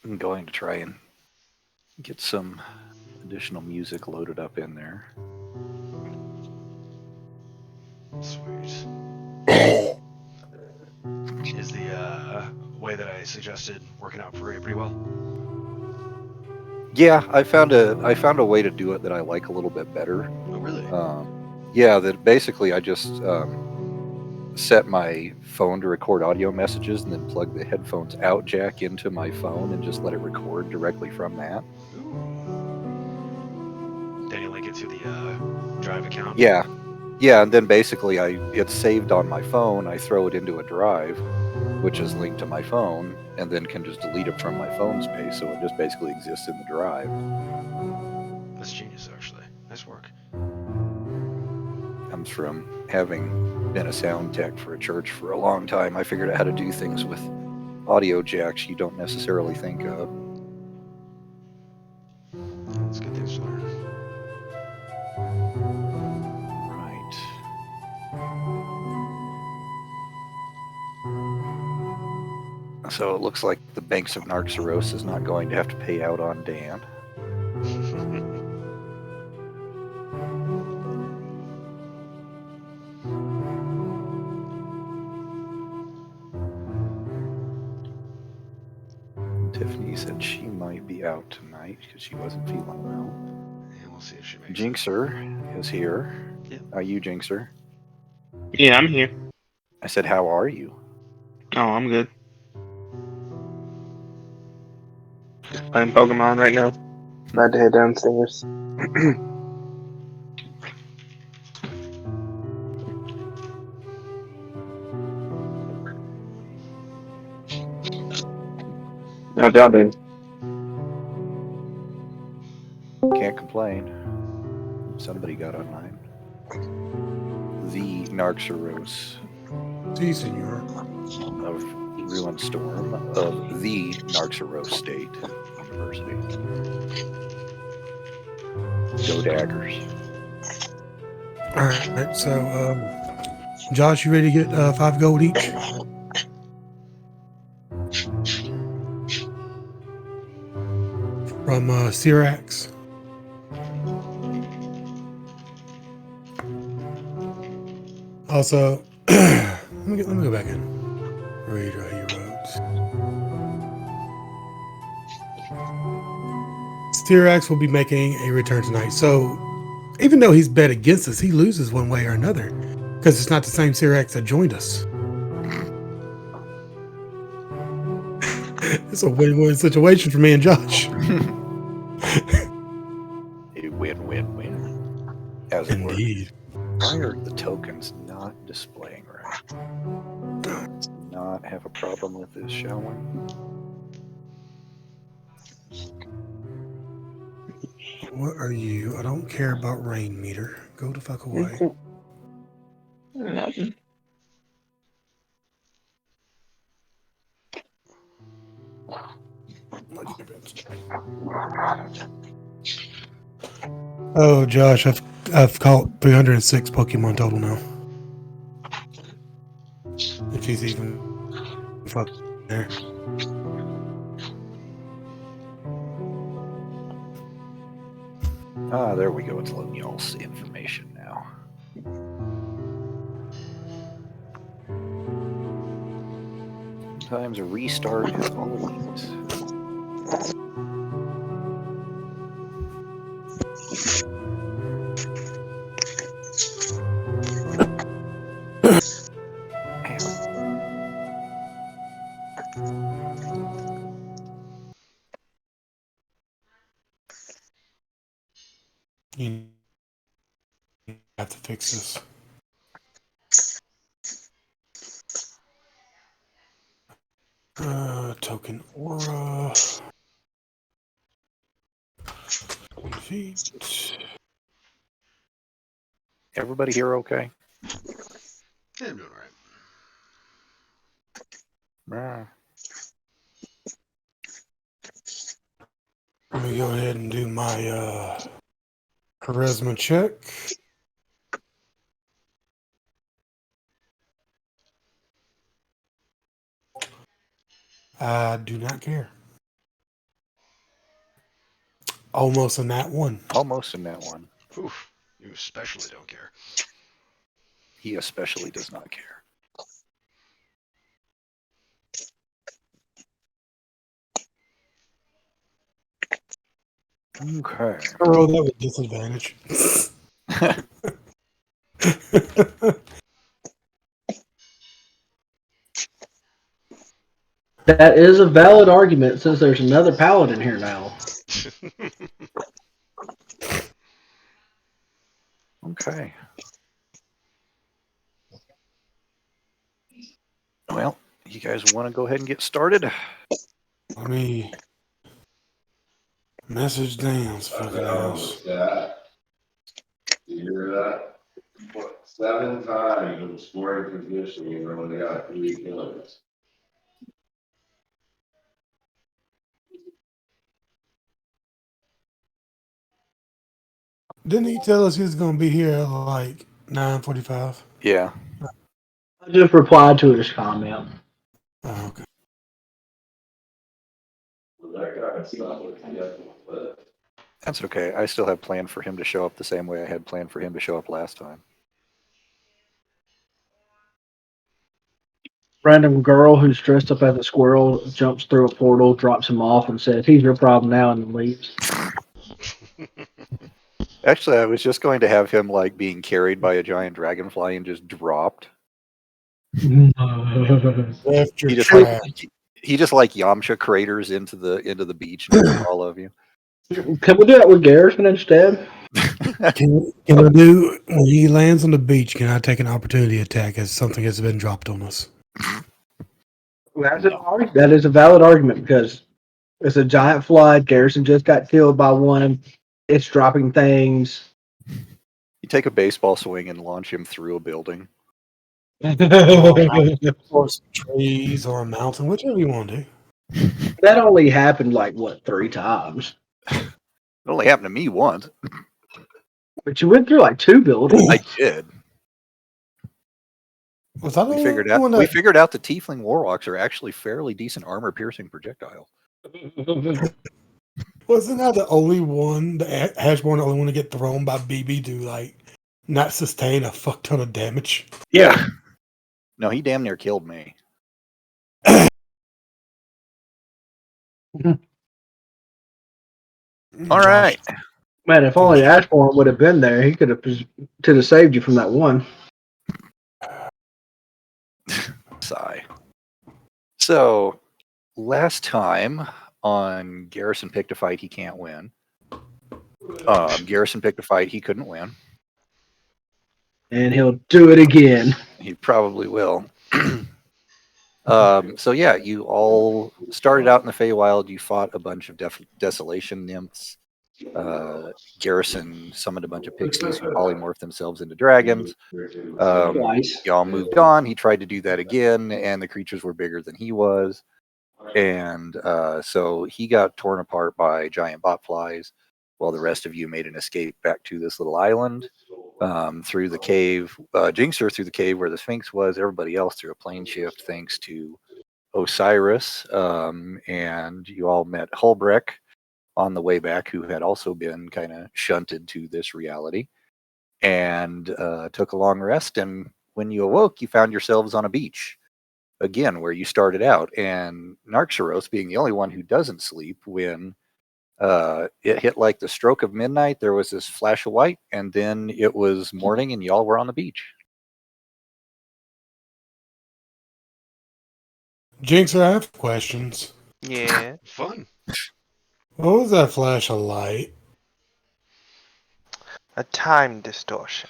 I'm going to try and get some additional music loaded up in there. Sweet. Is the way that I suggested working out for you pretty well? Yeah, I found a way to do it that I like a little bit better. Oh, really? Um, yeah, that basically I just set my phone to record audio messages and then plug the headphones out jack into my phone and just let it record directly from that. Ooh. Then you link it to the Drive account. Yeah, yeah, and then basically it's saved on my phone. I throw it into a drive, which is linked to my phone, and then can just delete it from my phone space. So it just basically exists in the drive. That's genius, actually. Nice work. Comes from having been a sound tech for a church for a long time. I figured out how to do things with audio jacks you don't necessarily think of. That's good things to learn. Right. So it looks like the banks of Narxaros is not going to have to pay out on Dan. Tiffany said she might be out tonight because she wasn't feeling well. And we'll see if she makes it. Jinxer is here. Yep. Are you Jinxer? Yeah, I'm here. I said, how are you? Oh, I'm good. Just playing Pokemon right now. About to head downstairs. How y'all doing? Can't complain. Somebody got online. The Narxaros Si, senor. of Ruin Storm of the Narxaros State University. Go Daggers. All right, so Josh, you ready to get 5 gold each? From Syrax. Also, let me go back in. Read heroes. Syrax will be making a return tonight. So, even though he's bet against us, he loses one way or another because it's not the same Syrax that joined us. It's a win-win situation for me and Josh. A win-win-win, as it were. Indeed. Why are the tokens not displaying right? Let's not have a problem with this, shall we? What are you? I don't care about rain meter. Go the fuck away. Nothing. Oh, Josh, I've caught 306 Pokemon total now. If he's even fuck there. Ah, there we go. It's letting me all see information now. Sometimes a restart is all it needs. Man, You have to fix this. Token aura. Feet. everybody here okay? Yeah, I'm doing alright. Ah, Let me go ahead and do my charisma check. I do not care. Almost in that one. Almost in that one. Oof. You especially don't care. He especially does not care. Okay. Oh, that was disadvantage. That is a valid argument since there's another paladin here now. Okay. Well, you guys want to go ahead and get started? Let me message Dan's fucking house. You're 7 times in scoring position. You only got 3 kills. Didn't he tell us he was going to be here at like 9:45? Yeah. I just replied to his comment. Oh, okay. That guy's not looking at the That's okay. I still have planned for him to show up the same way I had planned for him to show up last time. Random girl who's dressed up as a squirrel jumps through a portal, drops him off, and says, "He's your problem now," and then leaves. Actually, I was just going to have him like being carried by a giant dragonfly and just dropped. Left your He just trash. he just like Yamcha craters into the beach next to all of you. Can we do that with Garrison instead? Can I do, when he lands on the beach, can I take an opportunity attack as something has been dropped on us? That is a valid argument because it's a giant flood. Garrison just got killed by one. It's dropping things. You take a baseball swing and launch him through a building. Or some trees or a mountain, whichever you want to do. That only happened like, what, 3 times? It only happened to me once. But you went through like 2 buildings. I did. Was I the We figured only out one we that figured out the tiefling warlocks are actually fairly decent armor piercing projectile. wasn't I the only one, the Ashborn, the only one to get thrown by BB to like not sustain a fuck ton of damage? Yeah. No, he damn near killed me. All right. Man, if only Ashbourne would have been there, he could have saved you from that one. Sigh. So, last time on Garrison picked a fight he can't win. Garrison picked a fight he couldn't win. And he'll do it again. He probably will. So yeah, you all started out in the Feywild. You fought a bunch of desolation nymphs. Garrison summoned a bunch of pixies who polymorphed themselves into dragons. Twice. Y'all moved on. He tried to do that again, and the creatures were bigger than he was. And so he got torn apart by giant botflies, while the rest of you made an escape back to this little island through the cave. Jinxer through the cave where the Sphinx was. Everybody else through a plane shift thanks to Osiris. And you all met Hulbrecht on the way back, who had also been kind of shunted to this reality, and took a long rest. And when you awoke, you found yourselves on a beach again where you started out, and Narxaros being the only one who doesn't sleep, when it hit like the stroke of midnight, there was this flash of white, and then it was morning and y'all were on the beach. Jinx, I have questions. Yeah. Fun. What was that flash of light? A time distortion.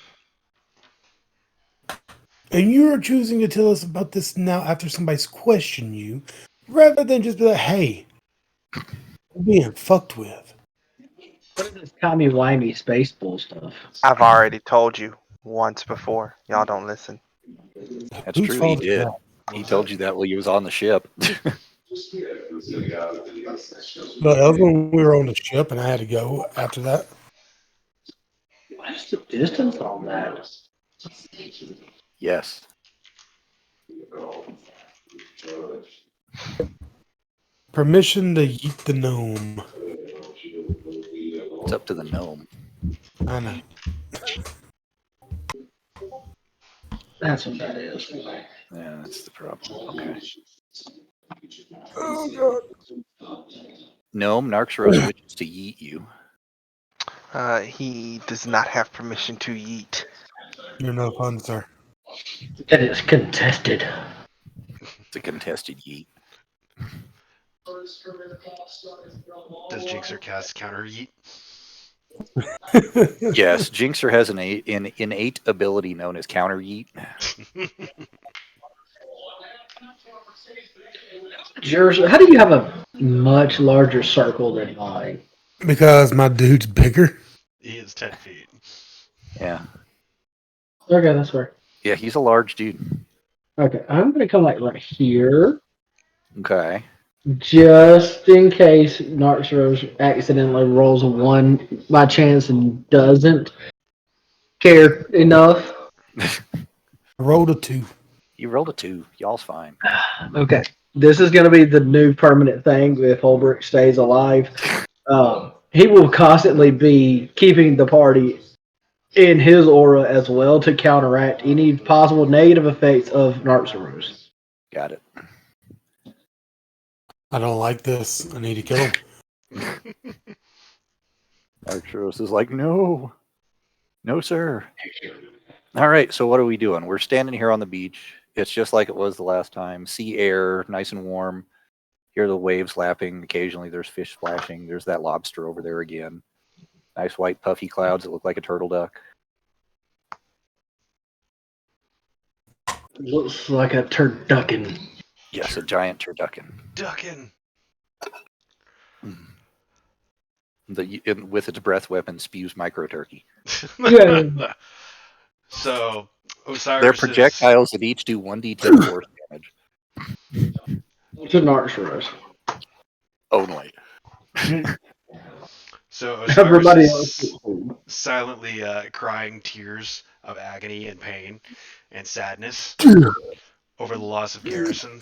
And you're choosing to tell us about this now after somebody's questioned you, rather than just be like, hey, I'm being fucked with. What is this timey-wimey space bull stuff? I've already told you once before. Y'all don't listen. That's Whose true, he fault is did. that? He told you that while he was on the ship. But that was when we were on the ship and I had to go after that. What is the distance on that? Yes. Permission to yeet the gnome. It's up to the gnome. I know. That's what that is. Yeah, that's the problem. Okay. Oh Gnome, Narxros wishes to yeet you. He does not have permission to yeet. You're no fun, sir. It is contested. It's a contested yeet. Does Jinxer cast counter yeet? Yes, Jinxer has an innate ability known as counter yeet. Yours, how do you have a much larger circle than mine? Because my dude's bigger. He is 10 feet. Yeah. Okay, that's fair. Yeah, he's a large dude. Okay, I'm gonna come like right here, Okay. just in case Narxros accidentally rolls a 1 by chance and doesn't care enough. I rolled a 2. You rolled a 2. Y'all's fine. Okay, this is gonna be the new permanent thing if Ulbrich stays alive. He will constantly be keeping the party in his aura as well to counteract any possible negative effects of Narxros. Got it. I don't like this. I need to kill him. Narxros is like, no. No, sir. All right, so what are we doing? We're standing here on the beach. It's just like it was the last time. Sea air, nice and warm. Hear the waves lapping. Occasionally there's fish splashing. There's that lobster over there again. Nice white puffy clouds that look like a turtle duck. Looks like a turducken. Yes, a giant turducken. Ducking. With its breath weapon spews micro turkey. Yeah. So, Osiris They're is- projectiles that each do 1d10 force damage. To Narxros. Only. So Osiris Everybody is else. silently crying tears of agony and pain and sadness over the loss of Garrison.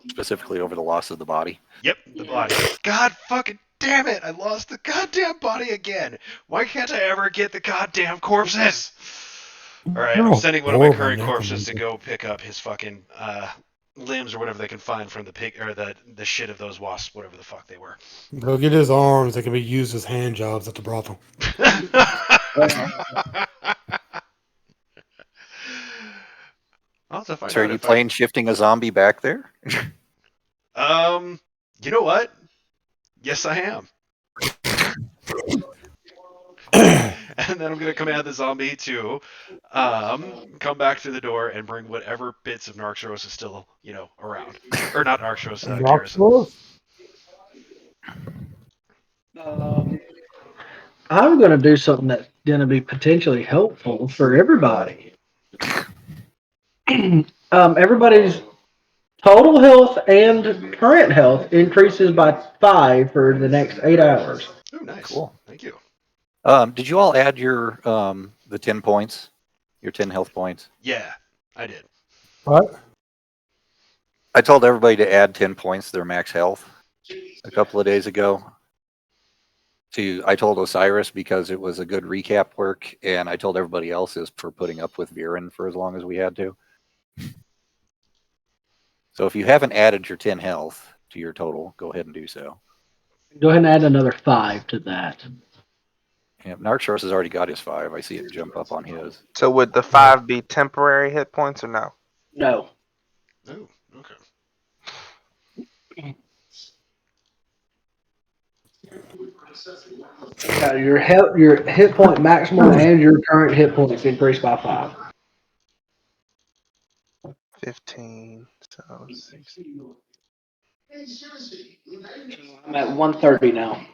Specifically over the loss of the body. Yep, the body. God fucking damn it! I lost the goddamn body again. Why can't I ever get the goddamn corpses? All right, I'm sending one of my current corpses to go pick up his fucking limbs or whatever they can find from the pig or the shit of those wasps, whatever the fuck they were. Go get his arms that can be used as hand jobs at the brothel. I'll have to find So are out you if playing shifting a zombie back there? You know what? Yes, I am. And then I'm gonna command the zombie to come back through the door and bring whatever bits of Narxros is still, around. Or not Narxros, Garrison. I'm going to do something that's going to be potentially helpful for everybody. Everybody's total health and current health increases by 5 for the next 8 hours. Ooh, nice. Cool. Thank you. Did you all add your the 10 points? Your 10 health points? Yeah, I did. What? I told everybody to add 10 points to their max health a couple of days ago. I told Osiris because it was a good recap work, and I told everybody else is for putting up with Viren for as long as we had to. So if you haven't added your 10 health to your total, go ahead and do so. Go ahead and add another 5 to that. Yeah, Narxros has already got his 5. I see it jump up on his. So would the 5 be temporary hit points or no? No. Oh, okay. Your hit point maximum and your current hit points increase by 5. 15. So 60. I'm at 130 now.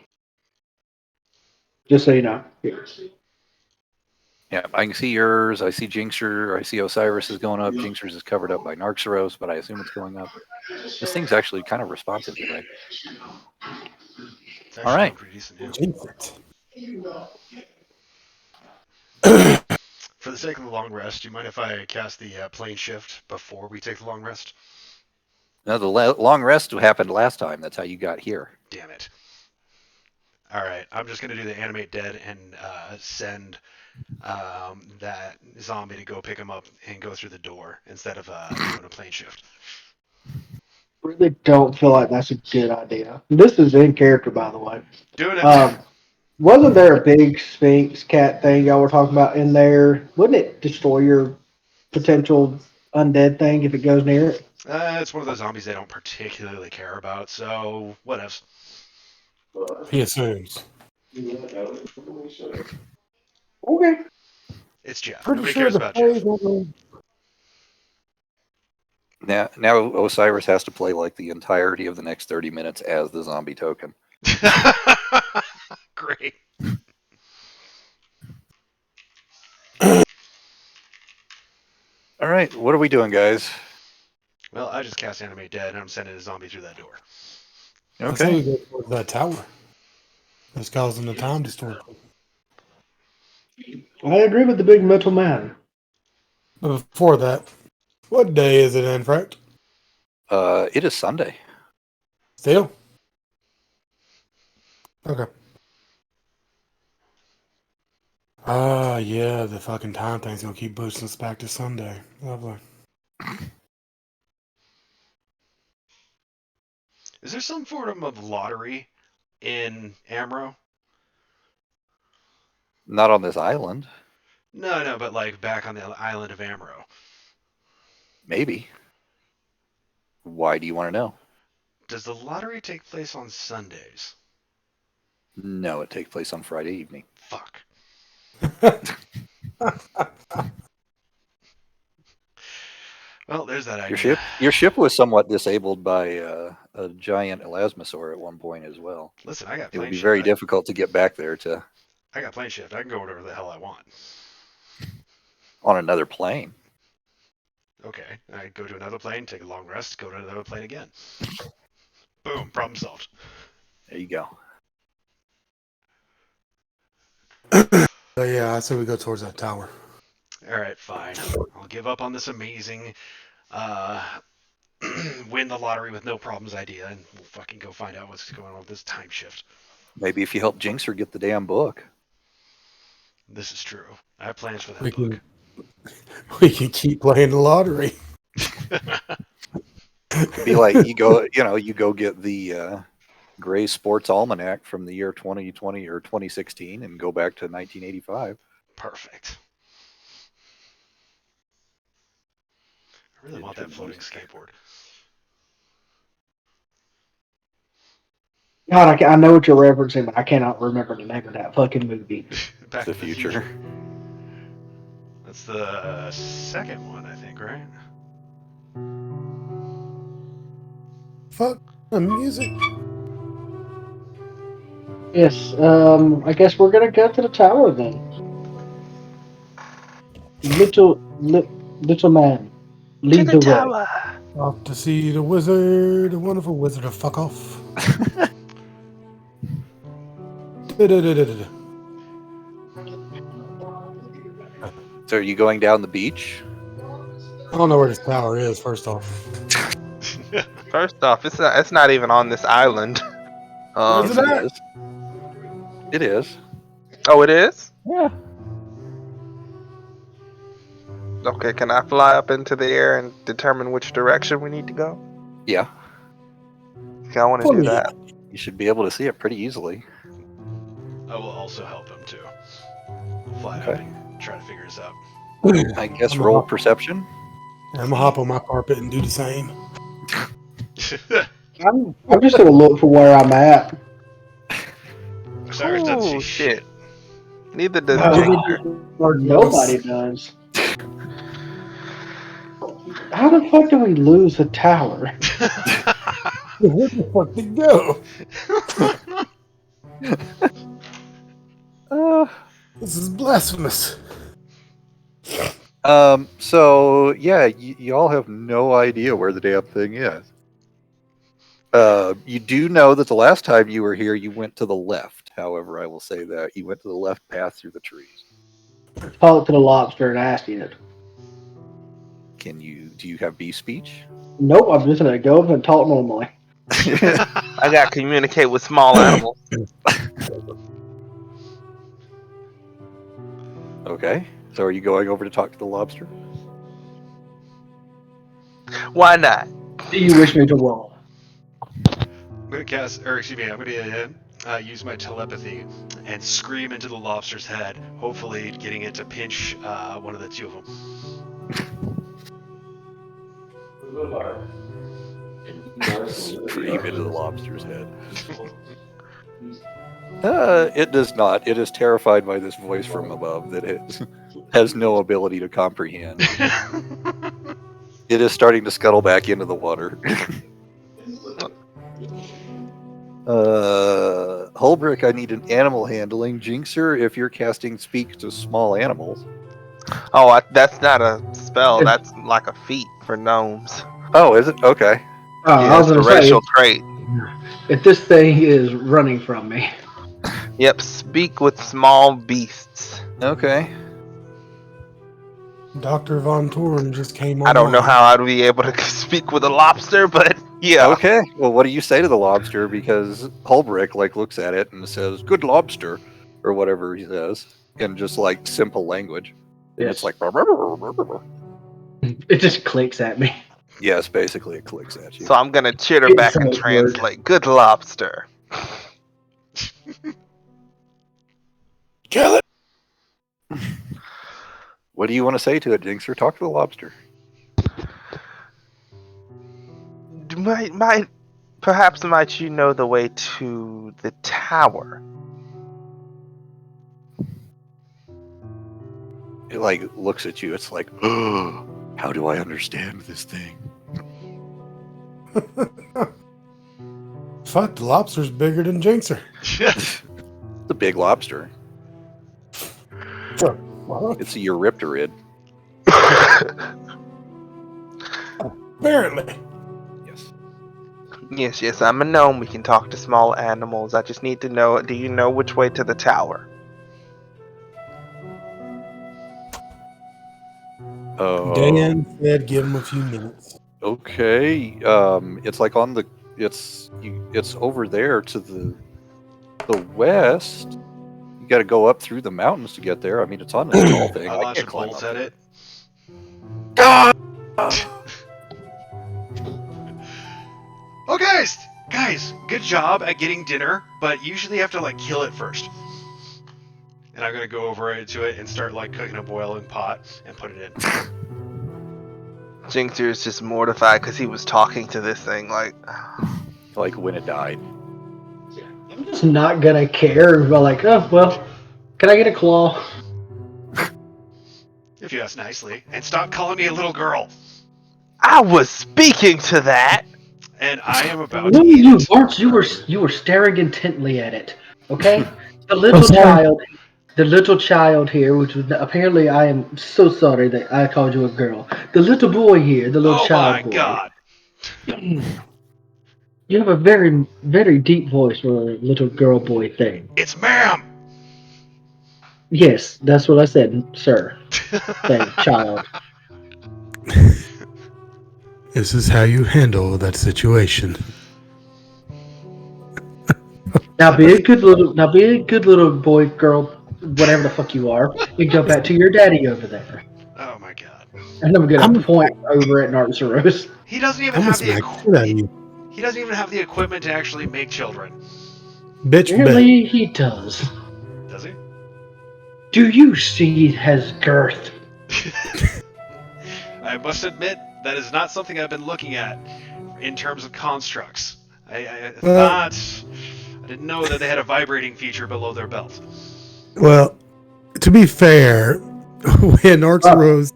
Just so you know. Yeah, I can see yours. I see Jinxer. I see Osiris is going up. Jinxer's is covered up by Narxros, but I assume it's going up. This thing's actually kind of responsive today. It's All right. pretty decent, yeah. For the sake of the long rest, do you mind if I cast the plane shift before we take the long rest? No, the long rest happened last time. That's how you got here. Damn it. All right, I'm just gonna do the animate dead and send that zombie to go pick him up and go through the door instead of doing a plane shift. Really don't feel like that's a good idea. This is in character, by the way. Doing it. Um, wasn't there a big Sphinx cat thing y'all were talking about in there? Wouldn't it destroy your potential undead thing if it goes near it? It's one of those zombies they don't particularly care about, so what else? He assumes. Okay. It's Jeff. Pretty Nobody sure cares the about plays Jeff. will Now Osiris has to play like the entirety of the next 30 minutes as the zombie token. Great. All right, what are we doing, guys? Well, I just cast animate dead and I'm sending a zombie through that door. I say we Okay. go towards that tower. That's causing the time distortion. I agree with the big metal man. But before that, what day is it, in fact? It is Sunday. Still? Okay. Yeah, the fucking time thing's gonna keep pushing us back to Sunday. Lovely. Is there some form of lottery in Amro? Not on this island. No, but like back on the island of Amro. Maybe. Why do you want to know? Does the lottery take place on Sundays? No, it takes place on Friday evening. Fuck. Well, there's that idea. Your ship was somewhat disabled by a giant elasmosaur at one point as well. Listen, I got It would plane be shift. very difficult to get back there I got plane shift. I can go wherever the hell I want. on another plane. Okay, I go to another plane, take a long rest, go to another plane again. Boom, problem solved. There you go. Yeah, I say we go towards that tower. All right, fine. I'll give up on this amazing win the lottery with no problems idea, and we'll fucking go find out what's going on with this time shift. Maybe if you help Jinxer get the damn book. This is true. I have plans for that We book. We can keep playing the lottery. Be like you go get the Gray Sports Almanac from the year 2020 or 2016 and go back to 1985. Perfect. I really want that floating skateboard. God, I know what you're referencing, but I cannot remember the name of that fucking movie. Back The to the future. future. That's the second one, I think, right? Fuck the music. Yes, I guess we're gonna go to the tower then. Little man, To lead the the way. tower. Off to see the wizard, the wonderful wizard of fuck off. Da-da-da-da-da. So are you going down the beach? I don't know where this tower is, first off. First off, it's not even on this island. Where's it at? It is. Oh, it is? Yeah. Okay, can I fly up into the air and determine which direction we need to go? Yeah. Okay, I want to do that. You should be able to see it pretty easily. I will also help him too. Fly up Okay. and try to figure this out. I guess I'm roll gonna perception. hop on my carpet and do the same. I'm just gonna look for where I'm at. Cyrus doesn't see Oh, shit. Neither does No. Jinxer. Nobody does. How the fuck do we lose a tower? Where the fuck did it go? This is blasphemous. So yeah, you all have no idea where the damn thing is. You do know that the last time you were here, you went to the left. However, I will say that you went to the left path through the trees. Talk to the lobster and ask it. Do you have bee speech? Nope, I'm just gonna go up and talk normally. I gotta communicate with small animals. Okay. So are you going over to talk to the lobster? Why not? Do you wish me to roll? I'm gonna I'm gonna use my telepathy and scream into the lobster's head, hopefully getting it to pinch one of the two of them. Scream into the lobster's head. It does not. It is terrified by this voice from above that it has no ability to comprehend. It is starting to scuttle back into the water. Holbrick, I need an animal handling. Jinxer, if you're casting speak to small animals. Oh, that's not a spell. That's like a feat for gnomes. Oh, is it? Okay. I was It's a going to say, racial trait. if this thing is running from me. Yep, speak with small beasts. Okay. Dr. Von Torn just came on. I don't know how I'd be able to speak with a lobster, but yeah. Okay. Well, what do you say to the lobster? Because Holbrick looks at it and says, "Good lobster," or whatever he says, in just simple language. And Yes. it's like, It just clicks at me. yes, basically it clicks at you. So I'm gonna chitter It's back and so weird. translate. Good lobster. Kill it. What do you want to say to it, Jinxer? Talk to the lobster. Perhaps might you know the way to the tower? It looks at you. It's like, oh, how do I understand this thing? Fuck, the lobster's bigger than Jinxer. It's a big lobster. What? It's a Eurypterid. Apparently. Yes. Yes, I'm a gnome. We can talk to small animals. I just need to know, do you know which way to the tower? Dan said give him a few minutes. Okay. It's on the. It's over there to the west. You got to go up through the mountains to get there. I mean, it's on this tall thing. I I launch a can't climb bolt up at it. it. Oh, guys, good job at getting dinner, but usually you have to kill it first. And I'm gonna go over to it and start cooking a boiling pot and put it in. Jinxer is just mortified because he was talking to this thing Like when it died. I'm just not going to care about oh, well, can I get a claw? If you ask nicely, and stop calling me a little girl. I was speaking to that. And I am about No, to eat you it. weren't. You were staring intently at it. Okay? The little child here, which was apparently, I am so sorry that I called you a girl. The little boy here, the little Oh child my boy. god. You have a very, very deep voice for a little girl boy thing. It's ma'am. Yes, that's what I said, sir. Say, child. This is how you handle that situation. Now be a good little boy, girl, whatever the fuck you are, and go back to your daddy over there. Oh my god. And I'm gonna point over at Narceros. He doesn't even I'm have gonna the smack the shit out of you. he doesn't even have the equipment to actually make children. Bitch, bet. Apparently he does. Does he? Do you see it has girth? I must admit that is not something I've been looking at in terms of constructs. I didn't know that they had a vibrating feature below their belt. Well, to be fair, when Narceros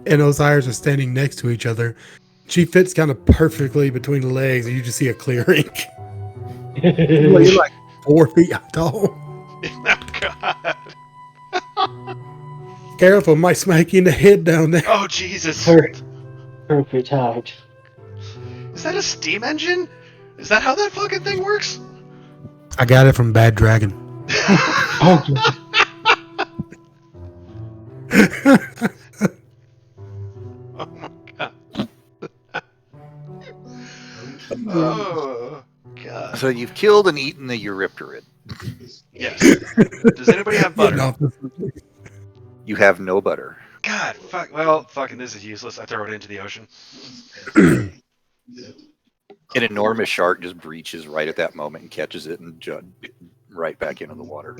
and Osiris are standing next to each other, she fits kind of perfectly between the legs, and you just see a clearing. You're like 4 feet tall. Oh god. Careful, might smack you in the head down there. Oh Jesus. Perfect height. Is that a steam engine? Is that how that fucking thing works? I got it from Bad Dragon. Oh, Oh my god. Oh. So you've killed and eaten the Eurypterid. Yes. Does anybody have butter? No, You have no butter. God, fuck. Well, fucking this is useless. I throw it into the ocean. An enormous shark just breaches right at that moment and catches it and right back into the water.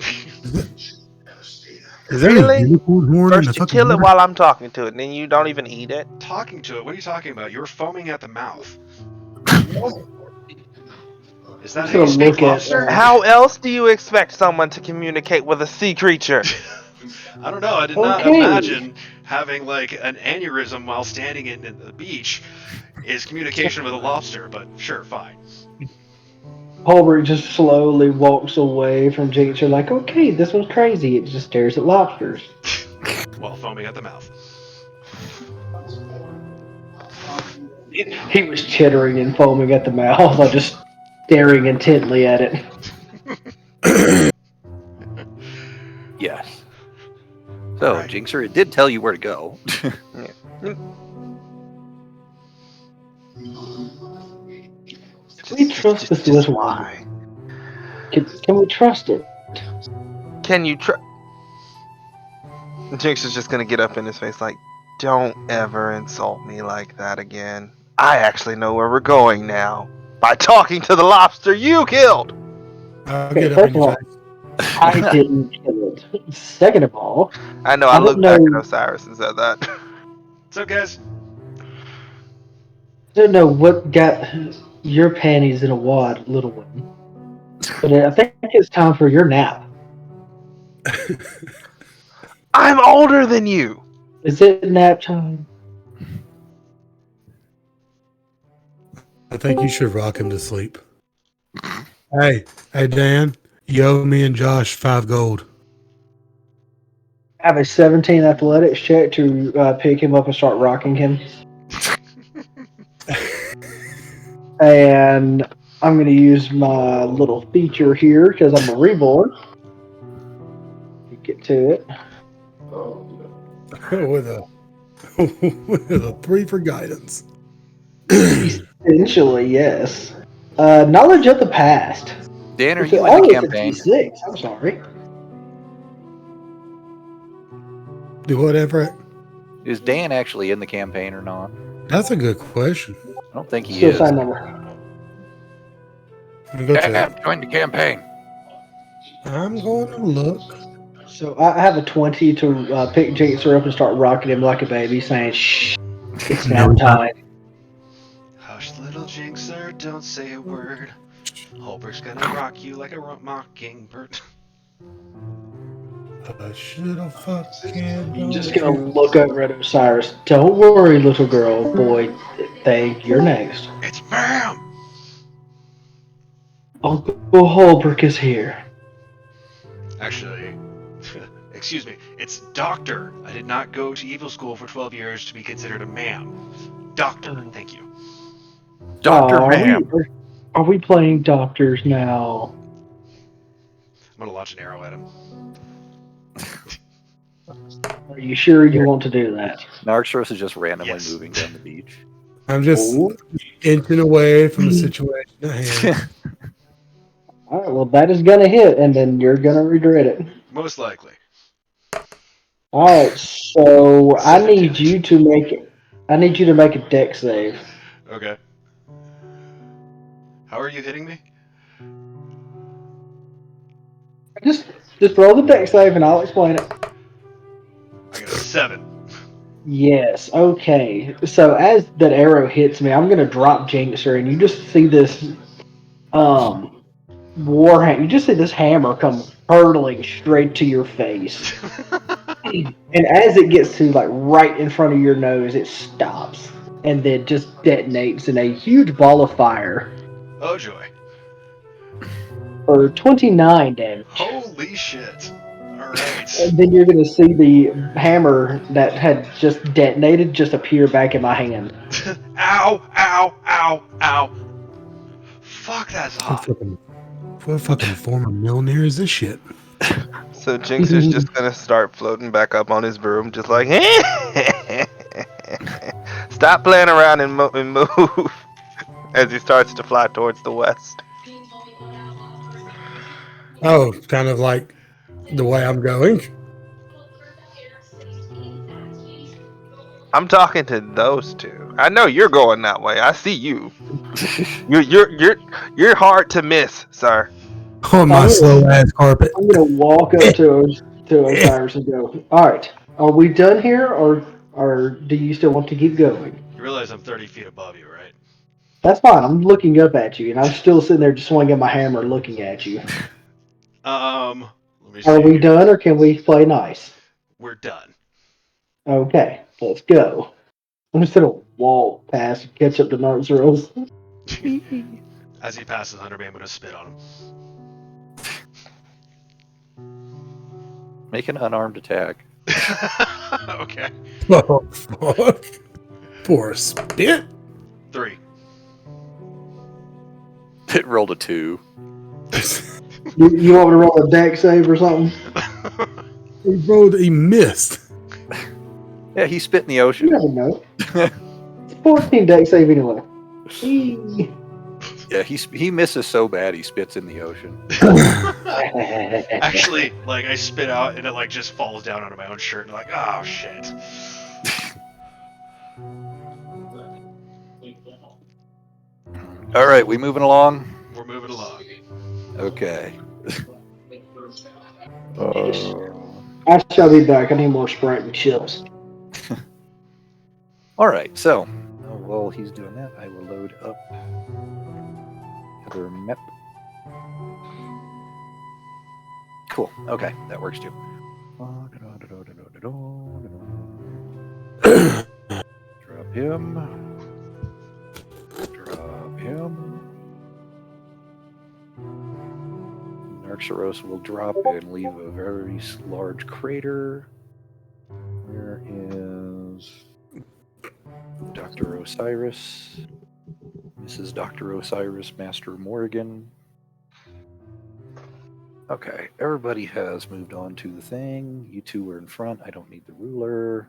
is there Really? a unicorn horn in First the you fucking kill it water? while I'm talking to it, and then you don't even eat it. Talking to it? What are you talking about? You were foaming at the mouth. Is that I'm how you gonna speak look at, lobster? How else do you expect someone to communicate with a sea creature? I don't know. I did not Okay. imagine having like an aneurysm while standing in the beach is communication with a lobster, but sure, fine. Holbert just slowly walks away from Jinx. You're like, okay, this was crazy. It just stares at lobsters. While foaming at the mouth. He was chittering and foaming at the mouth while just staring intently at it. Yes. So, Right. Jinxer, it did tell you where to go. Can we trust this little one? Why? Can we trust it? Can you try? Jinx is just gonna get up in his face like, don't ever insult me like that again. I actually know where we're going now. By talking to the lobster you killed! I'll Okay, get up first in of your all, face. I didn't kill it. Second of all, I know, I I don't looked back know- at Osiris and said that. So, guys, I don't know what got your panties in a wad, little one. But I think it's time for your nap. I'm older than you! Is it nap time? I think you should rock him to sleep. Hey, Dan, you owe me and Josh 5 gold. I have a 17 athletics check to pick him up and start rocking him. And I'm going to use my little feature here because I'm a reborn. Get to it. with a 3 for guidance. Essentially, yes. Knowledge of the past. Dan, are So, you in the it's a campaign? D6. I'm sorry. Do whatever. Is Dan actually in the campaign or not? That's a good question. I don't think he Still is. sign number. I'm going to go check. Join the campaign. I'm going to look. So I have a 20 to pick Jinxer up and start rocking him like a baby, saying, "Shh, it's now No time." hush, little Jinxer, don't say a word. Holbert's gonna rock you like a mockingbird. Should have fucking. Just gonna look over at Osiris. Don't worry, little girl, boy thing. You're next. It's ma'am! Uncle Holbrook is here. Actually, excuse me, it's Doctor. I did not go to evil school for 12 years to be considered a ma'am. Doctor, thank you. Dr. Aw, Ma'am. Are we playing doctors now? I'm gonna launch an arrow at him. Are you sure you want to do that? Narxos is just randomly Yes. moving down the beach. I'm just Ooh. inching away from the situation at hand. All right, well, that is gonna hit, and then you're gonna regret it. Most likely. All right, so I 17. need you to make it. I need you to make a deck save. Okay. How are you hitting me? Just roll the deck save, and I'll explain it. I got a 7. Yes. Okay. So as that arrow hits me, I'm gonna drop Jinxer, and you just see this warhammer. You just see this hammer come hurtling straight to your face, and as it gets to like right in front of your nose, it stops and then just detonates in a huge ball of fire Oh joy. for 29 damage. Holy shit. Alright. And then you're gonna see the hammer that had just detonated just appear back in my hand. Ow, ow, ow, ow. Fuck, that's hot. What fucking form of millionaire is this shit? So Jinxer's just gonna start floating back up on his broom, just like, stop playing around and move, as he starts to fly towards the west. Oh, kind of like the way I'm going. I'm talking to those two. I know you're going that way. I see you. You're hard to miss, sir. On my slow ass carpet. I'm gonna walk up to Osiris and go. All right, are we done here, or do you still want to keep going? You realize I'm 30 feet above you, right? That's fine. I'm looking up at you, and I'm still sitting there just swinging my hammer, looking at you. Let me Are see we here. done, or can we play nice? We're done. Okay, let's go. I'm just gonna walk past and catch up to Nartzros. As he passes under me, I'm gonna spit on him. Make an unarmed attack. Okay. Oh, fuck. Poor spit. 3. It rolled a 2. You want me to roll a deck save or something? He missed. Yeah, he spit in the You ocean. never know. It's 14 deck save anyway. Eee. Yeah, he misses so bad he spits in the ocean. Actually, like I spit out and it like just falls down onto my own shirt and I'm like, oh shit. All right, we moving along? We're moving along. Okay. I shall be back. I need more Sprite and chips. All right, so while he's doing that, I will load up other map. Cool. Okay, that works too. Drop him. Drop him. Narxeros will drop and leave a very large crater. Where is Dr. Osiris? Mrs. Dr. Osiris, Master Morrigan. Okay, everybody has moved on to the thing. You two are in front. I don't need the ruler.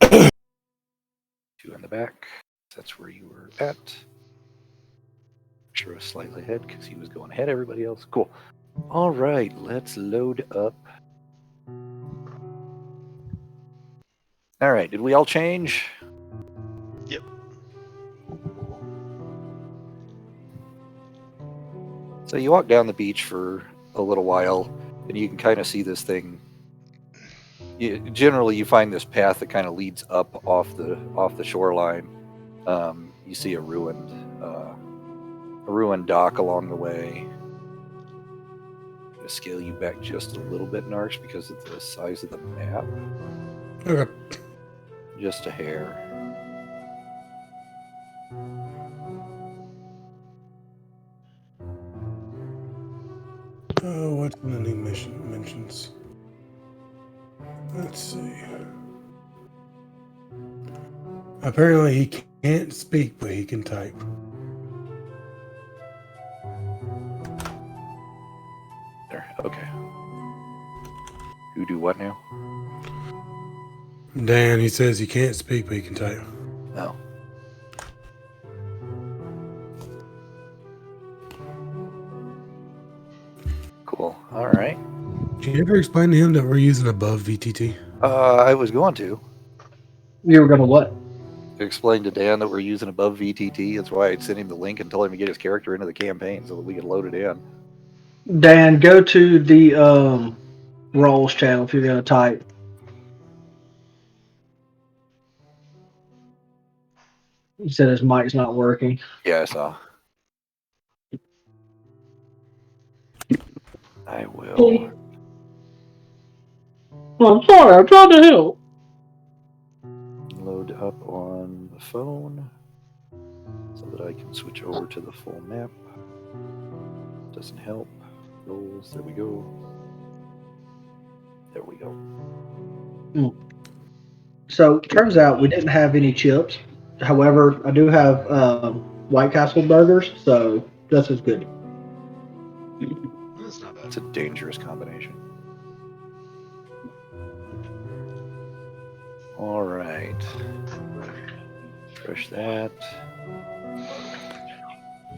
2 in the back. That's where you were at. Sure was slightly ahead because he was going ahead of everybody else. Cool. All right, let's load up. All right, did we all change? Yep. So you walk down the beach for a little while, and you can kind of see this thing. Generally, you find this path that kind of leads up off the shoreline. You see a ruined dock along the way. I'm gonna scale you back just a little bit, Narks, because of the size of the map. Okay. Just a hair. Oh, what's in the new mission mentions? Let's see. Apparently he can't speak, but he can type. There. Okay. Who do what now? Dan, he says he can't speak, but he can type. Oh. Cool. All right. Can you ever explain to him that we're using above VTT? I was going to You were gonna what? explain to Dan that we're using above VTT. That's why I sent him the link and told him to get his character into the campaign so that we could load it in. Dan, go to the roles channel if you're gonna type. He said his mic's not working. Yeah, I saw. I will. Well, I'm sorry, I'm trying to help. Load up on the phone so that I can switch over to the full map. Doesn't help. Rolls. There we go. There we go. So turns out we didn't have any chips. However, I do have White Castle burgers, so that's as good. That's not bad. It's a dangerous combination. All right. Refresh that.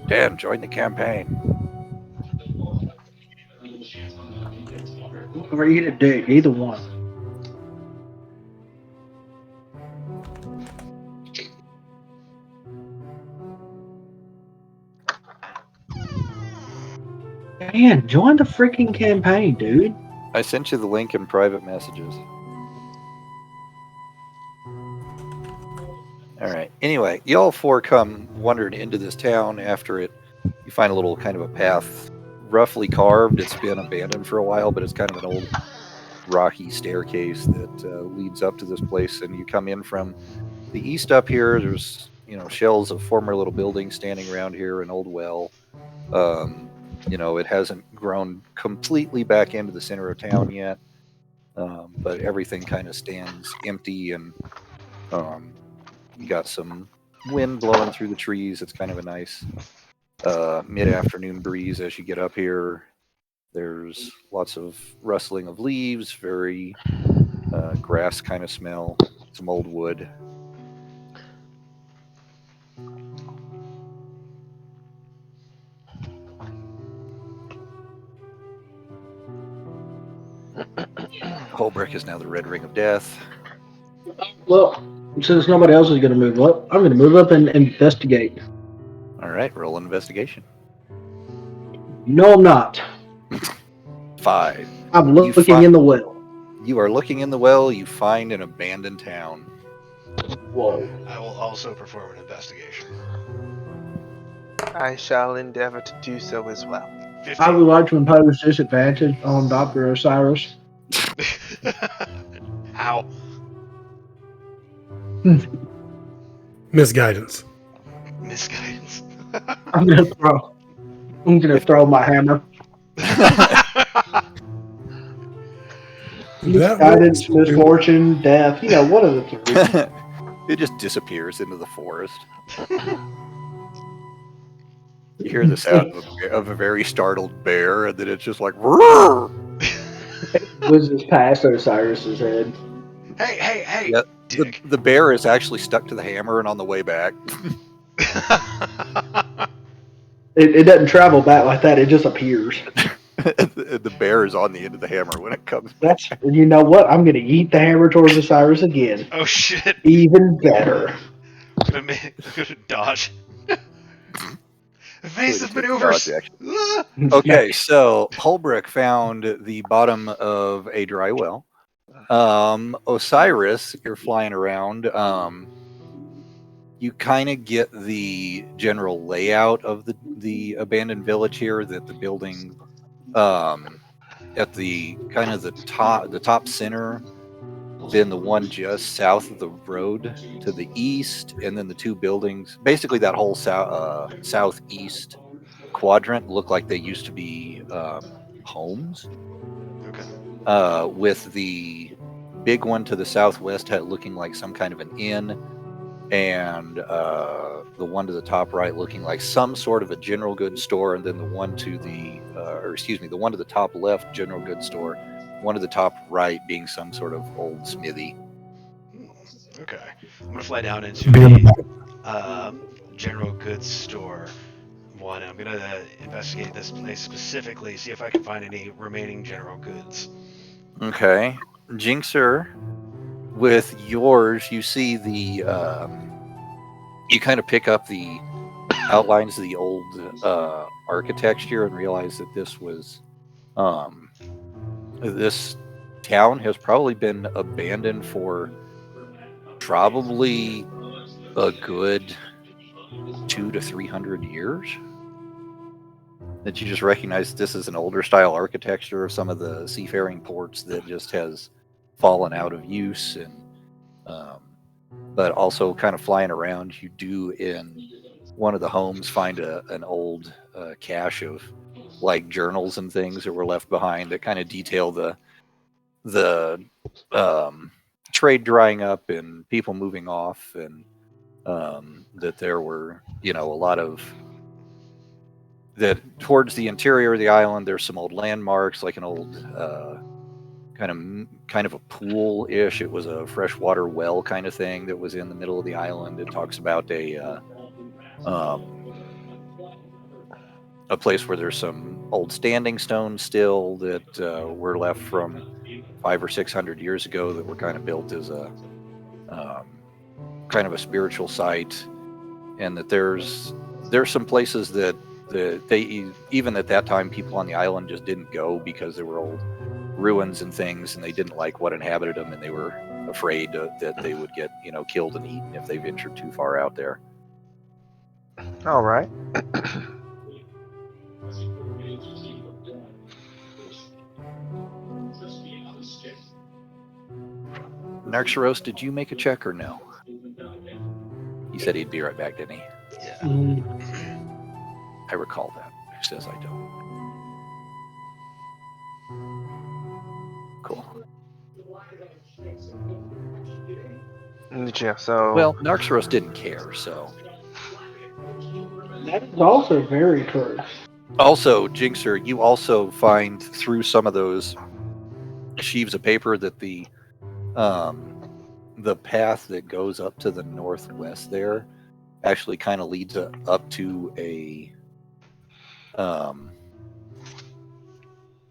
Dan, join the campaign. or eat a dick. Either one. Man, join the freaking campaign, dude. I sent you the link in private messages. All right. Anyway, y'all four come wandering into this town after it. You find a little kind of a path, roughly carved. It's been abandoned for a while, but it's kind of an old rocky staircase that leads up to this place. And you come in from the east up here. There's shells of former little buildings standing around here, an old well. It hasn't grown completely back into the center of town yet, but everything kind of stands empty, and you got some wind blowing through the trees. It's kind of a nice mid-afternoon breeze as you get up here. There's lots of rustling of leaves, very grass kind of smell, some old wood. Holbrook is now the Red Ring of Death. Well, since nobody else is going to move up, I'm going to move up and investigate. All right, roll an investigation. No, I'm not. 5. I'm looking in the well. You are looking in the well. You find an abandoned town. Whoa. I will also perform an investigation. I shall endeavor to do so as well. 15. I would like to impose disadvantage on Dr. Osiris. How? Misguidance. Misguidance. I'm gonna throw my hammer. Misguidance, misfortune, death. One of the three. It just disappears into the forest. You hear the sound of a very startled bear, and then it's just like, roar! Whizzes past Osiris's head. Hey! Yeah, Dick. the bear is actually stuck to the hammer and on the way back. It doesn't travel back like that. It just appears. The bear is on the end of the hammer when it comes back. You know what? I'm gonna eat the hammer towards Osiris again. Oh shit! Even better. Gonna dodge. Evasive maneuvers. Okay, so Holbrook found the bottom of a dry well. Osiris, you're flying around. You kind of get the general layout of the abandoned village here. That the building, at the kind of the top center, then the one just south of the road to the east, and then the two buildings. Basically, that whole southeast quadrant look like they used to be homes. Okay. With the big one to the southwest looking like some kind of an inn, and the one to the top right looking like some sort of a general goods store, and then the one to the one to the top left, general goods store, one to the top right being some sort of old smithy. Okay. I'm gonna fly down into the general goods store one. I'm gonna investigate this place specifically, see if I can find any remaining general goods. Okay, Jinxer, with yours, you see the you kind of pick up the outlines of the old architecture and realize that this was this town has probably been abandoned for probably a good 200 to 300 years. That you just recognize this is an older style architecture of some of the seafaring ports that just has fallen out of use, and but also kind of flying around, you do in one of the homes find an old cache of like journals and things that were left behind that kind of detail the trade drying up and people moving off, and that there were a lot of that towards the interior of the island. There's some old landmarks, like an old kind of a pool-ish. It was a freshwater well kind of thing that was in the middle of the island. It talks about a place where there's some old standing stones still that were left from 500 or 600 years ago that were kind of built as a kind of a spiritual site, and that there's some places that they even at that time people on the island just didn't go because there were old ruins and things, and they didn't like what inhabited them, and they were afraid that they would get killed and eaten if they ventured too far out there. All right. Narxeros, did you make a check or no? He said he'd be right back, didn't he? Yeah. I recall that. Who says I don't? Cool. Yeah, so Well, Narxeros didn't care, so. That is also very true. Also, Jinxer, you also find through some of those sheaves of paper that the path that goes up to the northwest there actually kind of leads up to a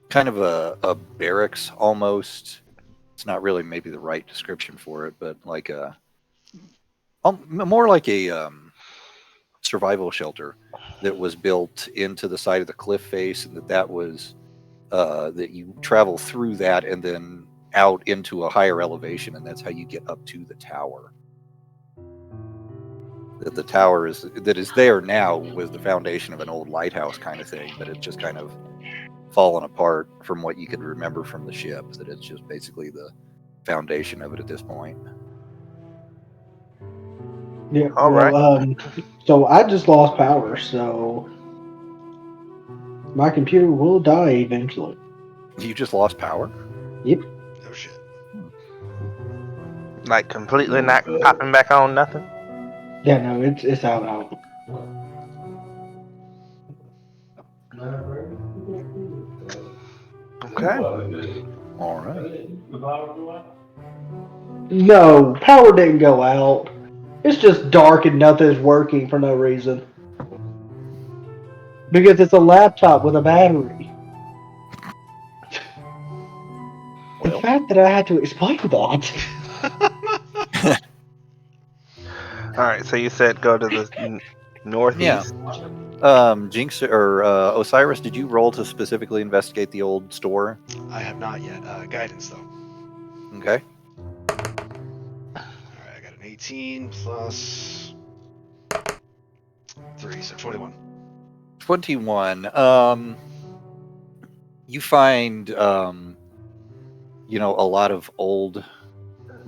kind of a barracks almost. It's not really maybe the right description for it, but like more like a survival shelter that was built into the side of the cliff face, and that was that you travel through that and then out into a higher elevation, and that's how you get up to the tower. That the tower is there now was the foundation of an old lighthouse kind of thing, but it's just kind of fallen apart from what you could remember from the ship. That it's just basically the foundation of it at this point. Yeah. All right. So I just lost power, so my computer will die eventually. You just lost power? Yep. Oh shit. Like completely not popping back on nothing. Yeah, no, it's out. Okay. All right. No, power didn't go out. It's just dark and nothing's working for no reason. Because it's a laptop with a battery. The Well, fact that I had to explain that. All right. So you said go to the northeast. Jinx or Osiris, did you roll to specifically investigate the old store? I have not yet. Guidance though. Okay. Alright, I got an 18 plus 3, so 21. 21. You find a lot of old,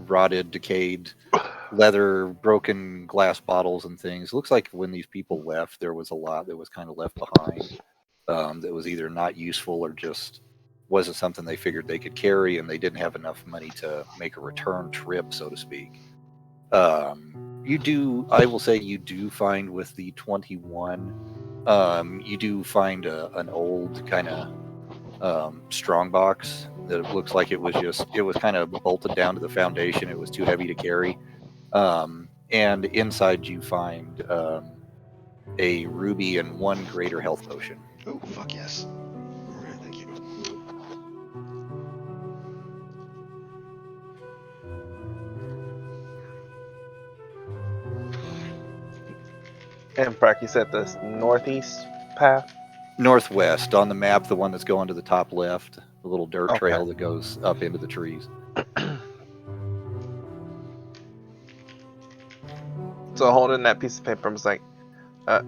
rotted, decayed leather, broken glass bottles and things. It looks like when these people left, there was a lot that was kind of left behind that was either not useful or just wasn't something they figured they could carry, and they didn't have enough money to make a return trip, so to speak. I will say you do find with the 21, you do find an old kind of strong box that looks like it was kind of bolted down to the foundation. It was too heavy to carry. And inside you find a ruby and 1 greater health potion. Oh, fuck yes. Alright, thank you. And Brack, you said the northeast path. Northwest on the map, the one that's going to the top left, the little dirt Okay. trail that goes up into the trees. So holding that piece of paper, I was like,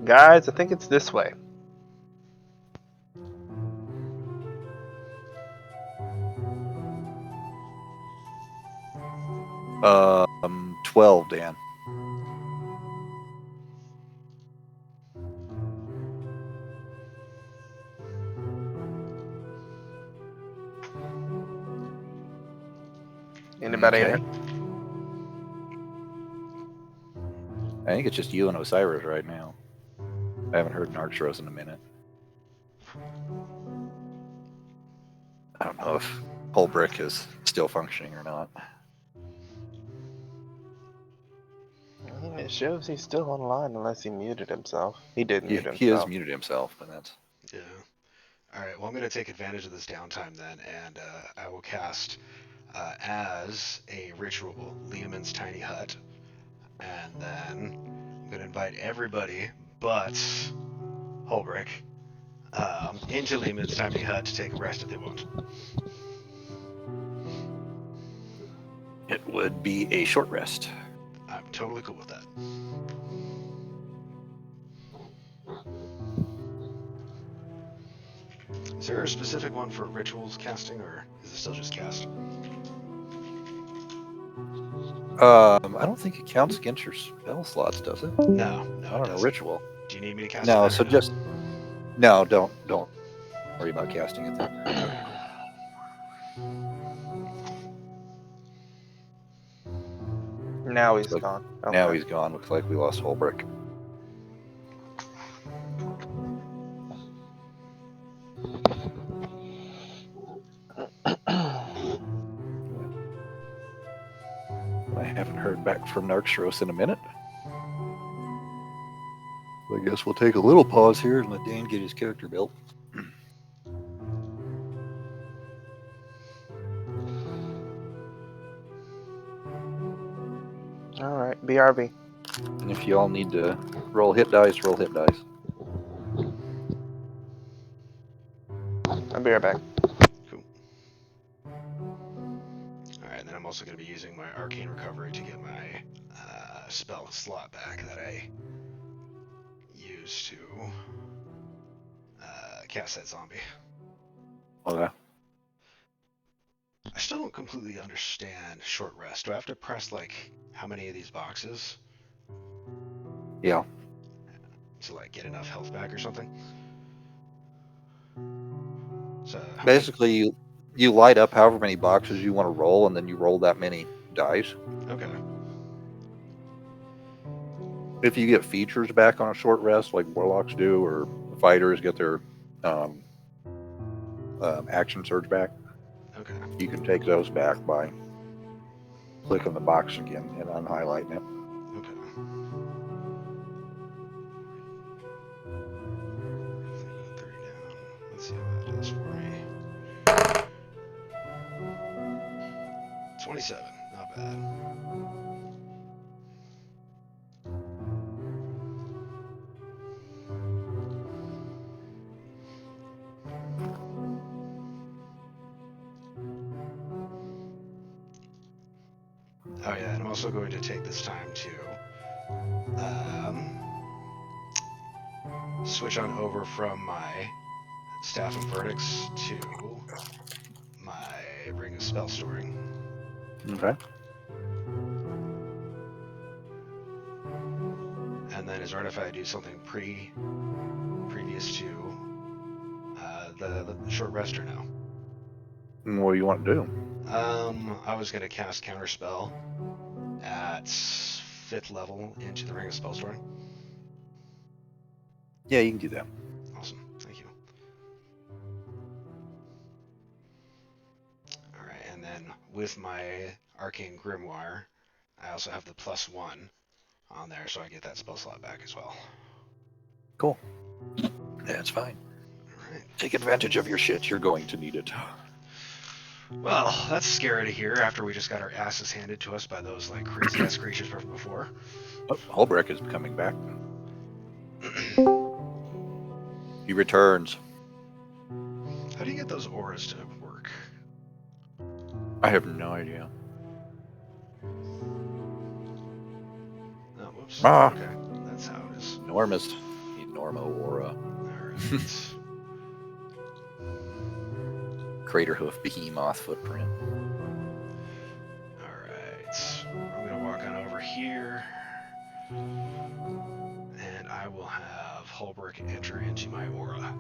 guys, I think it's this way. 12, Dan. Anybody? Okay. I think it's just you and Osiris right now. I haven't heard Narxeros in a minute. I don't know if Holbrick is still functioning or not. I mean, it shows he's still online unless he muted himself. He did mute himself. He has muted himself, but that's... Yeah. All right. Well, I'm going to take advantage of this downtime then, and I will cast as a ritual Lehman's tiny hut, and then I'm going to invite everybody but Holbrick into Lehman's tiny hut to take a rest if they want. It would be a short rest. I'm totally cool with that. Is there a specific one for rituals casting, or is it still just cast? I don't think it counts against your spell slots, does it? No, I it don't know. doesn't. Ritual. Do you need me to cast No, it? so just no. Don't worry about casting it then. Okay, cool. Now he's Look, gone. Now Okay. he's gone. Looks like we lost Holbrick. I haven't heard back from Narxros in a minute. I guess we'll take a little pause here and let Dan get his character built. All right, BRB. And if you all need to roll hit dice, roll hit dice. I'll be right back. Cool. Alright, then I'm also going to be using my Arcane Recovery to get my spell slot back that I used to cast that zombie. Okay. I still don't completely understand short rest. Do I have to press, like, how many of these boxes? Yeah. To, like, get enough health back or something? So, how Basically, you light up however many boxes you want to roll, and then you roll that many dice. many? Okay. If you get features back on a short rest, like warlocks do, or fighters get their action surge back, Okay. you can take those back by clicking the box again and unhighlighting it. Okay. Three down. Let's see how that does for me. 27. Not bad. Oh yeah, and I'm also going to take this time to switch on over from my Staff of Verdicts to my Ring of Spell Storing. Okay. And then is right if I do something previous to the short rest or no? And what do you want to do? I was going to cast Counterspell at 5th level into the Ring of Spell Storing. Yeah, you can do that. Awesome, thank you. Alright, and then with my Arcane Grimoire, I also have the +1 on there, so I get that spell slot back as well. Cool. That's fine. Alright. Take advantage of your shit. You're going to need it. Well, that's scary to hear after we just got our asses handed to us by those like crazy ass creatures from before. Oh, Holbrick is coming back. He returns. How do you get those auras to work? I have no idea. Oh, whoops. Ah. Okay, that's how it is. Enormous. Enormo aura. Alright. Crater hoof behemoth footprint. Alright. I'm gonna walk on over here. And I will have Holbrick enter into my aura.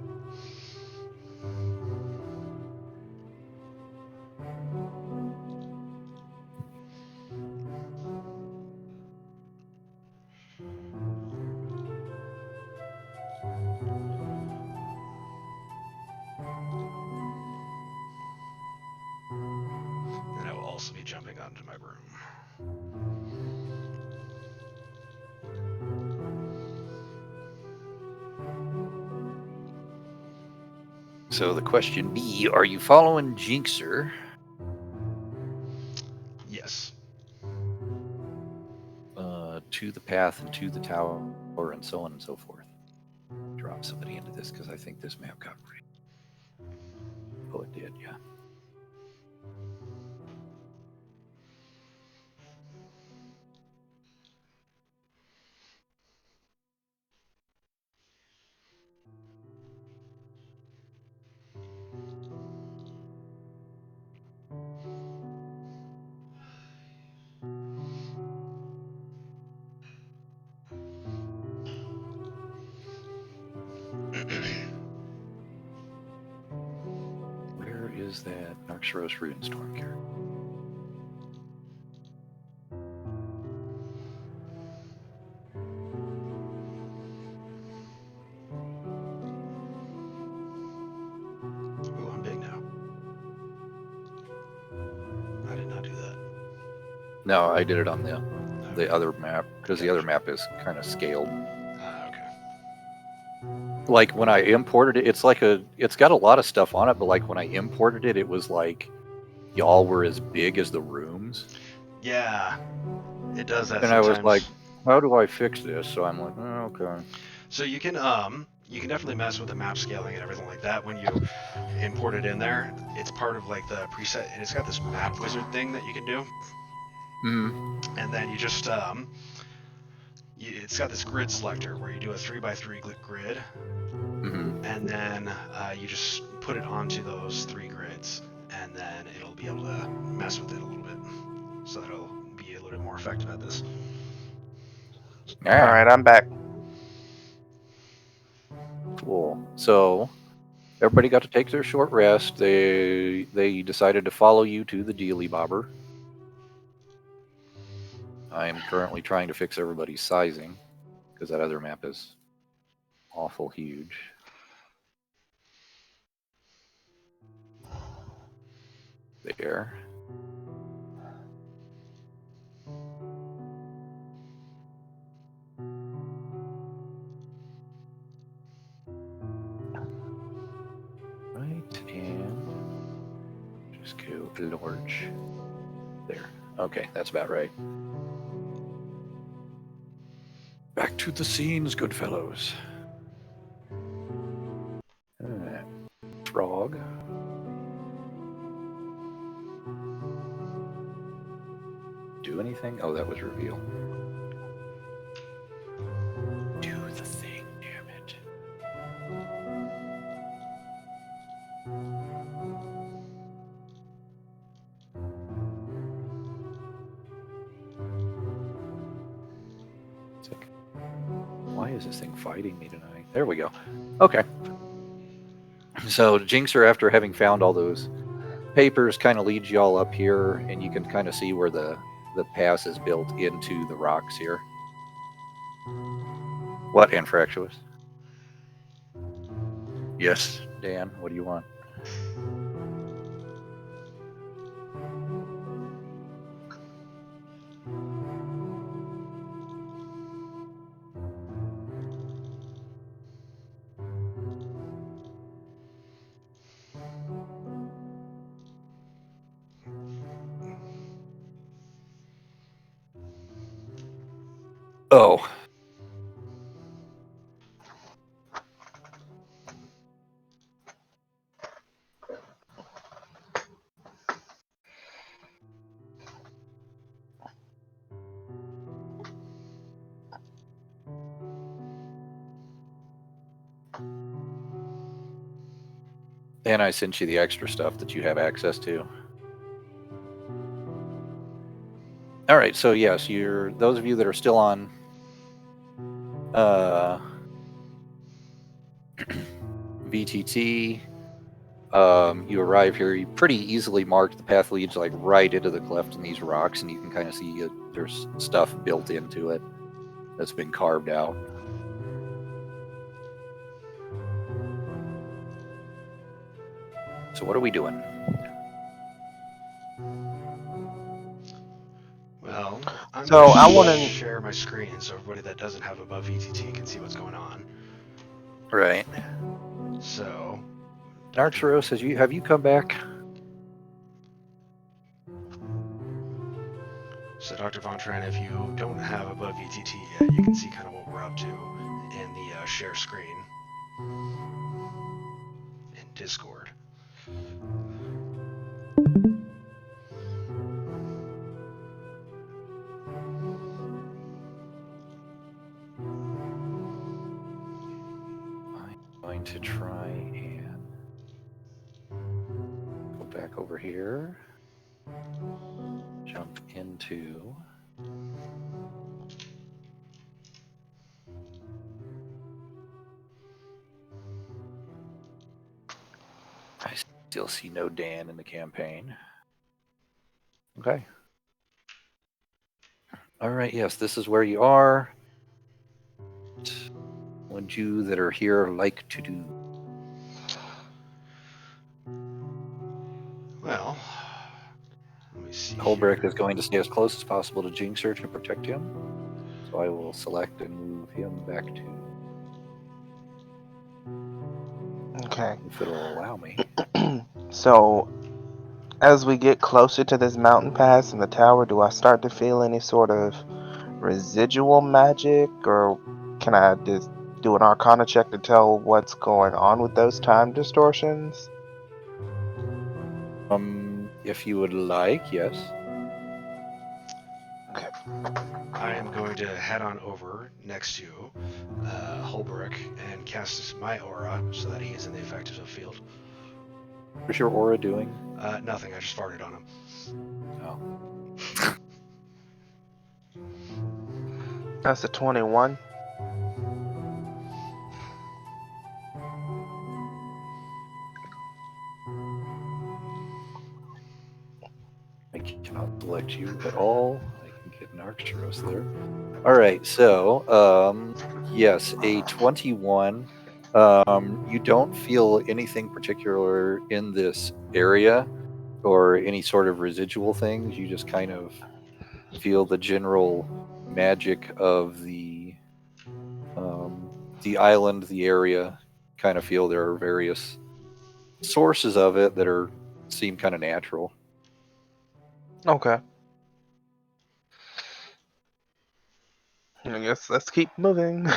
And I will also be jumping onto my broom. So the question B, are you following Jinxer Yes. to the path and to the tower and so on and so forth? Drop somebody into this because I think this map got rigged. Oh, it did, yeah. Where is that Noxeros Runestorm character? Ooh, I'm big now. I did not do that. No, I did it on the other map because the other map is kind of scaled. Okay. Like when I imported it, it's got a lot of stuff on it, but like when I imported it, it was like y'all were as big as the rooms. Yeah, it does that And sometimes. I was like, how do I fix this? So I'm like, oh, okay. So you can definitely mess with the map scaling and everything like that when you import it in there. It's part of like the preset, and it's got this map wizard thing that you can do. And then you just it's got this grid selector where you do a 3x3 grid, and then you just put it onto those 3 grids, and then it'll be able to mess with it a little bit, so that it'll be a little bit more effective at this. All right, I'm back. Cool. So everybody got to take their short rest. They decided to follow you to the Dealy Bobber. I am currently trying to fix everybody's sizing because that other map is awful huge. There. Right, and just go large. There. Okay, that's about right. Back to the scenes, good fellows. Frog. Do anything? Oh, that was reveal. Do the thing, damn it. It's like, why is this thing fighting me tonight? There we go. Okay. So Jinxer, after having found all those papers, kind of leads y'all up here, and you can kind of see where the pass is built into the rocks here. What, Anfractuous? Yes, Dan, what do you want? Oh. And I sent you the extra stuff that you have access to. All right, so yes, those of you that are still on VTT, you arrive here. You pretty easily marked the path leads like right into the cleft in these rocks, and you can kind of see there's stuff built into it that's been carved out. So what are we doing? Well, I'm So going I to wanna- share my screen so everybody that doesn't have above VTT can see what's going on. Right. So Narcheros, have you come back? So, Dr. Von Tran, if you don't have above VTT yet, you can see kind of what we're up to in the share screen in Discord. I'm going to try and go back over here. Jump into. I still see no Dan in the campaign. Okay. All right, yes, this is where you are. What would you that are here like to do? Well, let me see Holbrook here. is going to stay as close as possible to Jinxer to protect him. So I will select and move him back to, Okay. if it'll allow me. So, as we get closer to this mountain pass and the tower, do I start to feel any sort of residual magic, or can I just do an Arcana check to tell what's going on with those time distortions? If you would like, yes. Okay. I am going to head on over next to Holbrook and cast my aura so that he is in the effective field. What's your aura doing? Nothing, I just farted on him. Oh. That's a 21. I cannot select you at all. I can get an Arcturus there. All right, so yes, a 21. You don't feel anything particular in this area or any sort of residual things. You just kind of feel the general magic of the island, the area. Kind of feel there are various sources of it that seem kind of natural. Okay. I guess let's keep moving.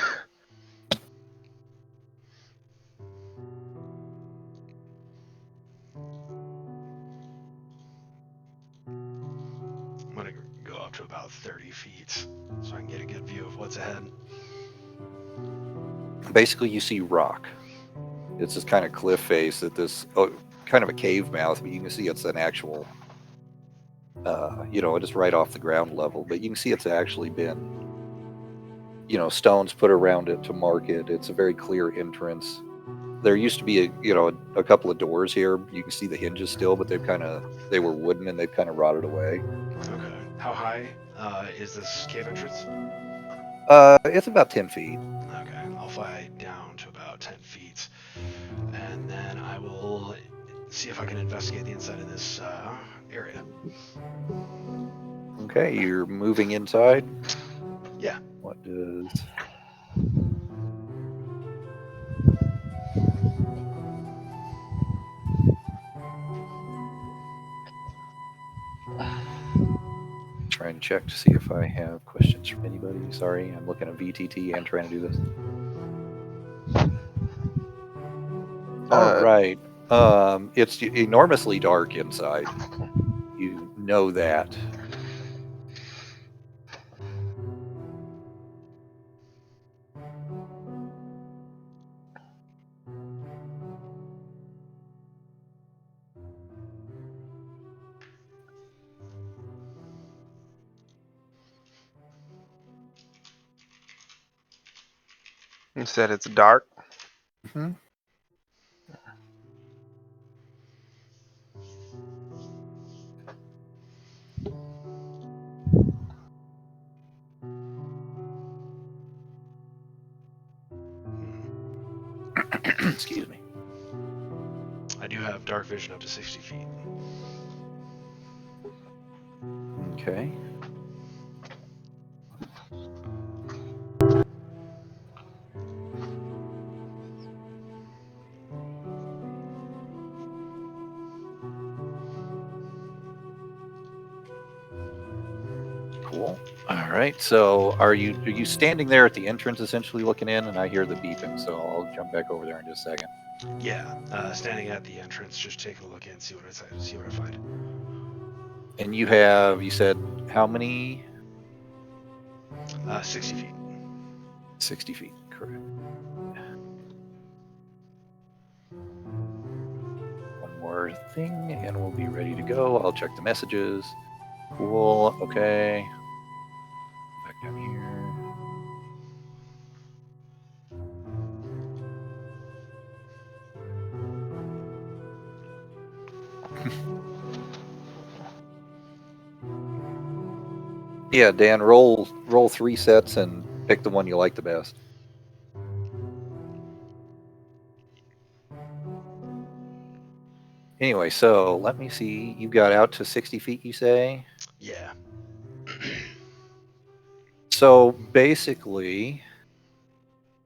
I'm going to go up to about 30 feet so I can get a good view of what's ahead. Basically, you see rock. It's this kind of cliff face that kind of a cave mouth, but you can see it's an actual, just right off the ground level. But you can see it's actually been, stones put around it to mark it. It's a very clear entrance. There used to be a couple of doors here. You can see the hinges still, but they were wooden and they've kind of rotted away. Okay. How high is this cave entrance? It's about 10 feet. Okay, I'll fly down to about 10 feet, and then I will see if I can investigate the inside of this area. Okay, you're moving inside. Yeah. What does? Trying to check to see if I have questions from anybody. Sorry, I'm looking at VTT and trying to do this. All right. It's enormously dark inside. You know that. You said it's dark. Mm-hmm. Excuse me. I do have dark vision up to 60 feet. Okay. Cool. All right. So are you standing there at the entrance, essentially looking in? And I hear the beeping, so I'll jump back over there in just a second. Yeah, standing at the entrance, just taking a look in, see what I find. And you said how many? 60 feet. 60 feet, correct. One more thing, and we'll be ready to go. I'll check the messages. Cool. Okay. Back down here. Yeah, Dan, roll 3 sets and pick the one you like the best. Anyway, so let me see. You got out to 60 feet, you say? Yeah. So basically,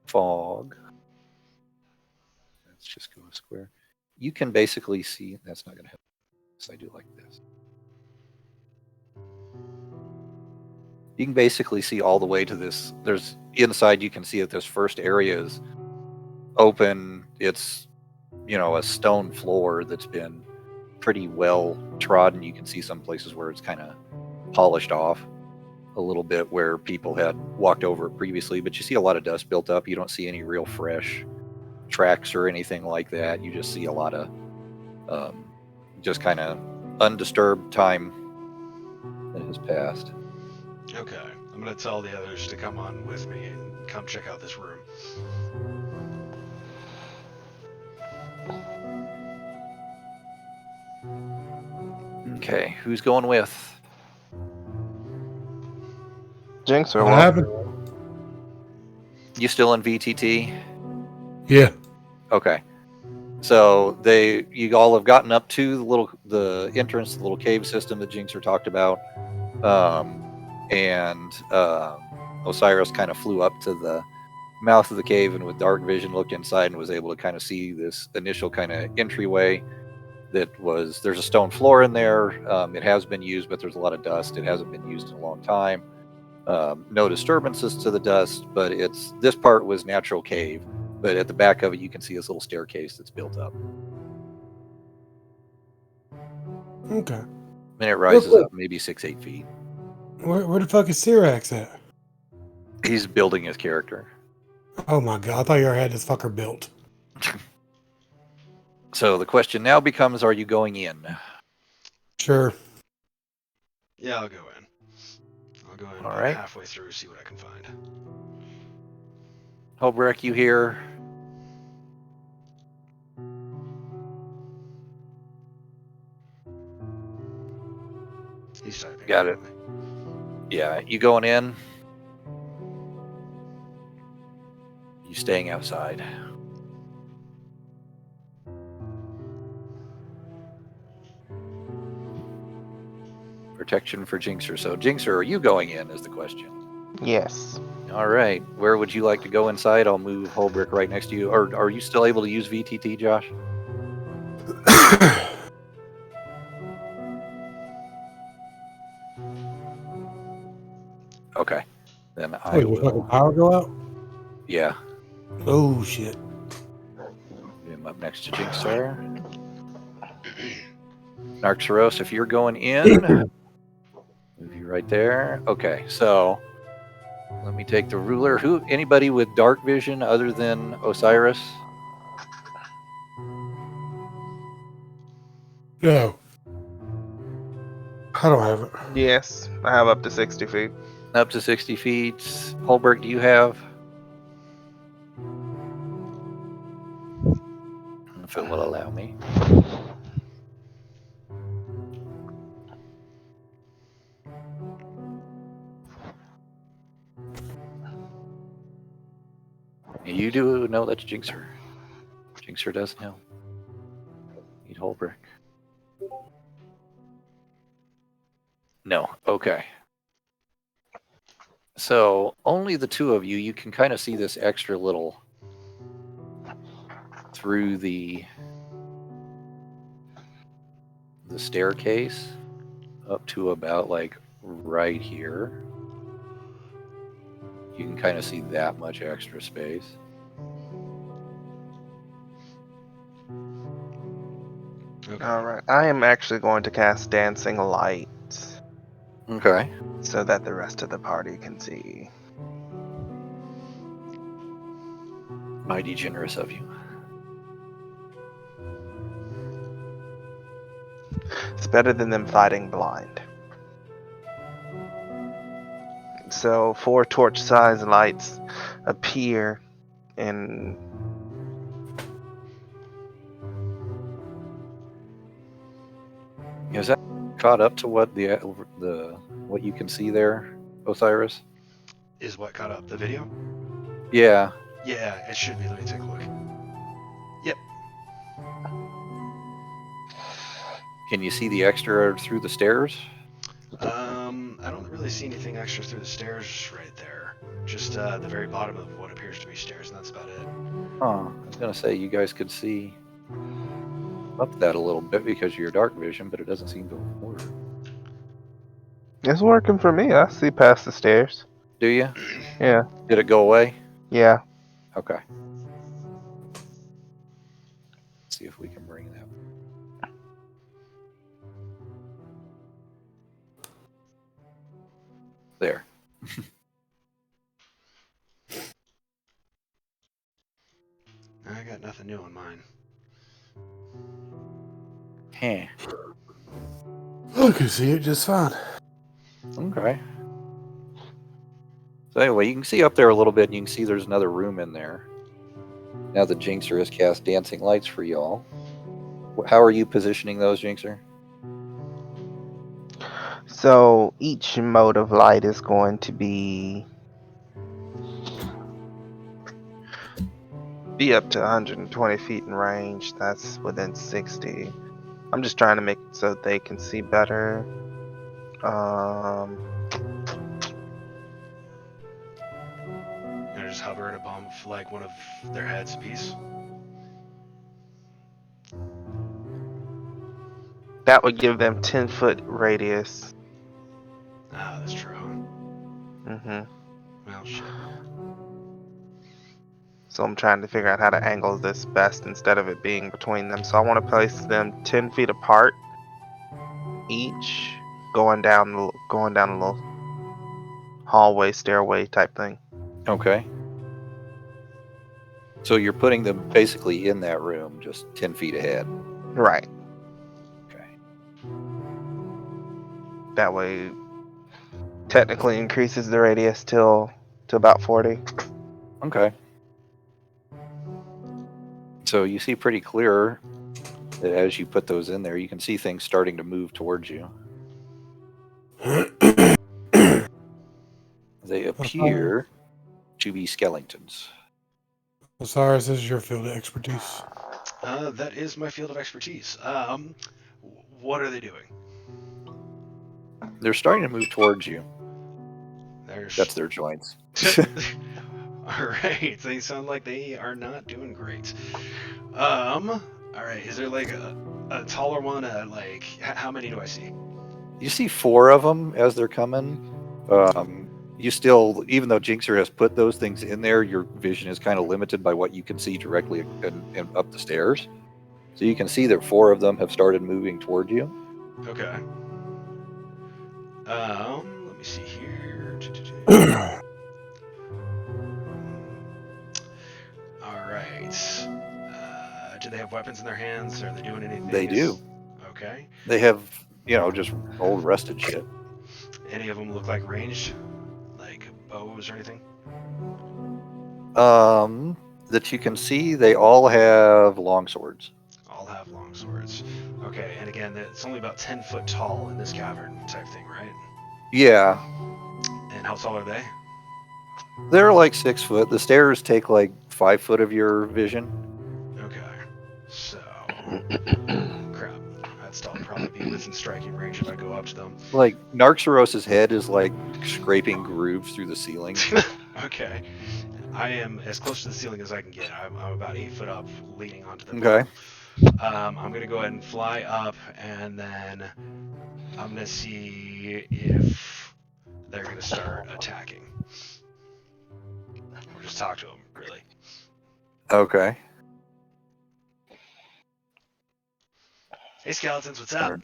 fog. Let's just go a square. You can basically see. That's not going to help. So I do like this. You can basically see all the way to this. There's inside. You can see that this first area is open. It's a stone floor that's been pretty well trodden. You can see some places where it's kind of polished off a little bit where people had walked over it previously, but you see a lot of dust built up. You don't see any real fresh tracks or anything like that. You just see a lot of just kind of undisturbed time that has passed. Okay. I'm gonna tell the others to come on with me and come check out this room. Okay, who's going with? Jinx or What what? happened? You still in VTT? Yeah. Okay. So you all have gotten up to the entrance to the little cave system that Jinxer talked about, and Osiris kind of flew up to the mouth of the cave and with dark vision looked inside and was able to kind of see this initial kind of entryway. There's a stone floor in there. It has been used, but there's a lot of dust. It hasn't been used in a long time. No disturbances to the dust, but this part was natural cave. But at the back of it, you can see this little staircase that's built up. Okay. And it rises up maybe 6-8 feet. Where the fuck is Syrax at? He's building his character. Oh my god, I thought you already had this fucker built. So the question now becomes, are you going in? Sure. Yeah, I'll go in. I'll go in All about right. halfway through, see what I can find. Holbrecht, you here? He's typing. Got it. Yeah, you going in? You staying outside? Protection for Jinxer. So Jinxer, are you going in is the question. Yes. All right. Where would you like to go inside? I'll move Holbrecht right next to you. Or are you still able to use VTT, Josh? Okay. Then I Wait, your fucking will. power go out? Yeah. Oh shit. Get him up next to Jinxer. Narxeros, if you're going in, move you right there. Okay, so let me take the ruler. Anybody with dark vision other than Osiris? No. I don't have it. Yes. I have up to 60 feet. Up to 60 feet. Holbert, do you have? If it will allow me. You do know that's Jinxer. Jinxer does know. Need Holbrecht. No. Okay. So only the two of you can kind of see this extra little through the staircase up to about like right here. You can kind of see that much extra space. Okay. Alright, I am actually going to cast Dancing Lights Okay. so that the rest of the party can see. Mighty generous of you. It's better than them fighting blind. So 4 torch-sized lights appear and Is that caught up to what the what you can see there, Osiris? Is what caught up? The video? Yeah. Yeah, it should be. Let me take a look. Yep. Can you see the extra through the stairs? I don't really see anything extra through the stairs right there. Just the very bottom of what appears to be stairs, and that's about it. Oh, I was gonna say you guys could see up that a little bit because of your dark vision, but it doesn't seem to work. it's working for me. I see past the stairs. Do you? Yeah. Did it go away? Yeah. Okay. Let's see if we can bring that. There. I got nothing new on mine. Heh. I can see it just fine. Okay. So anyway, you can see up there a little bit, and you can see there's another room in there. Now the Jinxer has cast dancing lights for y'all. How are you positioning those, Jinxer? So each mode of light is going to be up to 120 feet in range. That's within 60. I'm just trying to make it so they can see better. Just hovering above like one of their heads a piece. That would give them 10-foot radius. Ah, that's true. Mm-hmm. Well, shit. So I'm trying to figure out how to angle this best instead of it being between them. So I want to place them 10 feet apart each, going down a little hallway, stairway type thing. Okay. So you're putting them basically in that room, just 10 feet ahead. Right. Okay. That way, technically increases the radius to about 40. Okay. So you see pretty clear that as you put those in there, you can see things starting to move towards you. They appear to be skeletons. Osiris, this is your field of expertise. That is my field of expertise. What are they doing? They're starting to move towards you. There's... That's their joints. Alright, they sound like they are not doing great. Alright, is there like a taller one? Like, how many do I see? You see 4 of them as they're coming. You still, even though Jinxer has put those things in there, your vision is kind of limited by what you can see directly and up the stairs. So you can see that 4 of them have started moving toward you. Okay. Let me see here. Alright. Do they have weapons in their hands? Are they doing anything? They do. Okay. They have, just old rusted shit. Any of them look like ranged? Like bows or anything? That you can see, they all have long swords. All have long swords. Okay, and again, it's only about 10 foot tall in this cavern type thing, right? Yeah. And how tall are they? They're like 6 foot. The stairs take like 5 foot of your vision. Okay. So, crap. I'd still probably be within striking range if I go up to them. Like, Narxeros's head is like scraping grooves through the ceiling. Okay. I am as close to the ceiling as I can get. I'm about 8 foot up, leaning onto the Okay. I'm going to go ahead and fly up, and then I'm going to see if they're going to start attacking. just talk to him, really. Okay. Hey, skeletons, what's up?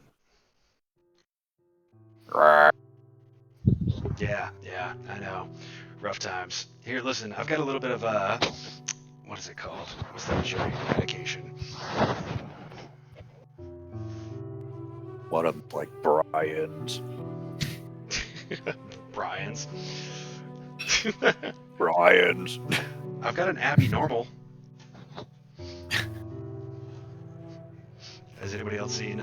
Yeah, I know. Rough times. Here, listen, I've got a little bit of what is it called? What's that giant medication? One of them like Brian's. Brian's. Brian's. I've got an Abby normal. Has anybody else seen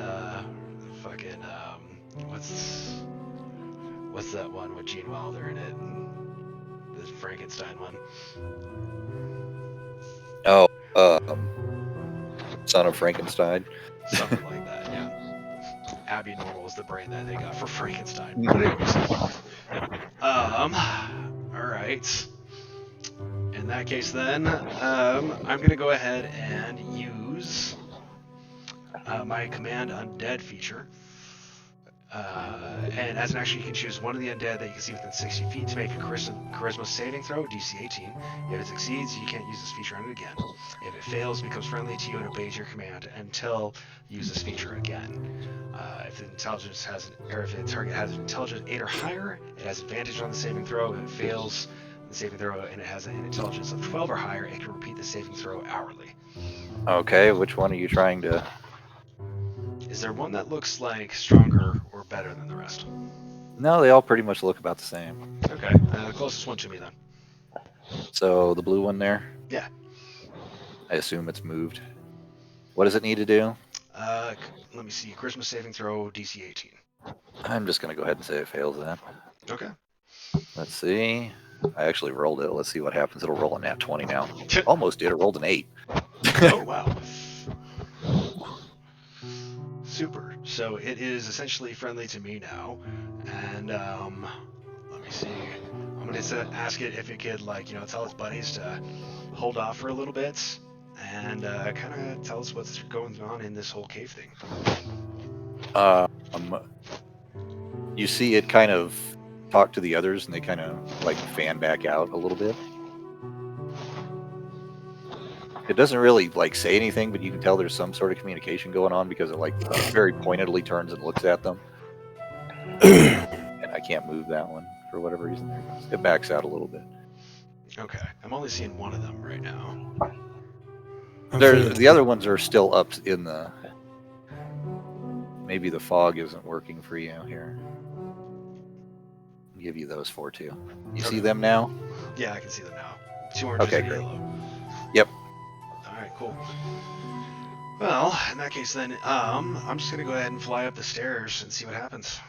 fucking what's that one with Gene Wilder in it? The Frankenstein one. Oh, Son of Frankenstein. Something like that, yeah. Abby normal is the brain that they got for Frankenstein. But anyways, alright. In that case then, I'm gonna go ahead and use my command undead feature. And as an action, you can choose one of the undead that you can see within 60 feet to make a charisma saving throw, DC 18. If it succeeds, you can't use this feature on it again. If it fails, it becomes friendly to you and obeys your command until you use this feature again. If the target has an intelligence 8 or higher, it has advantage on the saving throw. If it fails the saving throw and it has an intelligence of 12 or higher, it can repeat the saving throw hourly. Okay, which one are you trying to? Is there one that looks like stronger or better than the rest? No, they all pretty much look about the same. Okay, the closest one to me then. So the blue one there? Yeah. I assume it's moved. What does it need to do? Let me see. Charisma saving throw, DC 18. I'm just going to go ahead and say it fails then. Okay. Let's see. I actually rolled it. Let's see what happens. It'll roll a nat 20 now. Almost did. It rolled an 8. Oh, wow. Super. So it is essentially friendly to me now. And, let me see. I'm going to ask it if it could, tell its buddies to hold off for a little bit and kind of tell us what's going on in this whole cave thing. You see it kind of talk to the others, and they kind of fan back out a little bit. It doesn't really say anything, but you can tell there's some sort of communication going on because it very pointedly turns and looks at them. And I can't move that one for whatever reason. There it goes. It backs out a little bit. Okay. I'm only seeing one of them right now. The other ones are still up in the. Maybe the fog isn't working for you here. I'll give you those 4 too. You see them now? Yeah, I can see them now. 2 oranges and a yellow. Yep. Alright, cool. Well, in that case then, I'm just gonna go ahead and fly up the stairs and see what happens.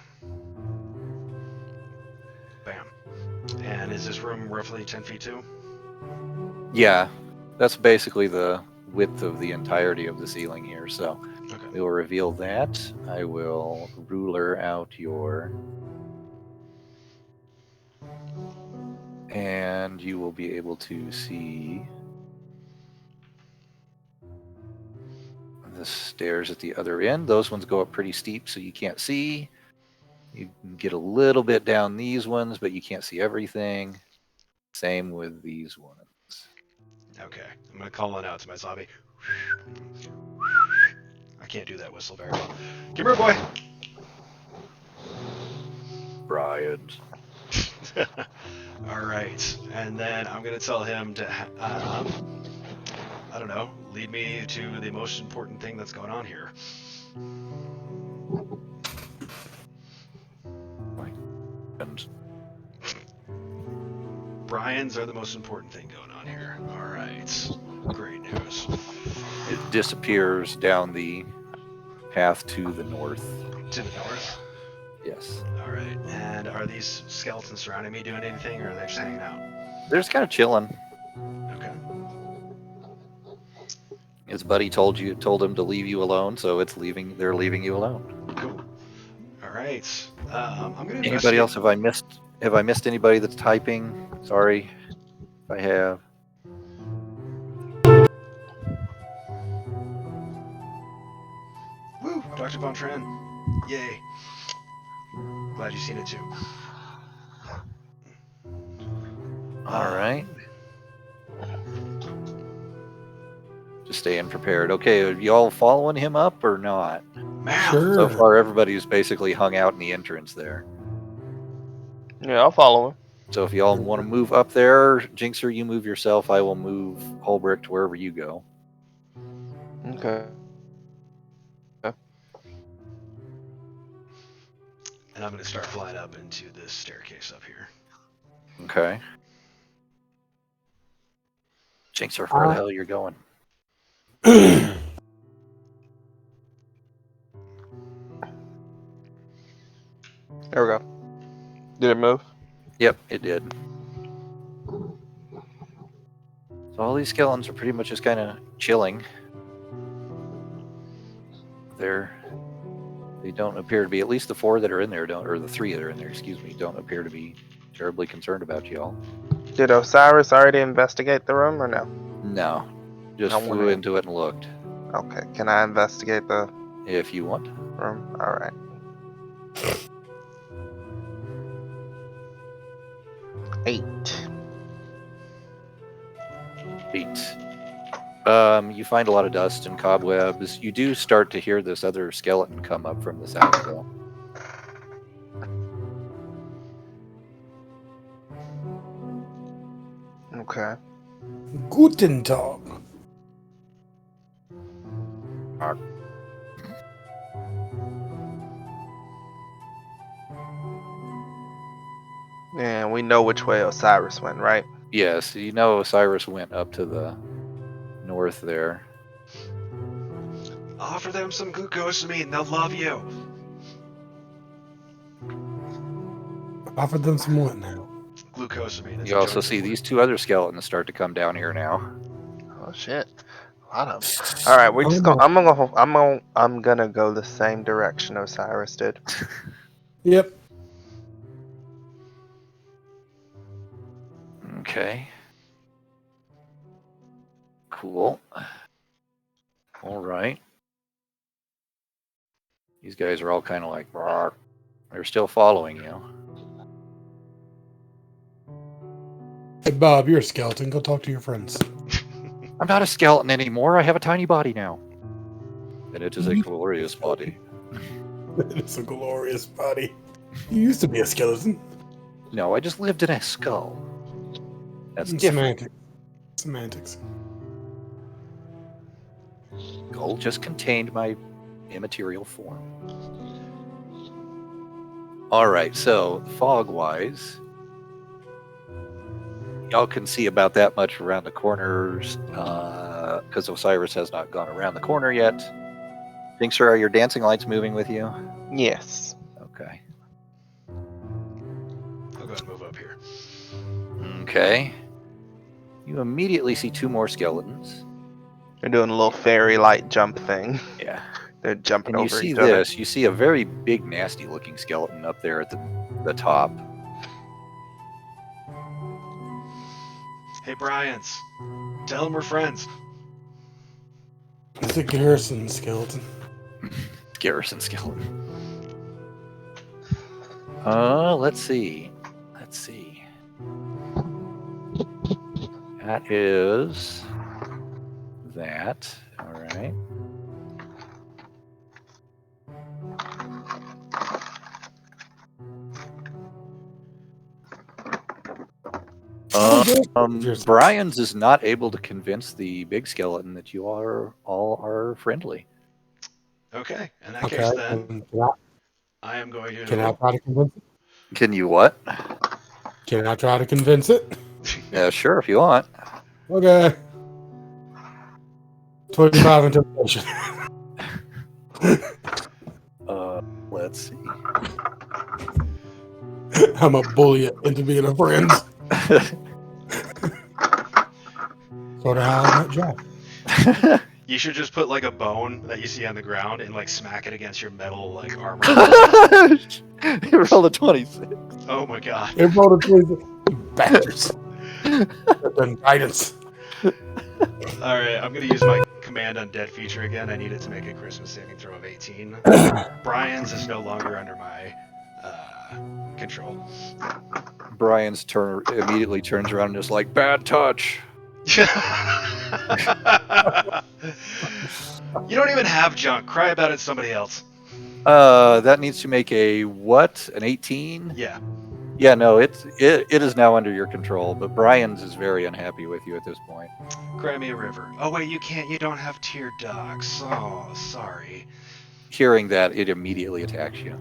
Bam. And is this room roughly 10 feet too? Yeah, that's basically the width of the entirety of the ceiling here. So Okay. we will reveal that. I will ruler out your, and you will be able to see the stairs at the other end. Those ones go up pretty steep, so you can't see. You can get a little bit down these ones, but you can't see everything. Same with these ones. Okay. I'm gonna call it out to my zombie. I can't do that whistle very well. Come here, boy! Brian. Alright. And then I'm gonna tell him to, I don't know, lead me to the most important thing that's going on here. And Brian's are the most important thing going on here. Alright. Great news. it disappears down the path to the north. To the north? Yes. Alright. And are these skeletons surrounding me doing anything, or are they just hanging out? They're just kind of chilling. Okay. His buddy told him to leave you alone, so they're leaving you alone. Cool. Alright. I'm gonna Anybody investigate. else? Have I missed anybody that's typing? Sorry if I have. Woo! Dr. Von Tran. Yay. Glad you've seen it too. All right. Just staying prepared. Okay, are you all following him up or not? Ma'am. Sure. So far, everybody's basically hung out in the entrance there. Yeah, I'll follow him. So if y'all want to move up there, Jinxer, you move yourself. I will move Holbrick to wherever you go. Okay. And I'm going to start flying up into this staircase up here. Okay. Jinxer, where the hell you're going? There we go. Did it move? Yep, it did. So all these skeletons are pretty much just kind of chilling. They don't appear to be, at least the 4 that are in there don't, or the 3 that are in there, excuse me, don't appear to be terribly concerned about y'all. Did Osiris already investigate the room or no? No, just I flew wanna- into it and looked. Okay. Can I investigate the If you want. room? All right. 8. 8. You find a lot of dust and cobwebs. You do start to hear this other skeleton come up from the south, though. Okay. Guten Tag. And we know which way Osiris went, right? Yes, you know Osiris went up to the north there. Offer them some glucosamine. They'll love you. Offer them some what now? Glucosamine. It's You a also drug see for- these 2 other skeletons start to come down here now. Oh shit. A lot of 'em. All right, we're just gonna. I'm gonna go the same direction Osiris did. Yep. Okay. Cool. All right. These guys are all kind of like, "Rawr." They're still following you. Hey, Bob, you're a skeleton. Go talk to your friends. I'm not a skeleton anymore. I have a tiny body now. And it is a glorious body. It's a glorious body. You used to be a skeleton. No, I just lived in a skull. That's different. Semantics. Skull just contained my immaterial form. All right, so fog-wise, y'all can see about that much around the corners because Osiris has not gone around the corner yet. Think, sir, are your dancing lights moving with you? Yes. Okay. I'll go ahead and move up here. Okay. You immediately see 2 more skeletons. They're doing a little fairy light jump thing. Yeah. They're jumping And you over see each other. this. You see a very big, nasty-looking skeleton up there at the top. Hey, Bryans. Tell them we're friends. It's a garrison skeleton. Garrison skeleton. Let's see. That is that. All right. Brian's is not able to convince the big skeleton that you all are friendly. Okay. In that case, then, I am going to... Can I try to convince it? Can you what? Can I try to convince it? Yeah, sure, if you want. Okay. 25 intimidation. Let's see. I'm a bully it into being a friend. Sort of how I met Jack. You should just put like a bone that you see on the ground and like smack it against your metal like armor. You rolled a 26. Oh my god. It rolled a 26. Bastards. Done guidance. Alright, I'm gonna use my command undead feature again. I need it to make a Christmas saving throw of 18. Brian's is no longer under my control. Brian's immediately turns around and is like, bad touch. You don't even have junk. Cry about it to somebody else. That needs to make a what? An 18? Yeah. Yeah, no, it is now under your control, but Brian's is very unhappy with you at this point. Cry me a river. Oh wait, you can't. You don't have tear ducts. Oh, sorry. Hearing that, it immediately attacks you.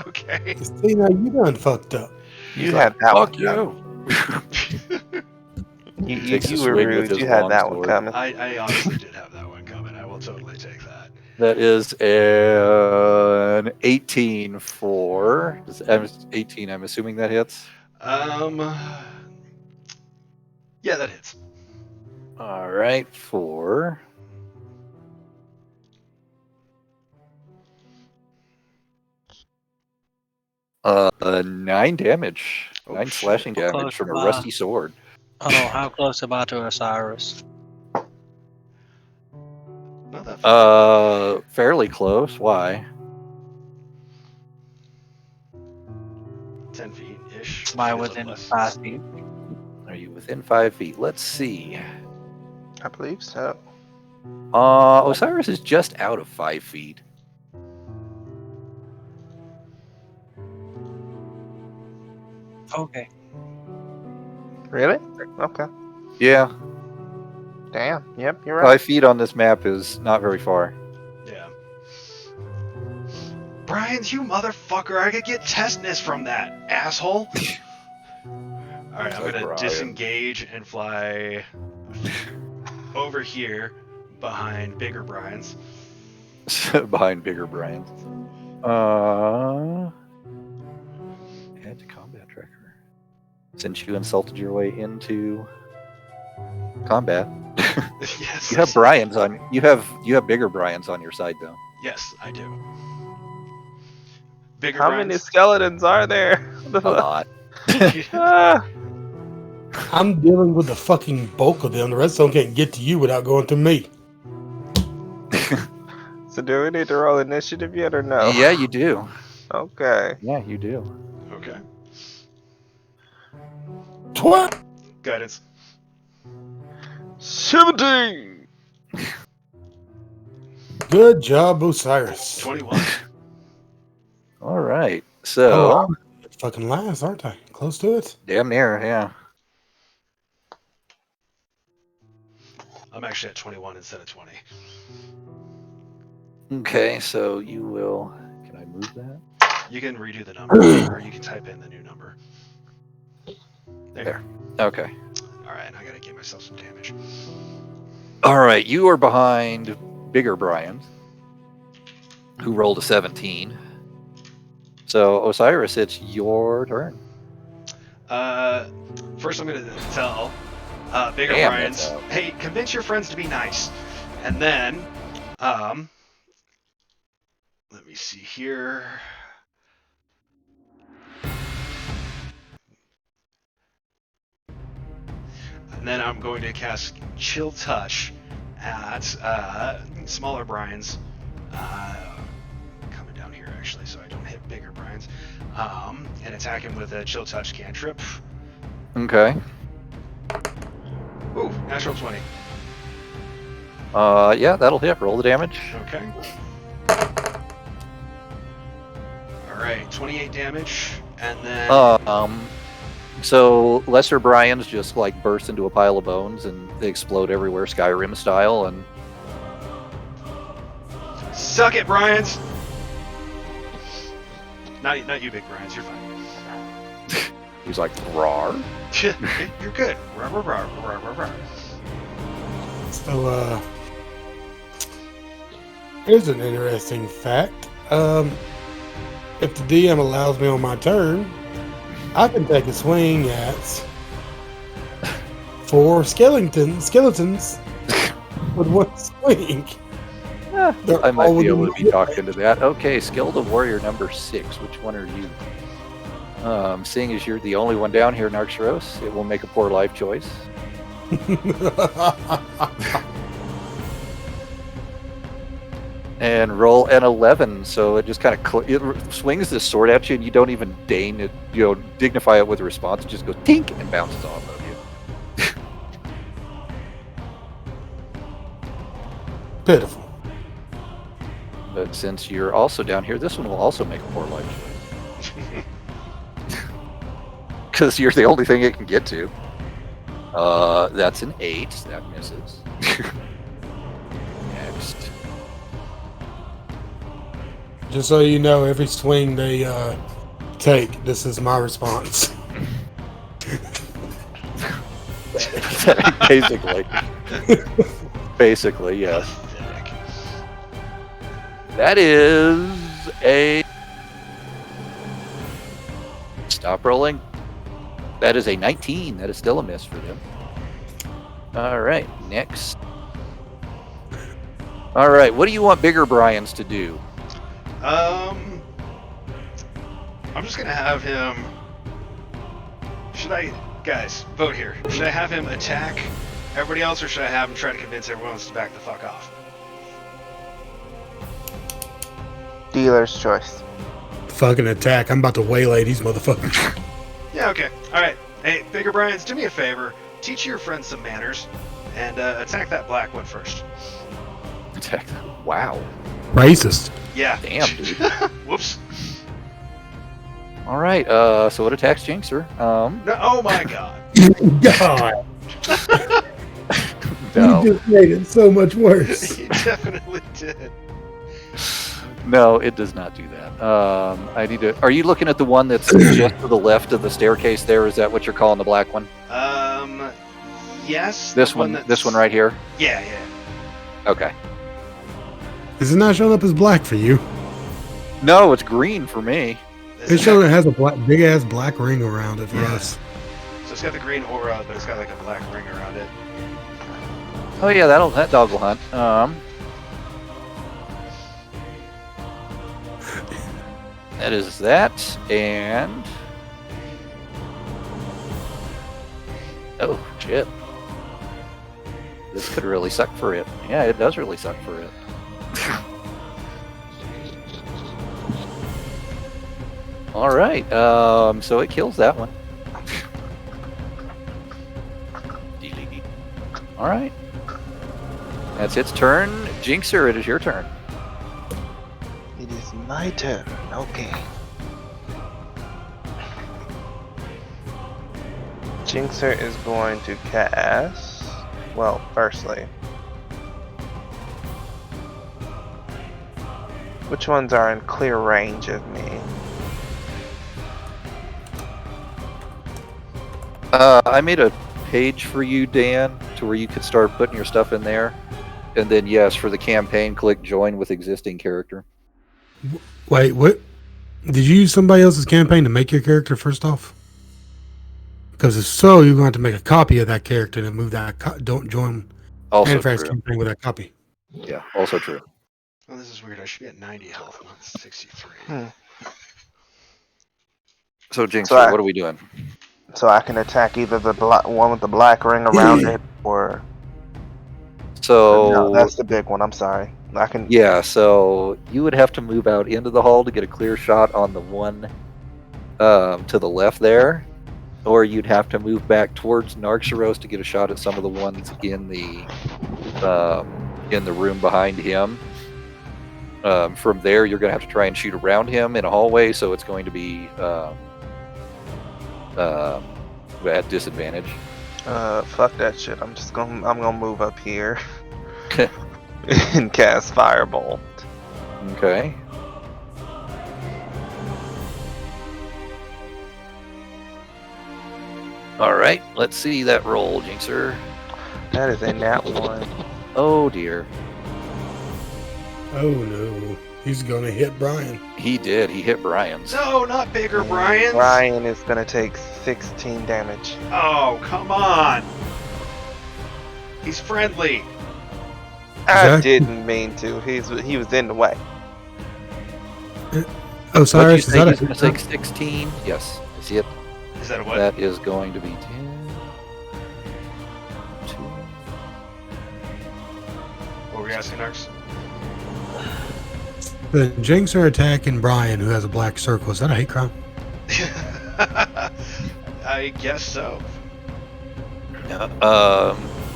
Okay. See, now you done fucked up. He's You like, had that one fuck coming. you. You Takes a were swing with rude. his You had long that one sword. coming. I honestly did have that one coming. I will totally take that. That is an 18 for 18. I'm assuming that hits. Yeah, that hits. All right, for 9 damage. Oh, 9 shit. slashing damage Close from a by. rusty sword. Oh, how close am I to Osiris? Not that far. Fairly close. Why? 10 feet ish. Am I within 5 feet? Are you within 5 feet? Let's see. I believe so. Osiris is just out of 5 feet. Okay. Really? Okay. Yeah, Damn. Yep, you're right. 5 feet on this map is not very far. Yeah. Brian, you motherfucker! I could get tetanus from that, asshole! Alright, I'm gonna Brian. disengage and fly over here behind bigger Brian's. Behind bigger Brian. Add to combat tracker. Since you insulted your way into combat, Yes. you have Brian's on. You have bigger Brian's on your side though. Yes, I do. Bigger How Brian's. many skeletons are there? A lot. Ah, I'm dealing with the fucking bulk of them. The rest of them can't get to you without going through me. so do we need to roll initiative yet or no? Yeah, you do. Okay. Yeah, you do. Okay. What? Guidance. 17! Good job, Osiris. 21. All right. So Oh, fucking last, aren't I? Close to it. damn near. Yeah. I'm actually at 21 instead of 20. Okay. So you will. Can I move that? You can redo the number, or you can type in the new number. There. Okay. Alright, I gotta give myself some damage. All right. You are behind bigger Brian, who rolled a 17. So Osiris, it's your turn. First I'm gonna tell bigger Damn, Brian's, that's out. hey, convince your friends to be nice. And then, let me see here. And then I'm going to cast Chill Touch at smaller Brian's. Coming down here actually, so I don't hit bigger Brian's. And attack him with a Chill Touch cantrip. Okay. Ooh, natural 20. Yeah, that'll hit. Roll the damage. Okay. Alright, 28 damage, and then... So lesser Brian's just like burst into a pile of bones and they explode everywhere, Skyrim style, and Suck it, Brian's! Not you, big Brian's, you're fine. he's like, "Rawr." You're good. Rawr, rawr, rawr, rawr, rawr, rawr. So, here's an interesting fact. If the DM allows me on my turn, I can take a swing at 4 skeletons with one swing. They're I might all be able within to be talked into that. Okay, Skilled of Warrior number 6. Which one are you? Seeing as you're the only one down here, Narxros, it will make a poor life choice. And roll an 11, so it just kind of it swings this sword at you, and you don't even deign it, dignify it with a response. It just goes tink and bounces off of you. Pitiful. But since you're also down here, this one will also make a poor life choice. Because you're the only thing it can get to. That's an 8. That misses. Next. Just so you know, every swing they take, this is my response. Basically. Basically, yes. That is a... Stop rolling. That is a 19. That is still a miss for them. All right, next. All right, what do you want bigger Bryans to do? I'm just gonna have him. Guys, vote here. Should I have him attack everybody else, or should I have him try to convince everyone else to back the fuck off? Dealer's choice. Fucking attack. I'm about to waylay these motherfuckers. Yeah, okay. Alright. Hey, Bigger Bryans, do me a favor. Teach your friends some manners, and attack that black one first. Attack. Wow. Racist. Yeah. Damn, dude. Whoops. All right. So what attacks Jinxer? No, oh my god. God. No. You just made it so much worse. You definitely did. No, it does not do that. I need to. Are you looking at the one that's just to the left of the staircase? There, is that what you're calling the black one? Yes. This one. This one right here. Yeah, yeah. Okay. Is it not showing up as black for you? No, it's green for me. It showing it has a big ass black ring around it for us. So it's got the green aura, but it's got like a black ring around it. Oh yeah, that dog will hunt. That is that, and oh shit, this could really suck for it. Yeah, it does really suck for it. All right, so it kills that one. Delete. All right, that's its turn. Jinxer, it is your turn. It is my turn. Okay. Jinxer is going to cast. Well, firstly, which ones are in clear range of me? I made a page for you, Dan, to where you could start putting your stuff in there. And then, yes, for the campaign, click join with existing character. Wait, what? Did you use somebody else's campaign to make your character first off? Because if so, you're going to have to make a copy of that character and move that. Don't join Also Anfrat's true. campaign with that copy. Yeah, also true. Oh, this is weird. I should be at 90 health, not 63. So, Jinx, So what are we doing? So I can attack either the one with the black ring around it, or So no, that's the big one. I'm sorry. I can. Yeah, so you would have to move out into the hall to get a clear shot on the one to the left there, or you'd have to move back towards Narxaros to get a shot at some of the ones in the room behind him. From there, you're going to have to try and shoot around him in a hallway, so it's going to be at disadvantage. Fuck that shit. I'm gonna move up here and cast Firebolt. Okay. All right, let's see that roll, Jinxer. That is a nat 1. Oh dear. Oh no, he's gonna hit Brian. He did. He hit Brian's. No, not Bigger Bryans. Brian is gonna take 16 damage. Oh, come on. He's friendly. I Exactly. didn't mean to. He was in the way. Osiris, is that He's going to a take 16. Yes, I see it. Is that a what? That is going to be 10. 2. What were you asking, Narks? the Jinx are attacking Brian, who has a black circle? Is that a hate crime? I guess so.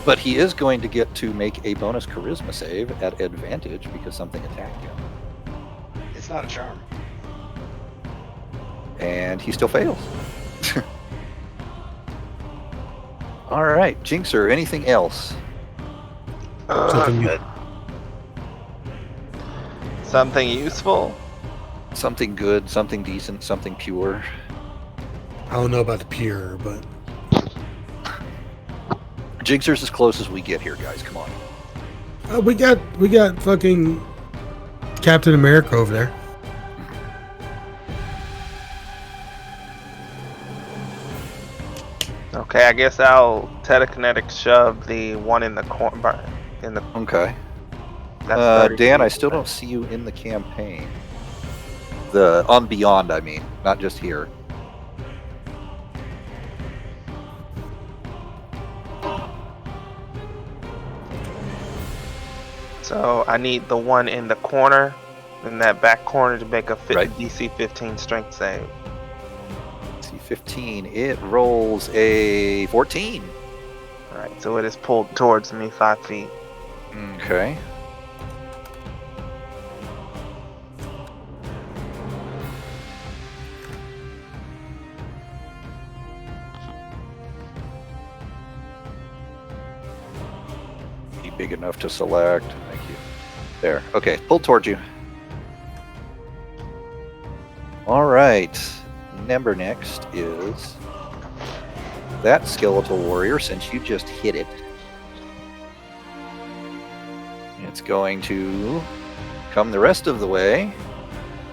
But he is going to get to make a bonus charisma save at advantage because something attacked him. It's not a charm. And he still fails. All right, Jinxer, anything else? Something useful? Something good, something decent, something pure. I don't know about the pure, but Jinxer's as close as we get here, guys. Come on. we got fucking Captain America over there. Okay, I guess I'll telekinetic shove the one in the corner. Okay. That's 30 Dan, feet. I still don't see you in the campaign. The on Beyond, I mean, not just here. So I need the one in the corner, in that back corner, to make a Right. DC 15 strength save. C15, it rolls a 14. Alright, so it is pulled towards me 5 feet. Okay. Be big enough to select. Thank you. There. Okay, pulled towards you. All right. Number next is that skeletal warrior, since you just hit it. It's going to come the rest of the way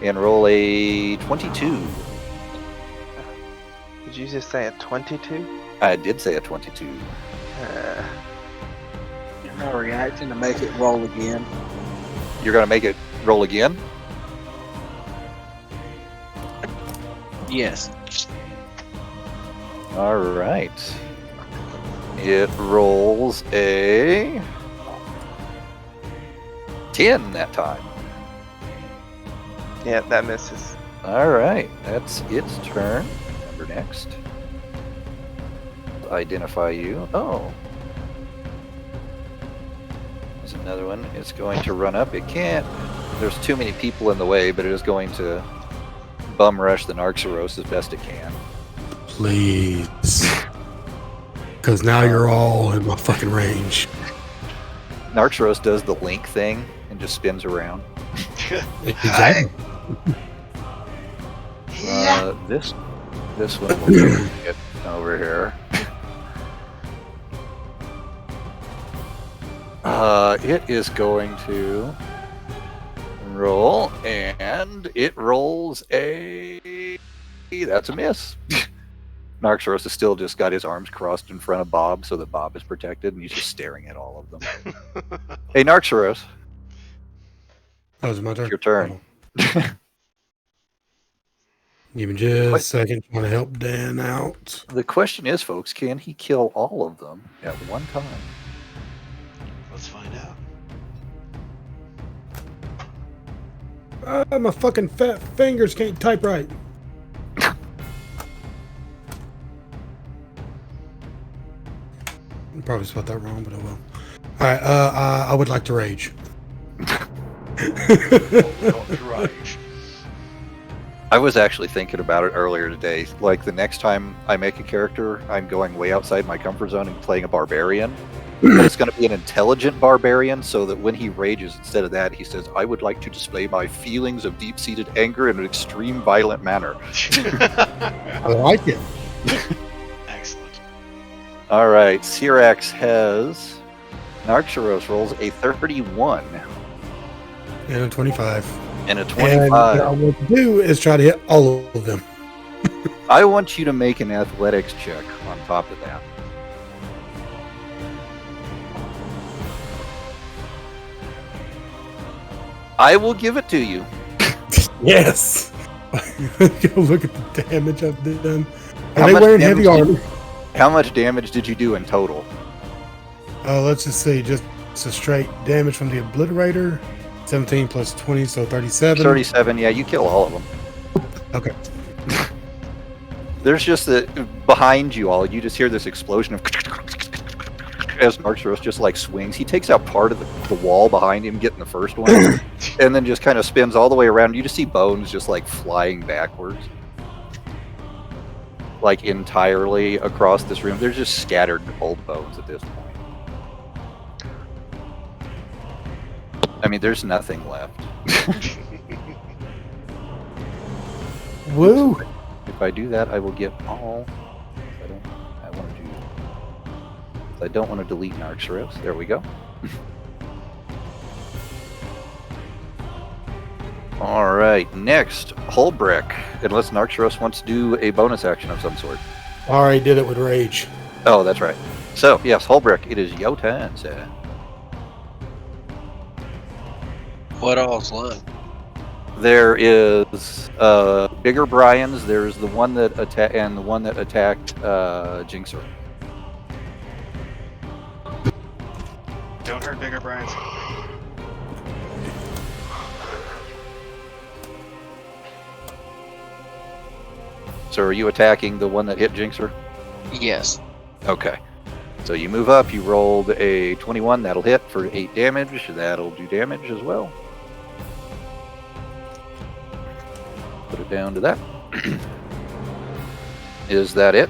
and roll a 22. Did you just say a 22? I did say a 22. No reaction to make it roll again. You're going to make it roll again? Yes. All right. It rolls a 10 that time. Yeah, that misses. All right. That's its turn. Number next. Identify you. Oh. There's another one. It's going to run up. It can't. There's too many people in the way, but it is going to bum rush the Narxaros as best it can. Please. Because now you're all in my fucking range. Narxaros does the link thing and just spins around. Exactly. This one will get over here. It is going to roll, and it rolls a... That's a miss. Narxaros has still just got his arms crossed in front of Bob so that Bob is protected, and he's just staring at all of them. Hey, Narxaros, That was my turn. it's your turn. Give me just a second. Trying to help Dan out. The question is, folks, can he kill all of them at one time? Let's find out. My fucking fat fingers can't type right. Probably spelled that wrong, but I will. Alright, I would like to rage. Don't rage. I was actually thinking about it earlier today. Like, the next time I make a character, I'm going way outside my comfort zone and playing a barbarian. But it's going to be an intelligent barbarian, so that when he rages, instead of that, he says, I would like to display my feelings of deep-seated anger in an extreme violent manner. I like it. Excellent. All right, Syrax has... Narxaros rolls a 31 And a 25. and a And 25. what I want to do is try to hit all of them. I want you to make an athletics check on top of that. I will give it to you. Yes. Go look at the damage I've done. How Are they much wearing damage heavy did- armor? How much damage did you do in total? Let's just say just a straight damage from the obliterator. 17 plus 20, so 37. 37, yeah, you kill all of them. Okay. There's just the behind you all, you just hear this explosion of as Narxros just like swings, he takes out part of the wall behind him, getting the first one, and then just kind of spins all the way around. You just see bones just like flying backwards, like entirely across this room. They're just scattered old bones at this point. I mean, there's nothing left. Woo! If I do that, I will get all. I don't want to delete Narxros. There we go. All right, next, Holbrick. Unless Narxros wants to do a bonus action of some sort. Already did it with Rage. Oh, that's right. So, yes, Holbrick, it is your turn, sir. What all's left? There is bigger Brian's. There's the one that attacked Jinxer. Don't hurt bigger Brian's. So are you attacking the one that hit Jinxer? Yes. Okay. So you move up, you rolled a 21, that'll hit for 8 damage. That'll do damage as well. Put it down to that. Is that it?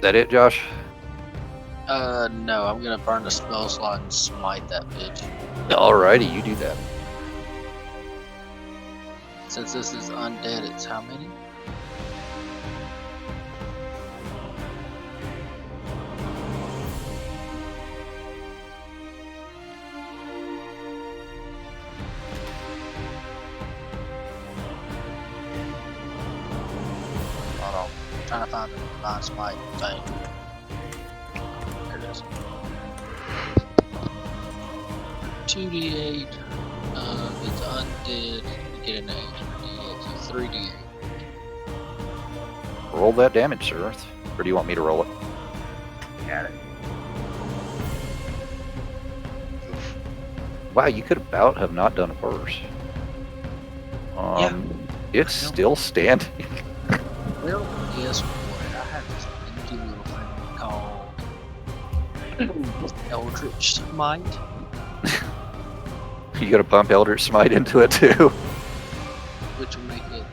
That it, Josh? No, I'm gonna burn the spell slot and smite that bitch. Alrighty, you do that. Since this is undead, it's how many? Hold on. I'm trying to find the divine smite thing. There it is. 2d8. It's undead. You get an 8 for d8, so 3d8. Roll that damage, sir. Or do you want me to roll it? Got it. Wow, you could about have not done worse. It's still standing. Well, guess what? I have this nifty little thing called Eldritch Smite. You gotta bump Eldritch Smite into it too. Which will make it.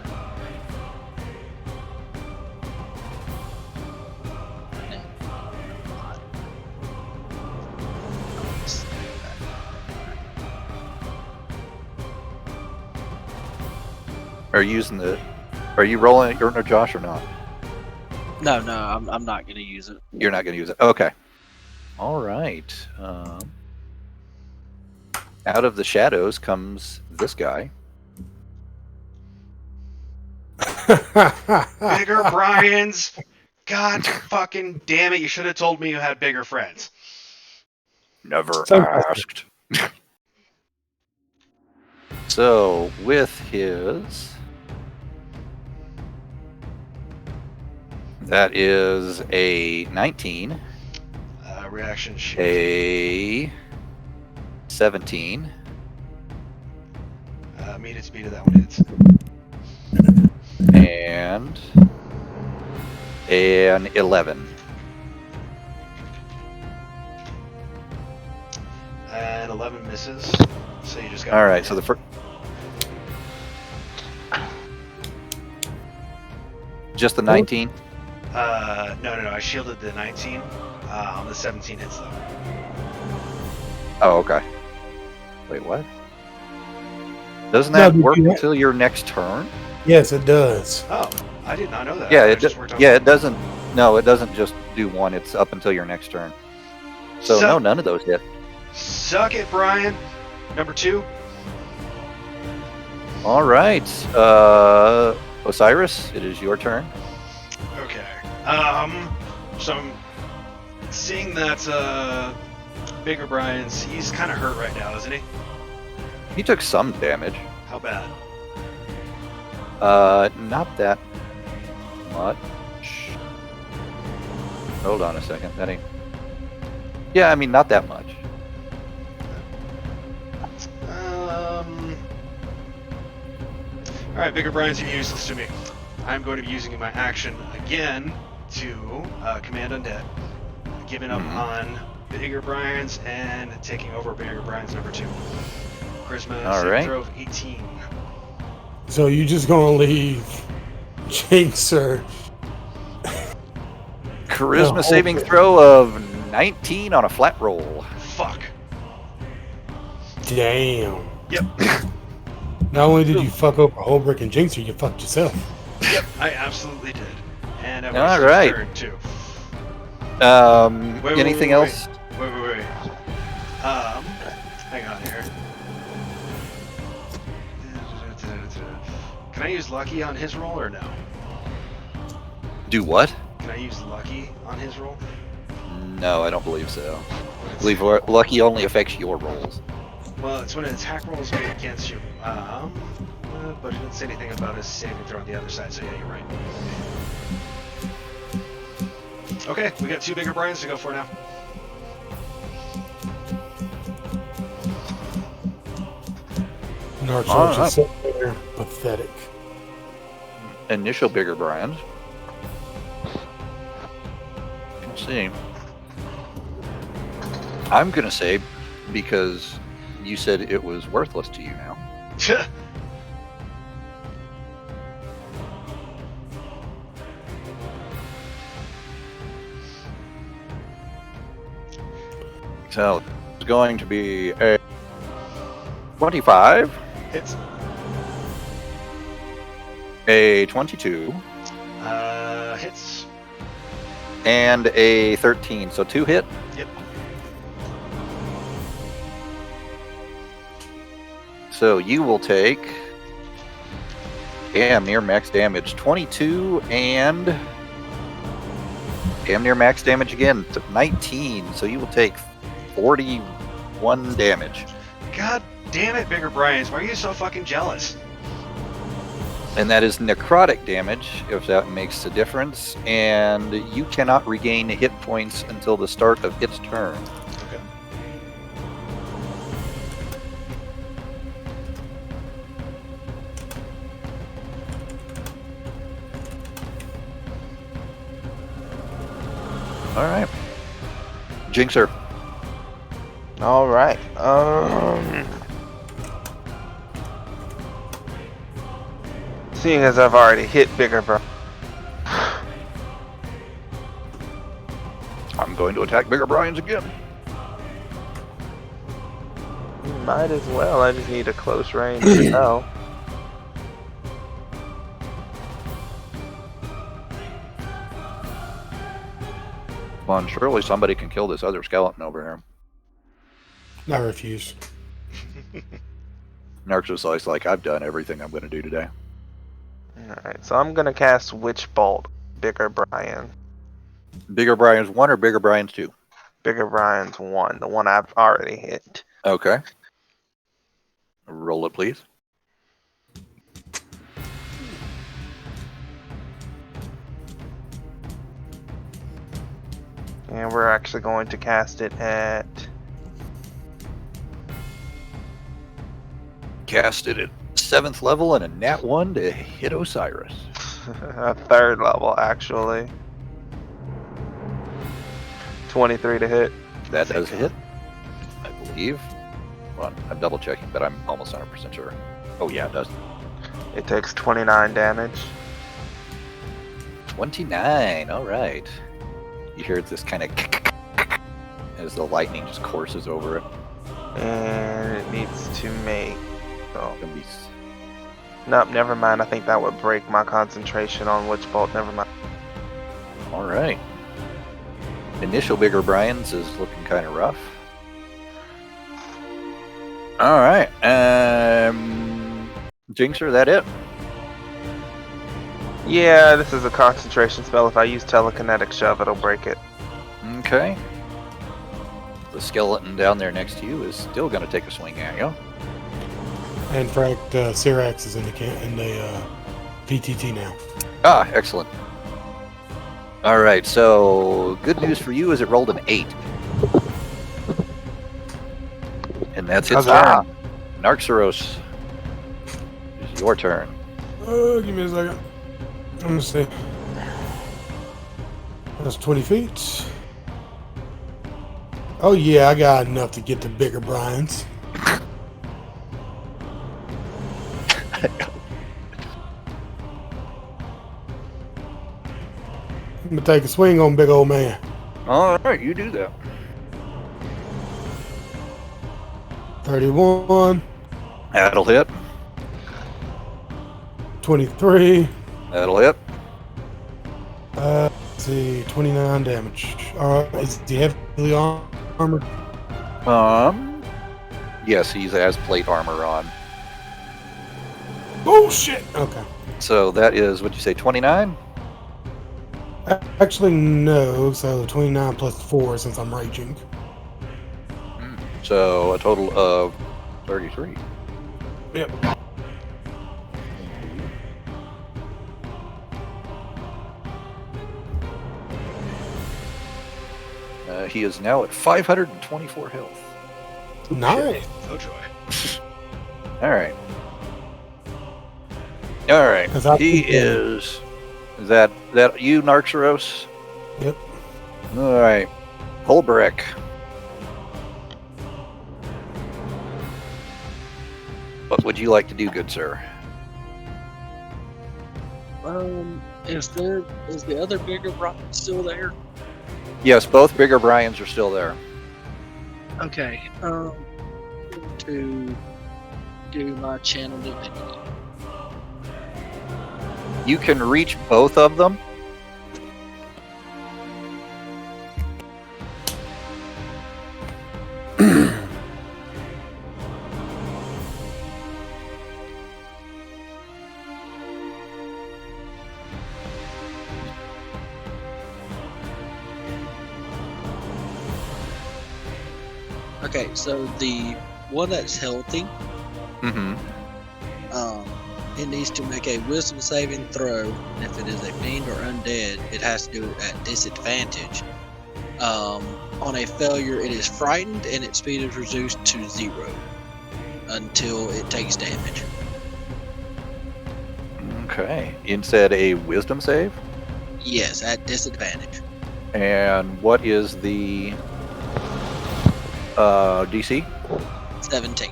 Are you rolling it, or Josh, or not? No, I'm not gonna use it. You're not gonna use it. Okay. All right. Out of the shadows comes this guy. Bigger Brian's. God fucking damn it! You should have told me you had bigger friends. Never So- asked. So with his, that is a 19, Reaction shield. a 17, Meet it, speed of that one hits. and an 11. And 11 misses. So you just got. All right. So the first. Just the 19? No. I shielded the 19. On the 17 hits though. Oh, okay. Wait, what? Doesn't No, that did work you- until your next turn? Yes, it does. Oh, I did not know that. Yeah, I it just worked on- it doesn't. No, it doesn't just do one. It's up until your next turn. So no, none of those hit. Suck it, Brian. Number 2. All right, Osiris, it is your turn. Okay. So I'm seeing that bigger Brian's. He's kind of hurt right now, isn't he? He took some damage. How bad? Not that much. Hold on a second. That ain't. Yeah, I mean, not that much. Alright, Bigger Brian's are useless to me. I'm going to be using my action again to command Undead. Giving up on Bigger Brian's and taking over Bigger Brian's number 2. Charisma saving throw of 18. So you just gonna leave Jinxer? Charisma saving throw of 19 on a flat roll. Fuck. Damn. Yep. Not only did you fuck over Holbrook and Jinxer, you fucked yourself. Yep, I absolutely did. And I All wasted right. his turn too. Anything else? Wait. Hang on here. Can I use Lucky on his roll or no? Do what? Can I use Lucky on his roll? No, I don't believe so. I believe lucky only affects your rolls. Well, it's when an attack roll is made against you. But it didn't say anything about his saving throw on the other side, so yeah, you're right. Okay, we got 2 Bigger Brians to go for now. Narc's just sitting there, pathetic. Initial Bigger Brians. Let's see. I'm gonna say, because you said it was worthless to you now. So it's going to be a 25, Hits. a 22, Hits. and a 13. So 2 hit. Yep. So you will take damn near max damage, 22, and damn near max damage again, 19. So you will take 41 damage. God damn it, Bigger Brians. Why are you so fucking jealous? And that is necrotic damage, if that makes a difference. And you cannot regain hit points until the start of its turn. Okay. All right. Jinxer. All right. Seeing as I've already hit Bigger Brian, I'm going to attack Bigger Brian's again. might as well. I just need a close range spell. Come on, surely somebody can kill this other skeleton over here. I refuse. Narcissus like, I've done everything I'm going to do today. Alright, so I'm gonna cast Witch Bolt, Bigger Brian. Bigger Brian's 1 or Bigger Brian's 2? Bigger Brian's 1, the one I've already hit. Okay. Roll it, please. And we're actually going to cast it at... Cast it at 7th level and a nat 1 to hit Osiris. a 3rd level, actually. 23 to hit. That does hit, I believe. Hold on, I'm double checking, but I'm almost 100% sure. Oh yeah, it does. It takes 29 damage. 29, alright. You hear this kind of as the lightning just courses over it. And it needs to make... Oh. Gonna be Nope, never mind. I think that would break my concentration on Witch Bolt. Never mind. alright. Initial Bigger Brian's is looking kind of rough. Alright, Jinxer, that it? Yeah, this is a concentration spell. If I use Telekinetic Shove, it'll break it. Okay. The skeleton down there next to you is still going to take a swing at you. In fact, Syrax is in the PTT now. Ah, excellent. All right, so good news for you is it rolled an 8. And that's its Huzzah. turn. Narxeros, it's your turn. Give me a second. Let me see. That's 20 feet. Oh yeah, I got enough to get to bigger Brian's. I'm gonna take a swing on big old man. All right, you do that. 31, That'll hit. 23. That'll hit. Let's see, 29 damage. Is he heavily armored? Yes, he has plate armor on. Bullshit! Okay. So that is, what'd you say, 29? Actually, no. So 29 plus 4 since I'm raging. So a total of 33. Yep. He is now at 524 health. Nice. Oh joy. All right. All right. 'Cause I He think, is that you, Narxeros? Yep. All right. Holbrecht. What would you like to do, good sir? Is the other bigger Brian still there? Yes, both bigger Bryans are still there. Okay. To do my channel divinity. You can reach both of them. Okay, so the one that's healthy, Mm-hmm. it needs to make a wisdom saving throw. And if it is a fiend or undead, it has to do it at disadvantage. On a failure, it is frightened and its speed is reduced to 0 until it takes damage. Okay. Instead, a wisdom save. Yes, at disadvantage. And what is the DC? 17.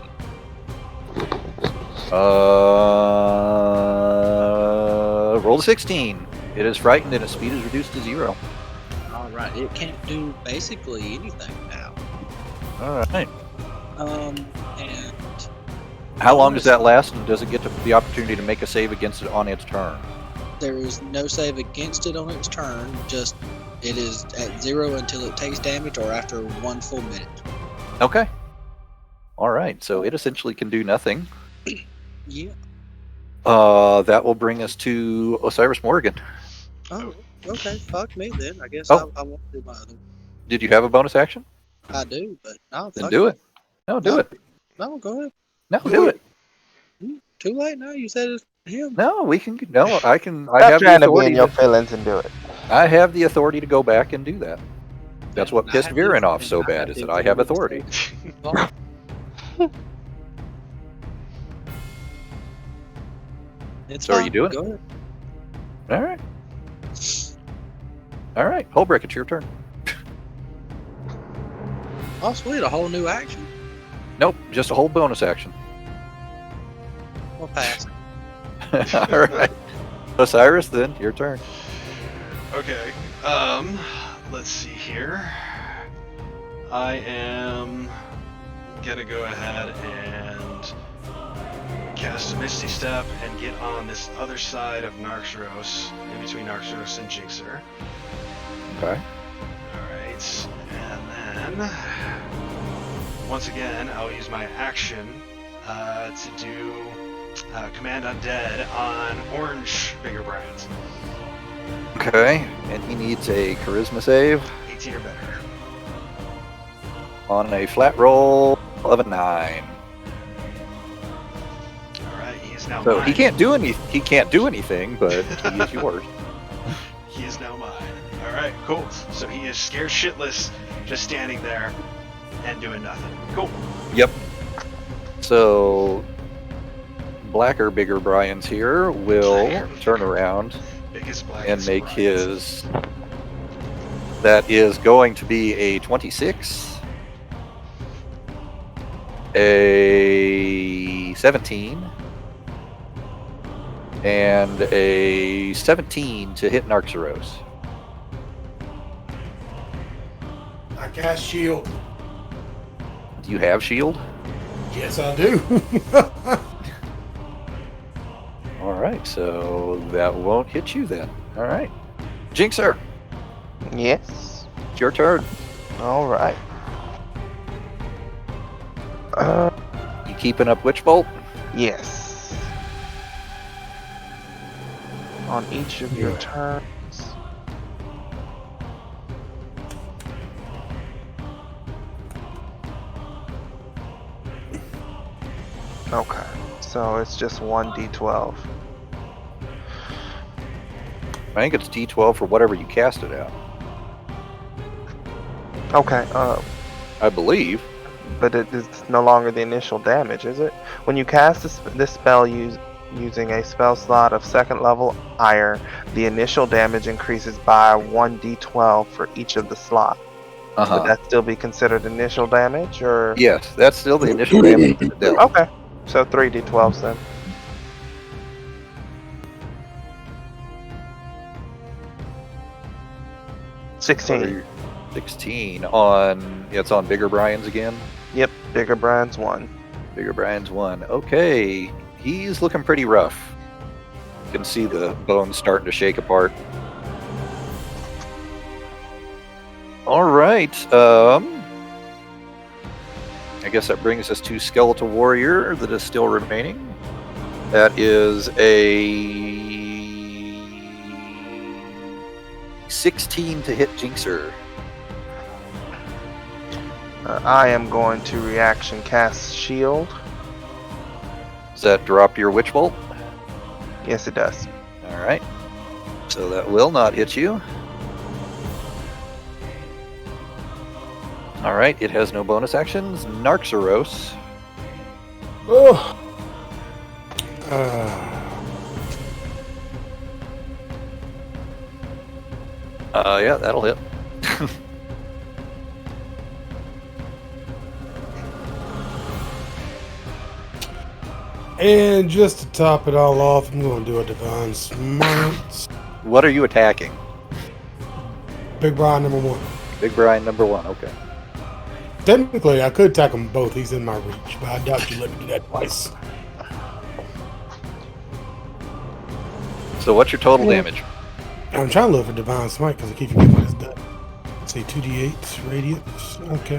Roll a 16. It is frightened and its speed is reduced to 0. Alright, it can't do basically anything now. All right. And How long does that last, and does it get the opportunity to make a save against it on its turn? there is no save against it on its turn, just it is at 0 until it takes damage or after 1 full minute. Okay. All right. So it essentially can do nothing. Yeah. That will bring us to Osiris Morgan. Oh, okay. Fuck me then. I guess Oh. I won't do my other. Did you have a bonus action? I do, but no. Then fuck do it. No, do No. it. No, go ahead. No, do it. Too late now. You said it's him. No, we can. No, I can. I Stop have the trying to be authority. in your feelings and do it. I have the authority to go back and do that. That's what I pissed have Viren the- off so bad, is that I have authority. It's So are fine. you doing it? Go ahead. All right. All right. Holbrecht, it's your turn. Oh, sweet. A whole new action. Nope, just a whole bonus action. We'll pass. All right. Osiris, then your turn. Okay. Let's see here. I am gonna go ahead and cast a Misty Step and get on this other side of Narxeros, in between Narxeros and Jinxer. Okay. Alright, and then once again I'll use my action to do Command Undead on Orange Bigger Brands. Okay, and he needs a charisma save 18 or better. on a flat roll of a 9. Alright, he is now So mine. he can't do anything, but he is yours. He is now mine. Alright, cool. So he is scared shitless, just standing there and doing nothing. Cool. Yep. So blacker, bigger Brian's here will turn around Biggest black and make his. That is going to be a 26, a 17, and a 17 to hit Narxeros. I cast shield. Do you have shield? Yes, I do. All right, so that won't hit you then. All right, Jinxer, Yes. it's your turn. All right. You keeping up Witch Bolt? Yes. On each of your Yeah. turns. Okay, so it's just 1d12. I think it's D12 for whatever you cast it at. Okay, I believe. but it's no longer the initial damage, is it? When you cast this spell using a spell slot of second level higher, the initial damage increases by 1d12 for each of the slots. Would that still be considered initial damage, or? Yes, that's still the initial damage to the dealt. Okay, so 3d12s then. What 16. are you- 16 on. It's on Bigger Brian's again. Yep, bigger Brian's 1. Bigger Brian's 1. Okay, he's looking pretty rough. You can see the bones starting to shake apart. All right. I guess that brings us to Skeletal Warrior that is still remaining. That is a 16 to hit Jinxer. I am going to reaction cast shield. Does that drop your Witch Bolt? Yes, it does. All right. So that will not hit you. All right. It has no bonus actions. Narxeros. Oh. Yeah, that'll hit. And just to top it all off, I'm going to do a Divine Smite. What are you attacking? Big Brian number 1. Big Brian number 1. Okay. Technically, I could attack them both. He's in my reach, but I doubt you let me do that twice. So what's your total damage? I'm trying to look for Divine Smite because I keep forgetting what it's done. Let's see, 2d8 radius. Okay.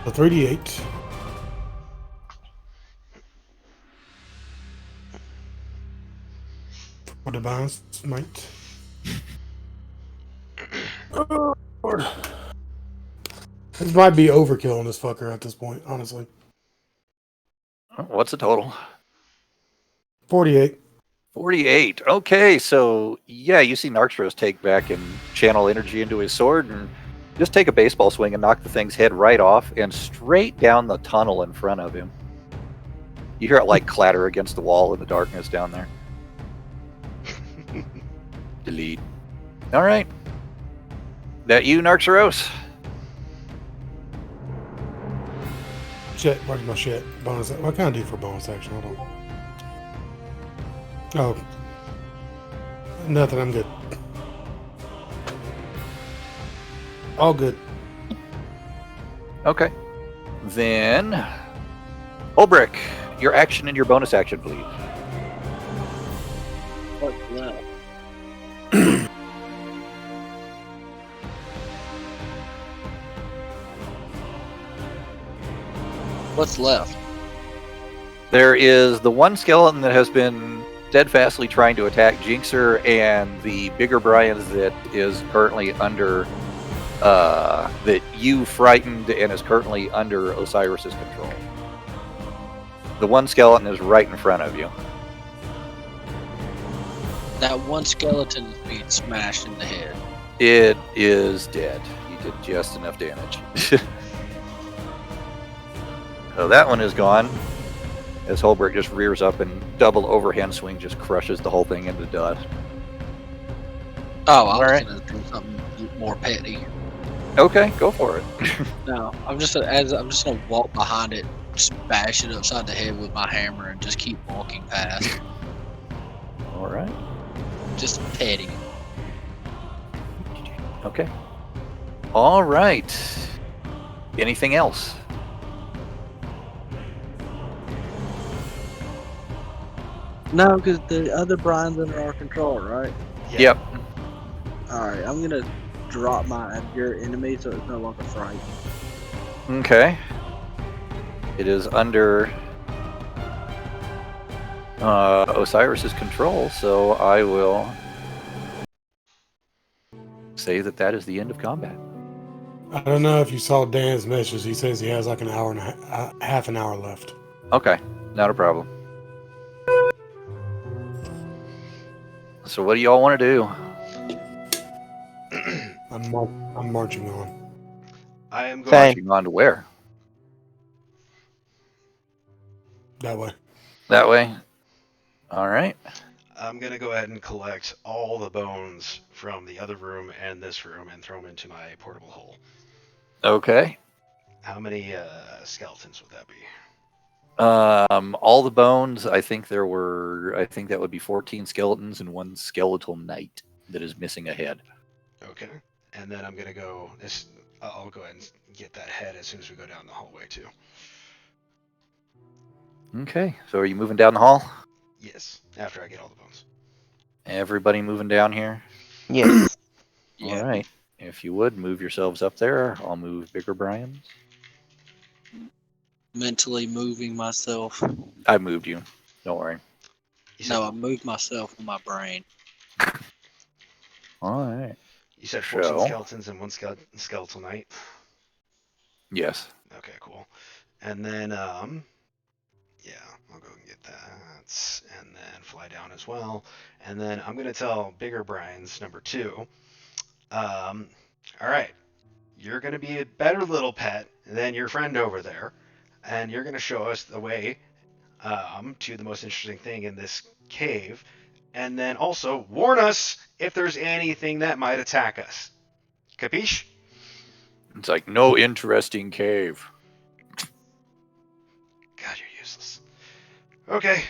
So 3d8. For Divine Smite. Oh, Lord. This might be overkill on this fucker at this point, honestly. What's the total? 48. 48. Okay, so yeah, you see Narxeros take back and channel energy into his sword and just take a baseball swing and knock the thing's head right off and straight down the tunnel in front of him. You hear it like clatter against the wall in the darkness down there. Delete. All right. That you, Narxeros? Shit, where's my shit? Bonus. What can I do for bonus action? Hold on. Oh. Nothing, I'm good. All good. Okay. Then, Ulbrich, your action and your bonus action, please. What's left? What's left? There is the one skeleton that has been steadfastly trying to attack Jinxer, and the bigger Brian that is currently under, that you frightened and is currently under Osiris's control. The one skeleton is right in front of you. That one skeleton is being smashed in the head. It is dead. You did just enough damage. So that one is gone. as Holbert just rears up and double overhand swing just crushes the whole thing into dust. Oh, I was Alright. gonna do something more petty. Okay, go for it. No, I'm just gonna walk behind it, bash it upside the head with my hammer, and just keep walking past. All right. Just petty. Okay. All right. Anything else? No, because the other Brian's under our control, right? Yep. All right, I'm gonna drop my your enemy so it's no longer frightened. Okay. It is under Osiris's control, so I will say that that is the end of combat. I don't know if you saw Dan's message. He says he has like an hour and half an hour left. Okay, not a problem. So what do y'all want to do? I'm marching on. I am going. Same. Marching on to where? That way. That way? All right. I'm gonna go ahead and collect all the bones from the other room and this room and throw them into my portable hole. Okay. How many skeletons would that be? All the bones, I think that would be 14 skeletons and one skeletal knight that is missing a head. Okay. And then I'm gonna go. I'll go ahead and get that head as soon as we go down the hallway too. Okay. So are you moving down the hall? Yes. After I get all the bones. Everybody moving down here? Yes. All right. If you would, move yourselves up there. I'll move Bigger Brian's. Mentally moving myself. I moved you. Don't worry. No, I moved myself with my brain. All right. You said 14 So- skeletons and one skeletal knight. Yes. Okay, cool. And then, yeah, I'll go and get that, and then fly down as well. And then I'm gonna tell Bigger Brian's number 2. All right, you're gonna be a better little pet than your friend over there, and you're gonna show us the way to the most interesting thing in this cave, and then also warn us if there's anything that might attack us. Capiche? It's like no interesting cave. God, you're useless. Okay,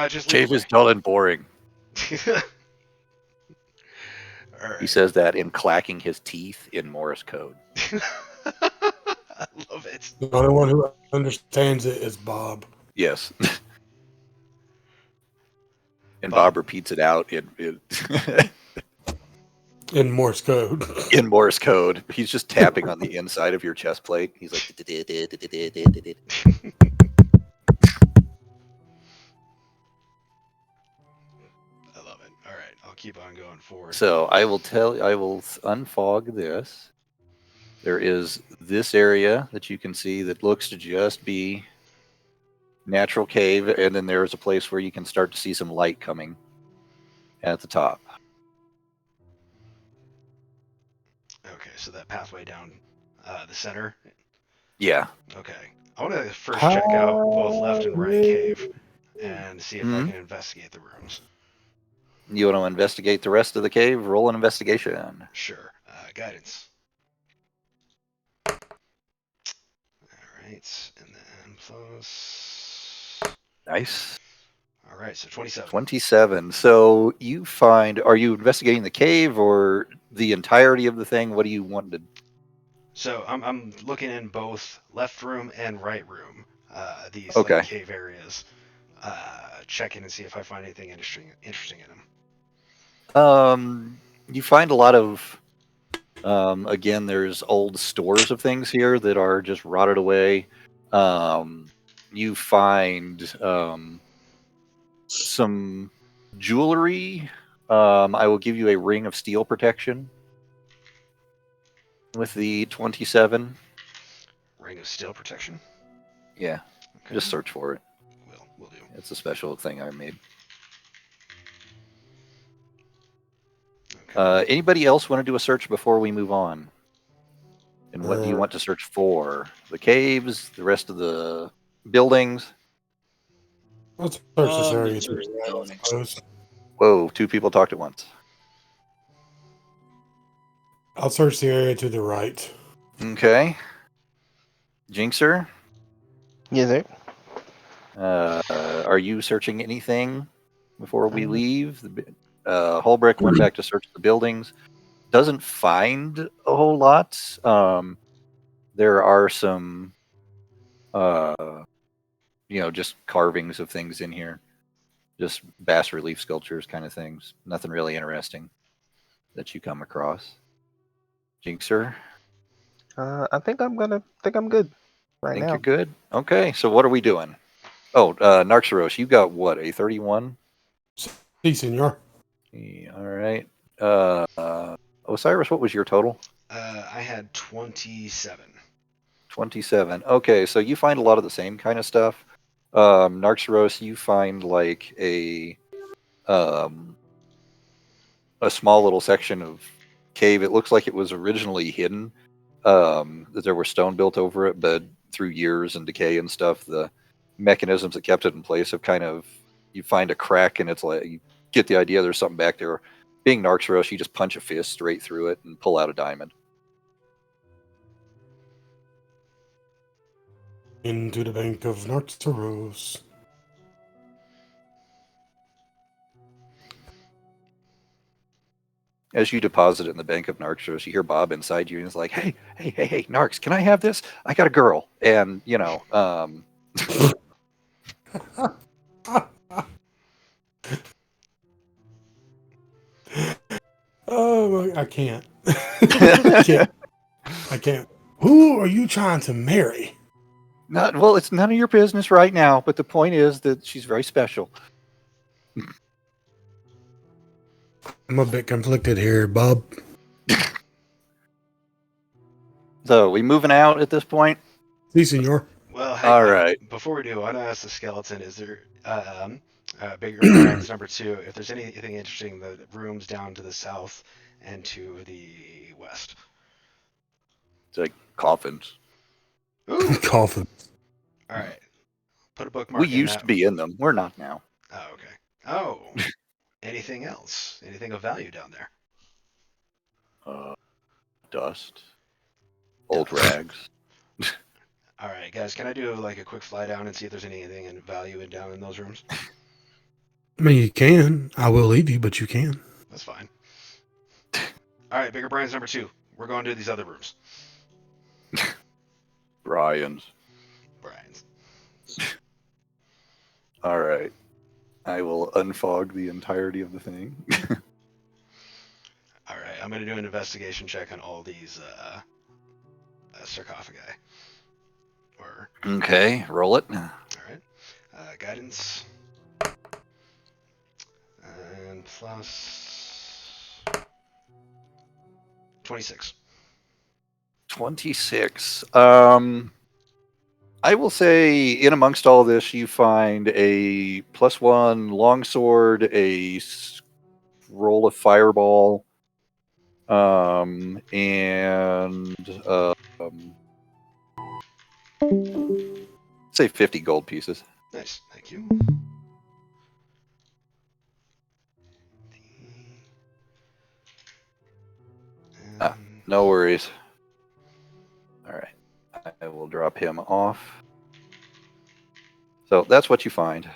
just Cave lead is dull and boring. the way. All He right. says that in clacking his teeth in Morse code. I love it. The only one who understands it is Bob. Yes. And Bob. Bob repeats it out in In Morse code. in Morse code. He's just tapping on the inside of your chest plate. He's like, I love it. All right, I'll keep on going forward. so I will unfog this. There is this area that you can see that looks to just be natural cave, and then there's a place where you can start to see some light coming at the top. Okay, so that pathway down the center. Yeah. Okay, I want to first check out both left and right cave and see if I can investigate the rooms. You want to investigate the rest of the cave? Roll an investigation. Sure. Guidance. All right, and then plus. Nice. All right, so 27. 27. So you find, are you investigating the cave or the entirety of the thing? What do you want to? So I'm looking in both left room and right room. These Okay. like, cave areas. Checking and see if I find anything interesting in them. You find a lot of, again, there's old stores of things here that are just rotted away. You find some jewelry. I will give you a ring of steel protection with the 27. Ring of steel protection. Yeah, Okay. just search for it. Will do. It's a special thing I made. Okay. Anybody else want to do a search before we move on? And what do you want to search for? The caves, the rest of the buildings? Let's search this area. Let's search the buildings. Whoa, 2 people talked at once. I'll search the area to the right. Okay. Jinxer, Yes, sir. are you searching anything before we leave? Holbrick went back to search the buildings. Doesn't find a whole lot. There are some, just carvings of things in here. Just bas relief sculptures kind of things. Nothing really interesting that you come across. Jinxer, I think I'm good right think now. you're good? Okay, so what are we doing? Oh, Narxaros, you got what, a 31? Si, senor. All right. Osiris, what was your total? I had 27. 27. Okay, so you find a lot of the same kind of stuff. Narxaros, you find like a small little section of cave. It looks like it was originally hidden. That there were stone built over it, but through years and decay and stuff, the mechanisms that kept it in place have kind of, you find a crack and it's like, you get the idea there's something back there. Being Narxaros, you just punch a fist straight through it and pull out a diamond. Into the bank of Narxaros. As you deposit it in the bank of Narxaros, you hear Bob inside you and he's like, hey, Narx, can I have this? I got a girl. And, Oh, I can't. I can't. Who are you trying to marry? well, it's none of your business right now, but the point is that she's very special. I'm a bit conflicted here, Bob. So, we moving out at this point? Si, senor. Well, hey, All right. Before we do, I want to ask the skeleton: is there bigger brains number 2? If there's anything interesting, the rooms down to the south and to the west. It's like coffins. Ooh. Coffin. All right. Put a bookmark. We used to be in them. We're not now. Oh, okay. Oh. Anything else? Anything of value down there? Dust. Old rags. All right, guys. Can I do like a quick fly down and see if there's anything in value down in those rooms? I mean, you can. I will leave you, but you can. That's fine. All right, bigger brains number 2. We're going to these other rooms. Brian's. All right. I will unfog the entirety of the thing. All right, I'm going to do an investigation check on all these sarcophagi. Okay, roll it. All right. Guidance. And plus 26. 26. I will say, in amongst all this, you find a +1 longsword, a scroll of fireball, and say 50 gold pieces. Nice, thank you. No worries. All right. I will drop him off. So that's what you find. All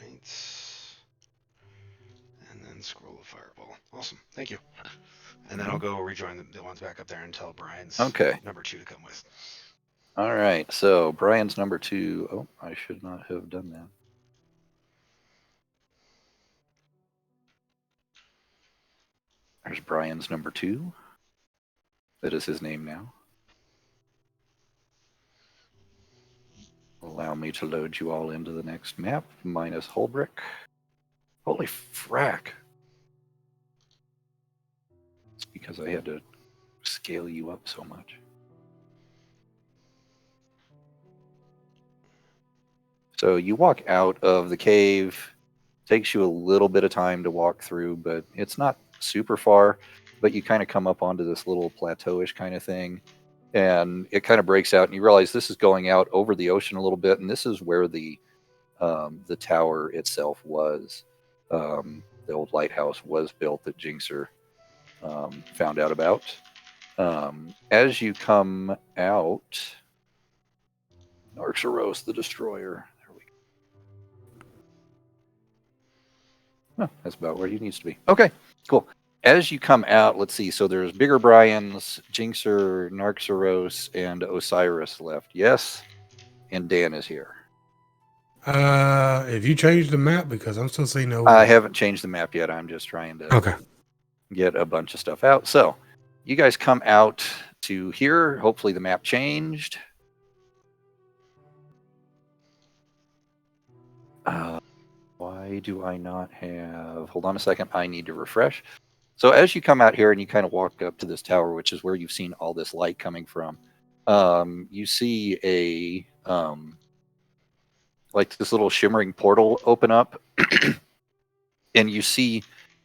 right. And then scroll of fireball. Awesome, thank you. And then I'll go rejoin the ones back up there and tell Brian's number 2 to come with. All right. So Brian's number 2. Oh, I should not have done that. There's Brian's number 2. That is his name now. Allow me to load you all into the next map, minus Holbrick. Holy frack. It's because I had to scale you up so much. So you walk out of the cave. Takes you a little bit of time to walk through, but it's not super far. But you kind of come up onto this little plateauish kind of thing. And it kind of breaks out, and you realize this is going out over the ocean a little bit, and this is where the the tower itself was. The old lighthouse was built that Jinxer found out about. As you come out, Narxaros the Destroyer. There we go. Oh, that's about where he needs to be. Okay, cool. As you come out, let's see. So there's Bigger Brian's, Jinxer, Narxaros, and Osiris left. Yes, and Dan is here. If you change the map, because I'm still seeing no. I haven't changed the map yet. I'm just trying to get a bunch of stuff out. So you guys come out to here. Hopefully the map changed. Why do I not have... Hold on a second. I need to refresh. So as you come out here and you kind of walk up to this tower, which is where you've seen all this light coming from, you see a... like this little shimmering portal open up. And you see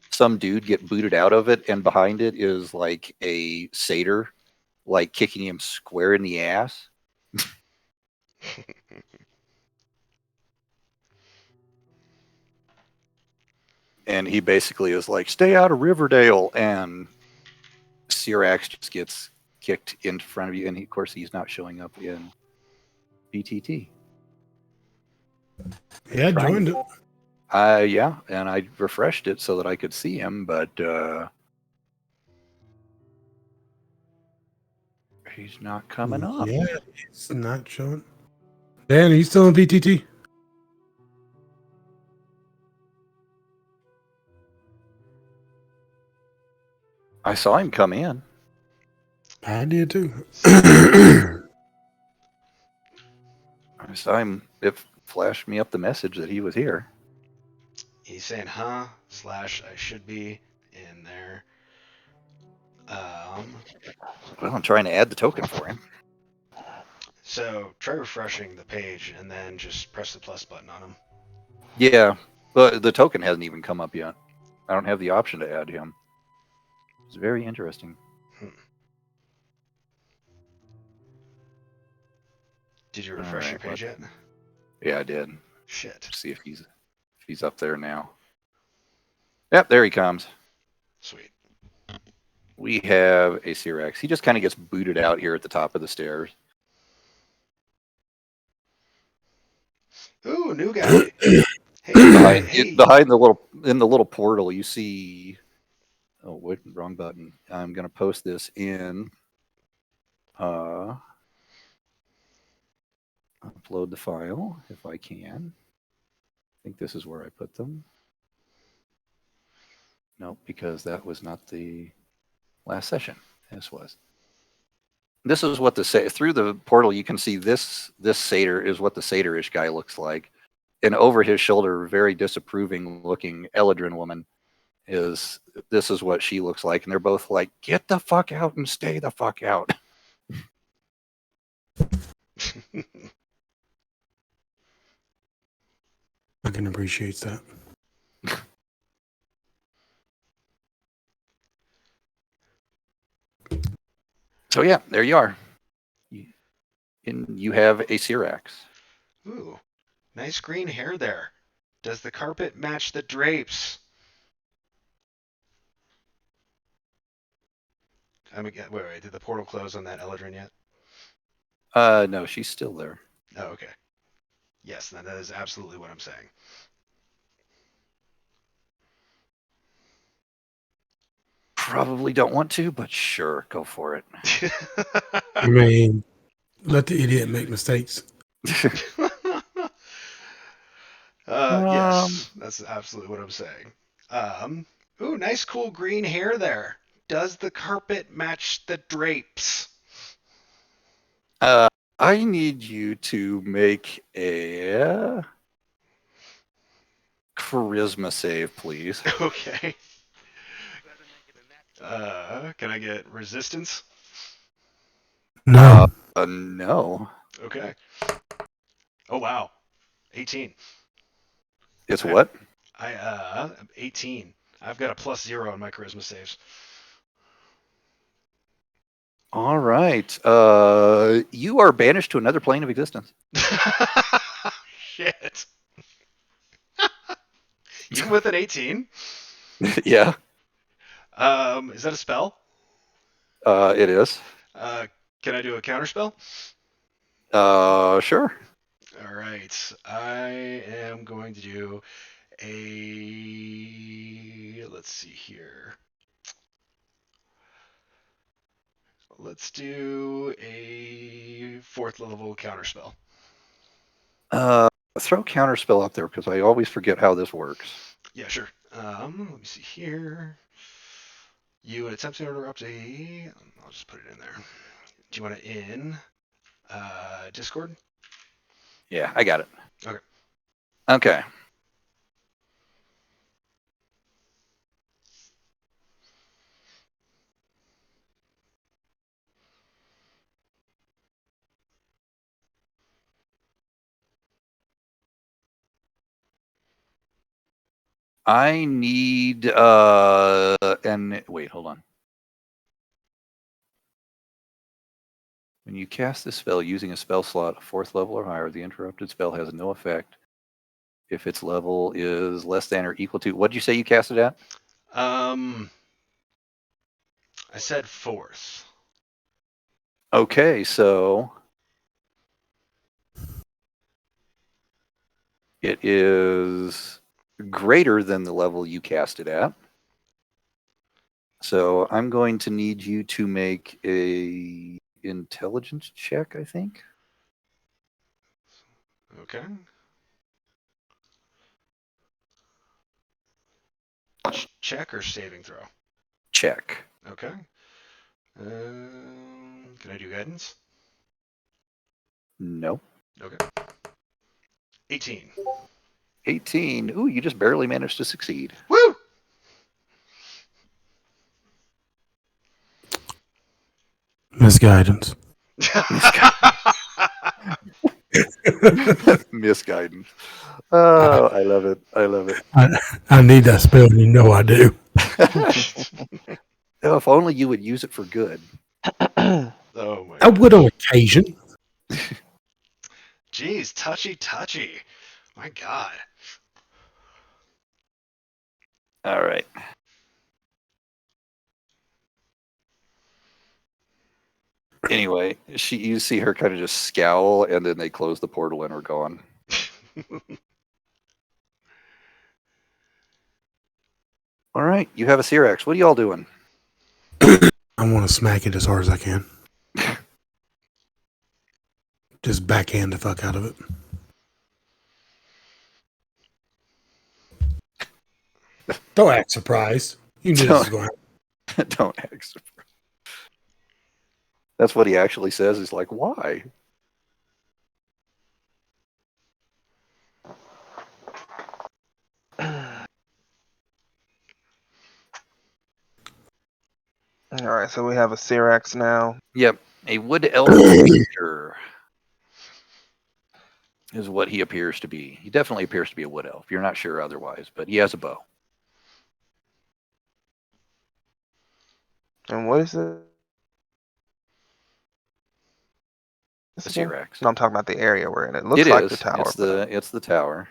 some dude get booted out of it, and behind it is like a satyr, like kicking him square in the ass. And he basically is like, stay out of Riverdale. And Syrax just gets kicked in front of you. And of course, he's not showing up in BTT. Yeah, I joined it. Yeah, and I refreshed it so that I could see him, but he's not coming up. Yeah, he's not showing. Dan, are you still in BTT? I saw him come in. I did too. I saw him. It flashed me up the message that he was here. He's saying, huh? / I should be in there. Well, I'm trying to add the token for him. So try refreshing the page and then just press the plus button on him. Yeah, but the token hasn't even come up yet. I don't have the option to add him. It's very interesting. Did you refresh your page yet? Yeah, I did. Shit. Let's see if he's up there now. Yep, there he comes. Sweet. We have a Syrax. He just kind of gets booted out here at the top of the stairs. Ooh, new guy. Hey, behind the little portal, you see. Oh, wait, wrong button. I'm gonna post this in. Upload the file if I can. I think this is where I put them. Nope, because that was not the last session. This was. This is what through the portal you can see this satyr is what the satyrish guy looks like, and over his shoulder, very disapproving looking Eladrin woman is what she looks like, and they're both like, get the fuck out and stay the fuck out. I can appreciate that. So yeah, there you are. You have a Syrax. Ooh, nice green hair there. Does the carpet match the drapes? Wait, did the portal close on that Eladrin yet? No, she's still there. Oh, okay. Yes, that is absolutely what I'm saying. Probably don't want to, but sure, go for it. I mean, let the idiot make mistakes. Yes, that's absolutely what I'm saying. Ooh, nice cool green hair there. Does the carpet match the drapes? I need you to make a charisma save, please. Okay. Can I get resistance? No. No. Okay. Oh wow, 18. It's what? 18. I've got a +0 on my charisma saves. All right. You are banished to another plane of existence. Shit. Even with an 18? Yeah, Is that a spell? it is. Can I do a counter spell? Sure. All right. I am going to do a. Let's see here. Let's do a 4th level counter spell. Throw counterspell up there because I always forget how this works. Yeah, sure. Let me see here. You attempt to interrupt a. I'll just put it in there. Do you want it in Discord? Yeah, I got it. Okay. Okay. I need and wait, hold on. When you cast this spell using a spell slot 4th level or higher, the interrupted spell has no effect if its level is less than or equal to. What did you say you cast it at? I said 4th. Okay, so it is greater than the level you cast it at. So I'm going to need you to make a intelligence check, I think. Okay. Check or saving throw? Check. Okay. Can I do guidance? No. Okay. 18. 18. Ooh, you just barely managed to succeed. Woo! Misguidance. Misguidance. Oh, I love it. I love it. I need that spell, and you know I do. Oh, if only you would use it for good. Oh my I would on occasion. Jeez, touchy. My God. All right. Anyway, you see her kind of just scowl, and then they close the portal and are gone. All right, you have a Cyrax. What are y'all doing? I want to smack it as hard as I can. Just backhand the fuck out of it. Don't act surprised. You knew this was going to happen. Don't act surprised. That's what he actually says. He's like, why? All right, so we have a Cyrax now. Yep, a wood elf creature is what he appears to be. He definitely appears to be a wood elf. You're not sure otherwise, but he has a bow. And what is it? A Cyrax. No, I'm talking about the area we're in. It looks It like is. the tower. It's the tower.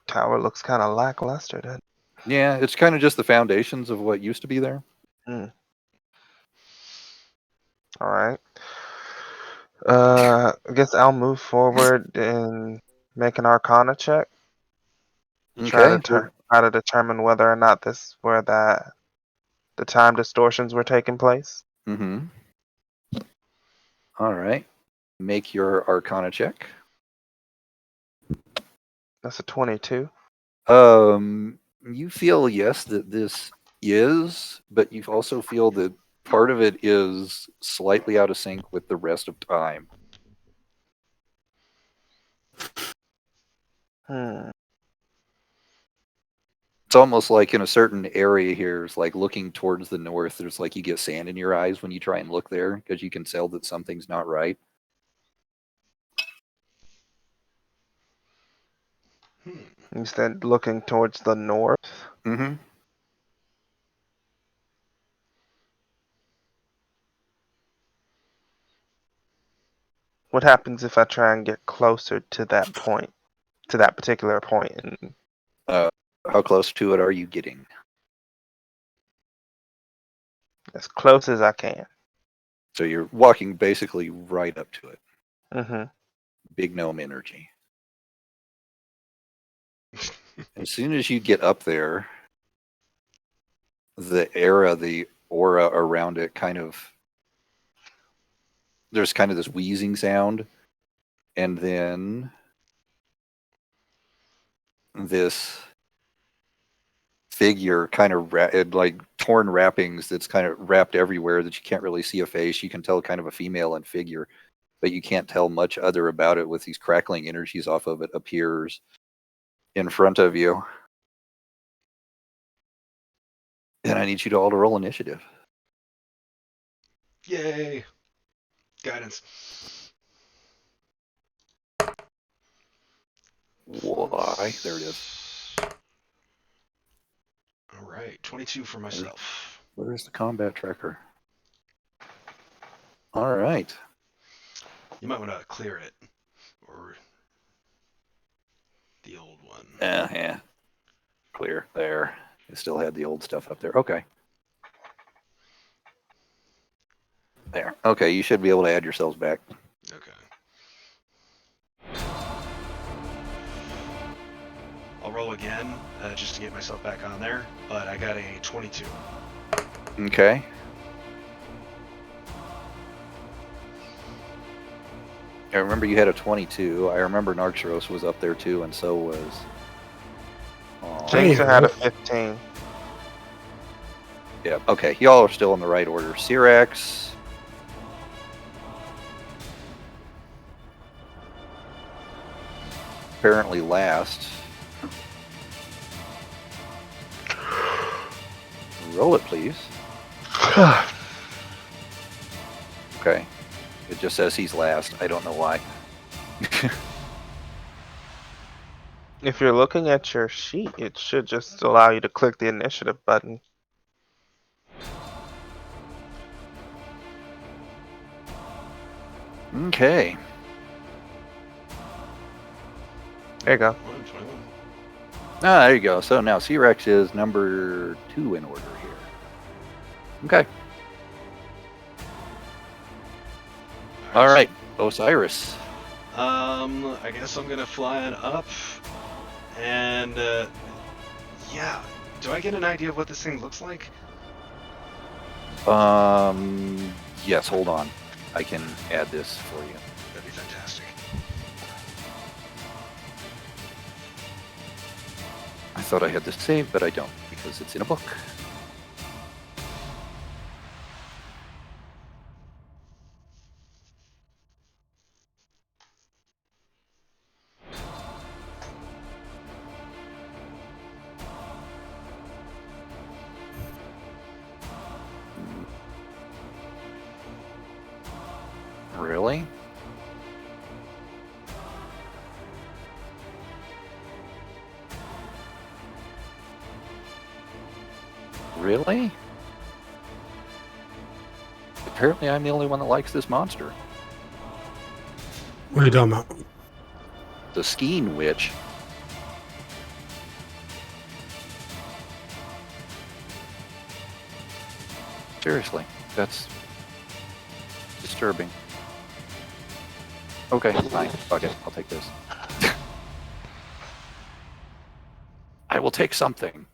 Tower looks kind of lackluster. Then. Yeah, it's kind of just the foundations of what used to be there. All right. I guess I'll move forward and make an Arcana check. Okay. Try to determine whether or not this is where the time distortions were taking place. Mm-hmm. All right. Make your Arcana check. That's a 22. You feel, yes, that this is, but you also feel that part of it is slightly out of sync with the rest of time. It's almost like in a certain area here, it's like looking towards the north, there's like you get sand in your eyes when you try and look there because you can tell that something's not right. You said looking towards the north. Mm-hmm. What happens if I try and get closer to that point? to that particular point. And How close to it are you getting? as close as I can. So you're walking basically right up to it. Mm-hmm. Big gnome energy. As soon as you get up there, the aura around it there's kind of this wheezing sound, and then this figure kind of like torn wrappings that's kind of wrapped everywhere that you can't really see a face. You can tell kind of a female and figure, but you can't tell much other about it with these crackling energies off of it appears in front of you. And I need you to all to roll initiative. Yay! Guidance. Why? There it is. All right, 22 for myself. Where's the combat tracker? All right. You might want to clear it, or the old one. Yeah. Clear. There. It still had the old stuff up there. Okay. There. Okay, you should be able to add yourselves back. Okay. I'll roll again, just to get myself back on there, but I got a 22. Okay. I remember you had a 22. I remember Narxeros was up there too, and so was... Jinx had a 15. Yeah, okay. Y'all are still in the right order. Syrax... apparently last. Roll it, please. Okay. It just says he's last. I don't know why. If you're looking at your sheet, it should just allow you to click the initiative button. Okay. There you go. 21. Ah, there you go. So now C-Rex is number 2 in order here. Okay. All right. Osiris. I guess I'm gonna fly on up, and yeah. Do I get an idea of what this thing looks like? Yes, hold on. I can add this for you. That'd be fantastic. I thought I had this saved, but I don't because it's in a book. Really? Really? Apparently I'm the only one that likes this monster. What are you talking about? The Skein Witch. Seriously, that's disturbing. Okay, fine. Fuck it. I'll take this. I will take something.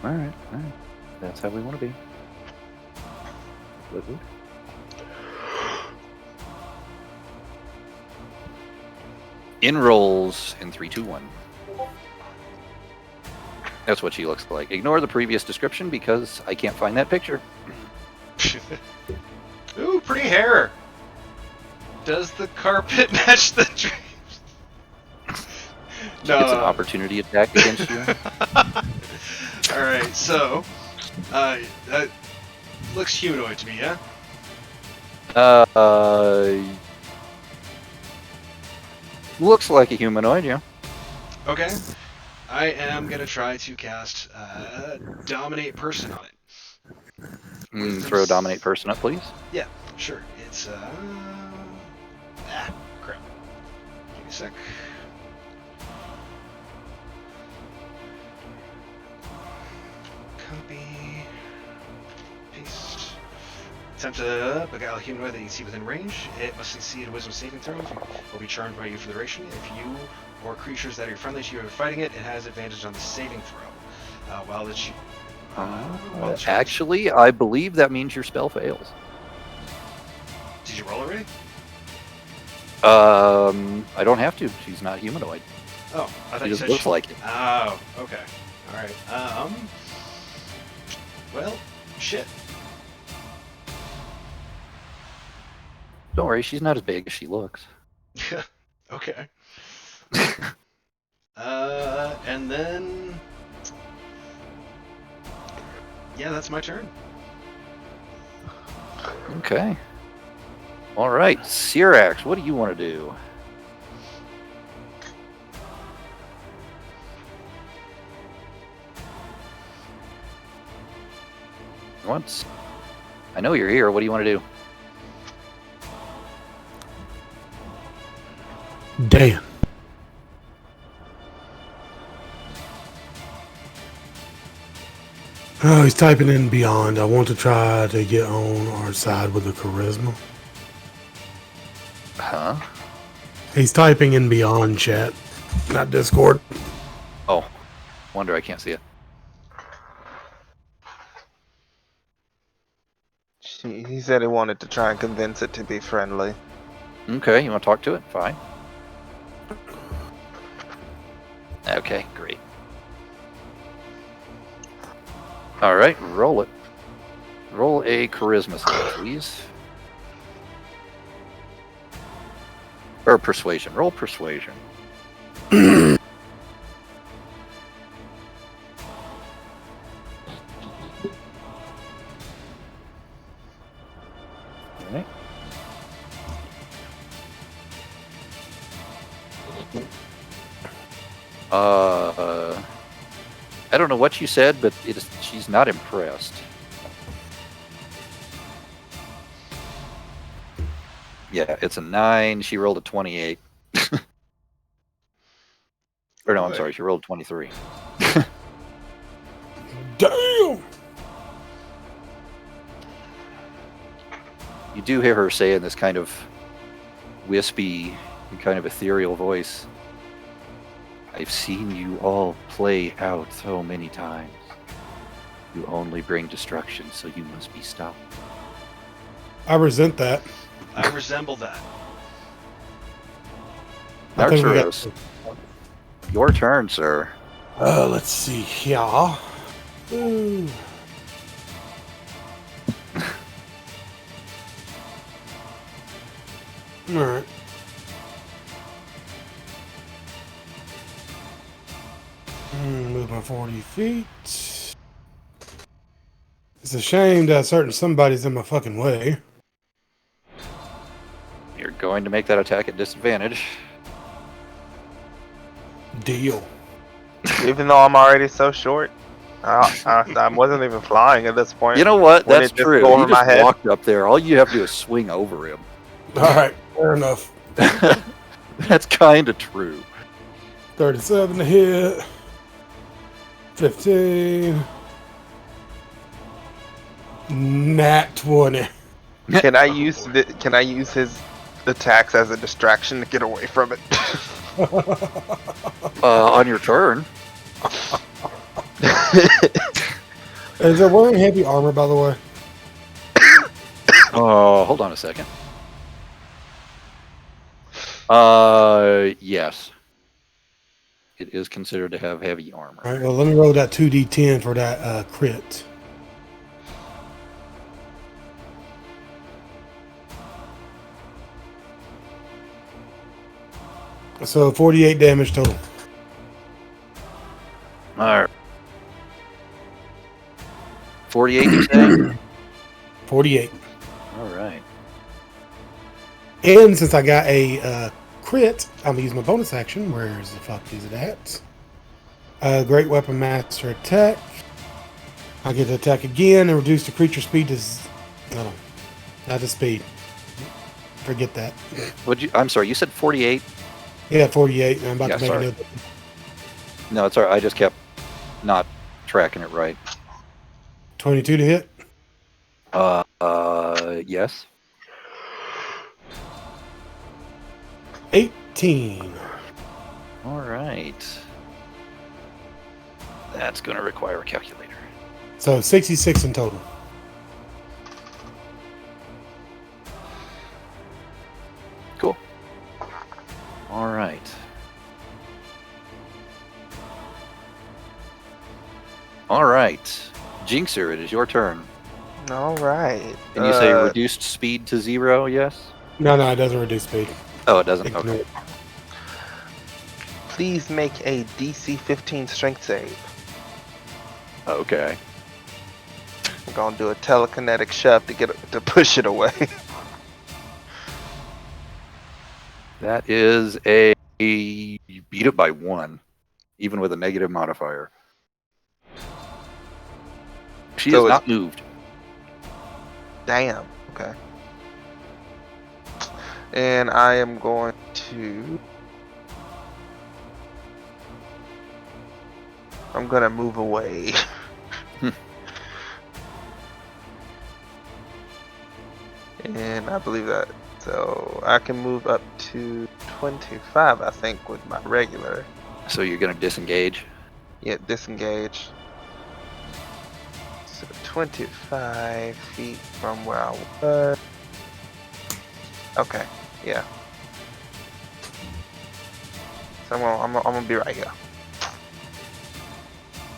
All right. That's how we want to be. Good. In rolls in 3, 2, 1. That's what she looks like. Ignore the previous description because I can't find that picture. Ooh, pretty hair. Does the carpet match the drapes? No. It's an opportunity attack against you. All right, so that looks humanoid to me, yeah. Looks like a humanoid, yeah. Okay. I am gonna try to cast Dominate Person on it. Throw dominate person up, please. Yeah, sure. It's crap. Give me a sec. Copy. Paste. Attempt to beguile a humanoid that you see within range. It must succeed a wisdom saving throw. Will be charmed by you for the duration. If you or creatures that are friendly to you are fighting it, it has advantage on the saving throw. While it's Actually, I believe that means your spell fails. Did you roll already? I don't have to. She's not humanoid. Oh, I thought She you just said looks like it. Oh, okay. All right. Well, shit. Don't worry, she's not as big as she looks. Okay. And then, yeah, that's my turn. Okay. All right, Syrax, what do you want to do? Once. I know you're here. What do you want to do? Dan. Oh, he's typing in beyond. I want to try to get on our side with the charisma. Huh? He's typing in beyond chat, not Discord. Oh, wonder I can't see it. He said he wanted to try and convince it to be friendly. Okay, you want to talk to it? Fine. Okay, great. All right, roll it. Roll a charisma save, please. Or persuasion. Roll persuasion. Alright. I don't know what you said, but she's not impressed. Yeah, it's a 9. She rolled a 28. Or no, I'm sorry, she rolled a 23. Damn! You do hear her say in this kind of wispy, kind of ethereal voice, I've seen you all play out so many times. You only bring destruction, so you must be stopped. I resent that. I resemble that. I think we got- Narxeros, your turn, sir. Let's see here. Ooh. Alright. Move my 40 feet. It's a shame that somebody's in my fucking way. You're going to make that attack at disadvantage. Deal. Even though I'm already so short, I wasn't even flying at this point. You know what? When That's it just true. go You over my just head. walked up there. All you have to do is swing over him. Alright, fair enough. That's kind of true. 37 to hit. 15. Nat 20. Can I use his attacks as a distraction to get away from it? On your turn. Is there wearing heavy armor, by the way? Hold on a second. Yes. It is considered to have heavy armor. Alright, well, let me roll that 2d10 for that crit. So 48 damage total. Alright. 48, you say? 48. Alright. And since I got a crit, I'm gonna use my bonus action. Where's the fuck is it at? Great Weapon Master Attack. I get to attack again and reduce the creature speed to. No, not the speed. Forget that. I'm sorry, you said 48? Yeah, 48. And I'm about Yeah, to make sorry. another. No, it's all right. I just kept not tracking it right. 22 to hit. Yes. 18. All right. That's going to require a calculator. So 66 in total. Cool. All right. All right. Jinxer, it is your turn. All right. Can you say reduced speed to 0, yes? No, it doesn't reduce speed. Oh, it doesn't? Ignore Okay. it. Please make a DC 15 strength save. Okay. I'm gonna do a telekinetic shove to push it away. That is you beat it by 1, even with a negative modifier. She So is it's- not moved. Damn. Okay. And I am going to. I'm gonna move away. And I believe that. So I can move up to 25, I think, with my regular. So you're going to disengage? Yeah, disengage. So 25 feet from where I was. Okay, yeah. So I'm gonna be right here.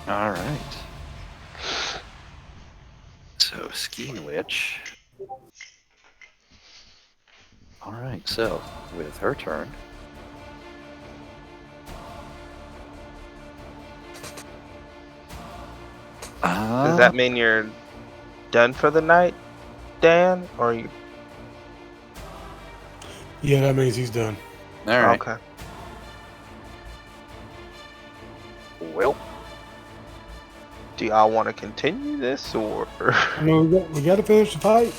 All right. So, Skein Witch. All right, so with her turn. Does that mean you're done for the night, Dan? Or you? Yeah, that means he's done. All right. Okay. Well, Do y'all want to continue this or? No, we got to finish the fight.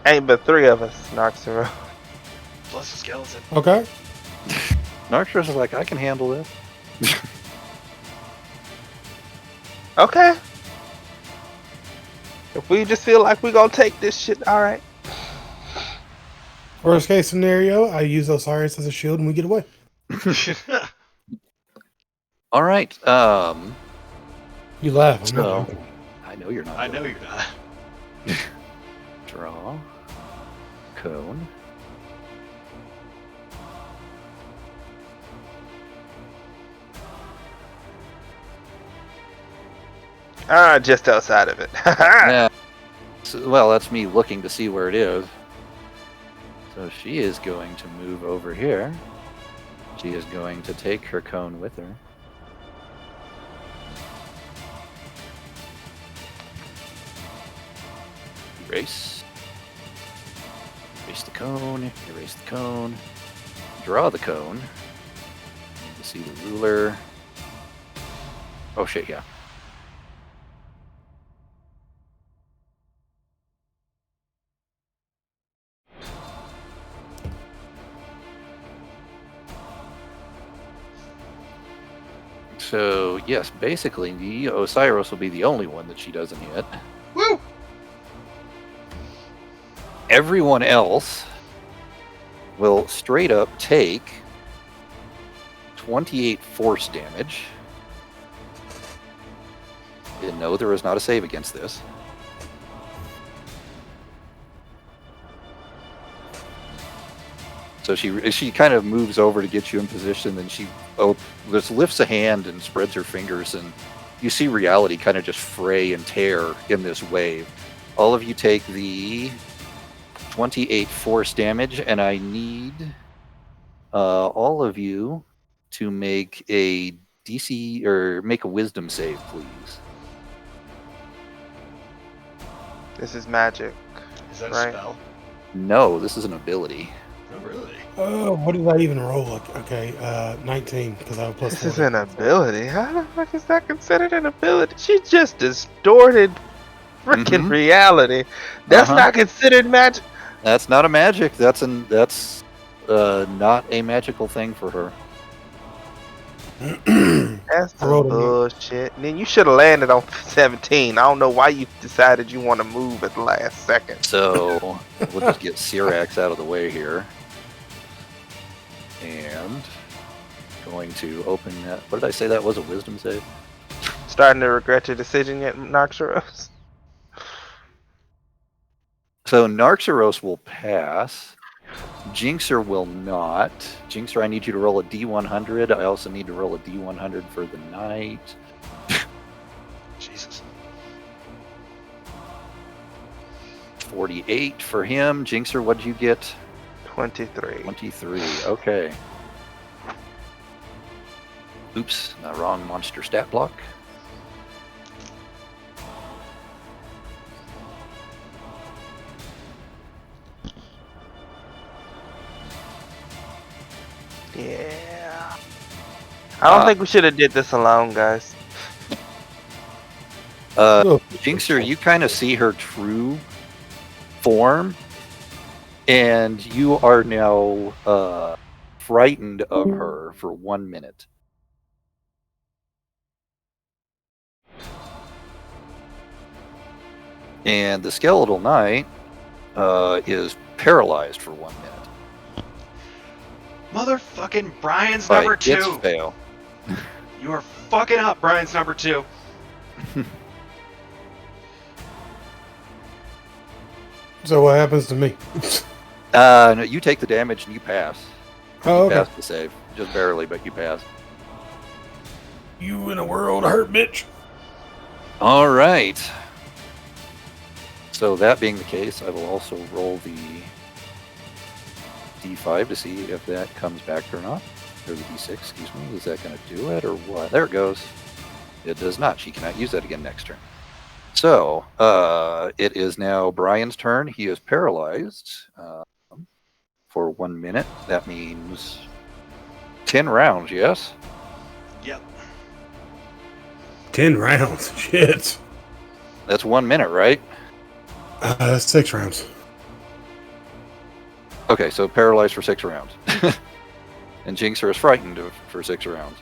Ain't but 3 of us, Noxero. Plus a skeleton. Okay. Narcturus is like, I can handle this. Okay. If we just feel like we gonna take this shit, all right. Worst case scenario, I use Osiris as a shield and we get away. All right. You laugh. I'm So, not. I know you're not. I know you're not. Draw. Cone. Just outside of it. Yeah. So, well, that's me looking to see where it is. So she is going to move over here. She is going to take her cone with her. Erase. Erase the cone. Erase the cone. Draw the cone. Need to see the ruler. Oh shit, yeah. So, yes, basically, the Osiris will be the only one that she doesn't hit. Woo! Everyone else will straight up take 28 force damage. And no, there is not a save against this. So she kind of moves over to get you in position, and she just lifts a hand and spreads her fingers, and you see reality kind of just fray and tear in this wave. All of you take the 28 force damage, and I need all of you to make a DC or make a wisdom save, please. This is magic. Is that Right. a spell? No, this is an ability. Oh, really? Oh, what did I even roll? Okay, 19 because I have plus This is 40. an ability. How the fuck is that considered an ability? She just distorted freaking Mhm. reality. That's Uh-huh. not considered magic. That's not a magic. That's not a magical thing for her. That's I some rolled a bullshit. And then you should have landed on 17. I don't know why you decided you want to move at the last second. So we'll just get Syrax out of the way here. And going to open that. What did I say that was? A wisdom save? Starting to regret your decision yet, Noxeros? So Narxeros will pass. Jinxer will not. Jinxer, I need you to roll a D100. I also need to roll a D100 for the night. Jesus. 48 for him. Jinxer, what did you get? 23. 23. Okay. Oops, wrong monster stat block. Yeah. I don't think we should have did this alone, guys. Jinxer, you kind of see her true form, and you are now frightened of her for 1 minute. And the skeletal knight is paralyzed for 1 minute. Motherfucking Brian's By number 2. its fail. You are fucking up Brian's number 2. So what happens to me? No, you take the damage and you pass. Oh, You okay. pass the save. Just barely, but you pass. You in a world of hurt, bitch. All right. So that being the case, I will also roll the D5 to see if that comes back or not. Or the D6, excuse me. Is that going to do it or what? There it goes. It does not. She cannot use that again next turn. So it is now Brian's turn. He is paralyzed for 1 minute. That means 10 rounds, yes? Yep. 10 rounds. Shit. That's 1 minute, right? That's 6 rounds. Okay, so paralyzed for 6 rounds. And Jinxer is frightened for 6 rounds.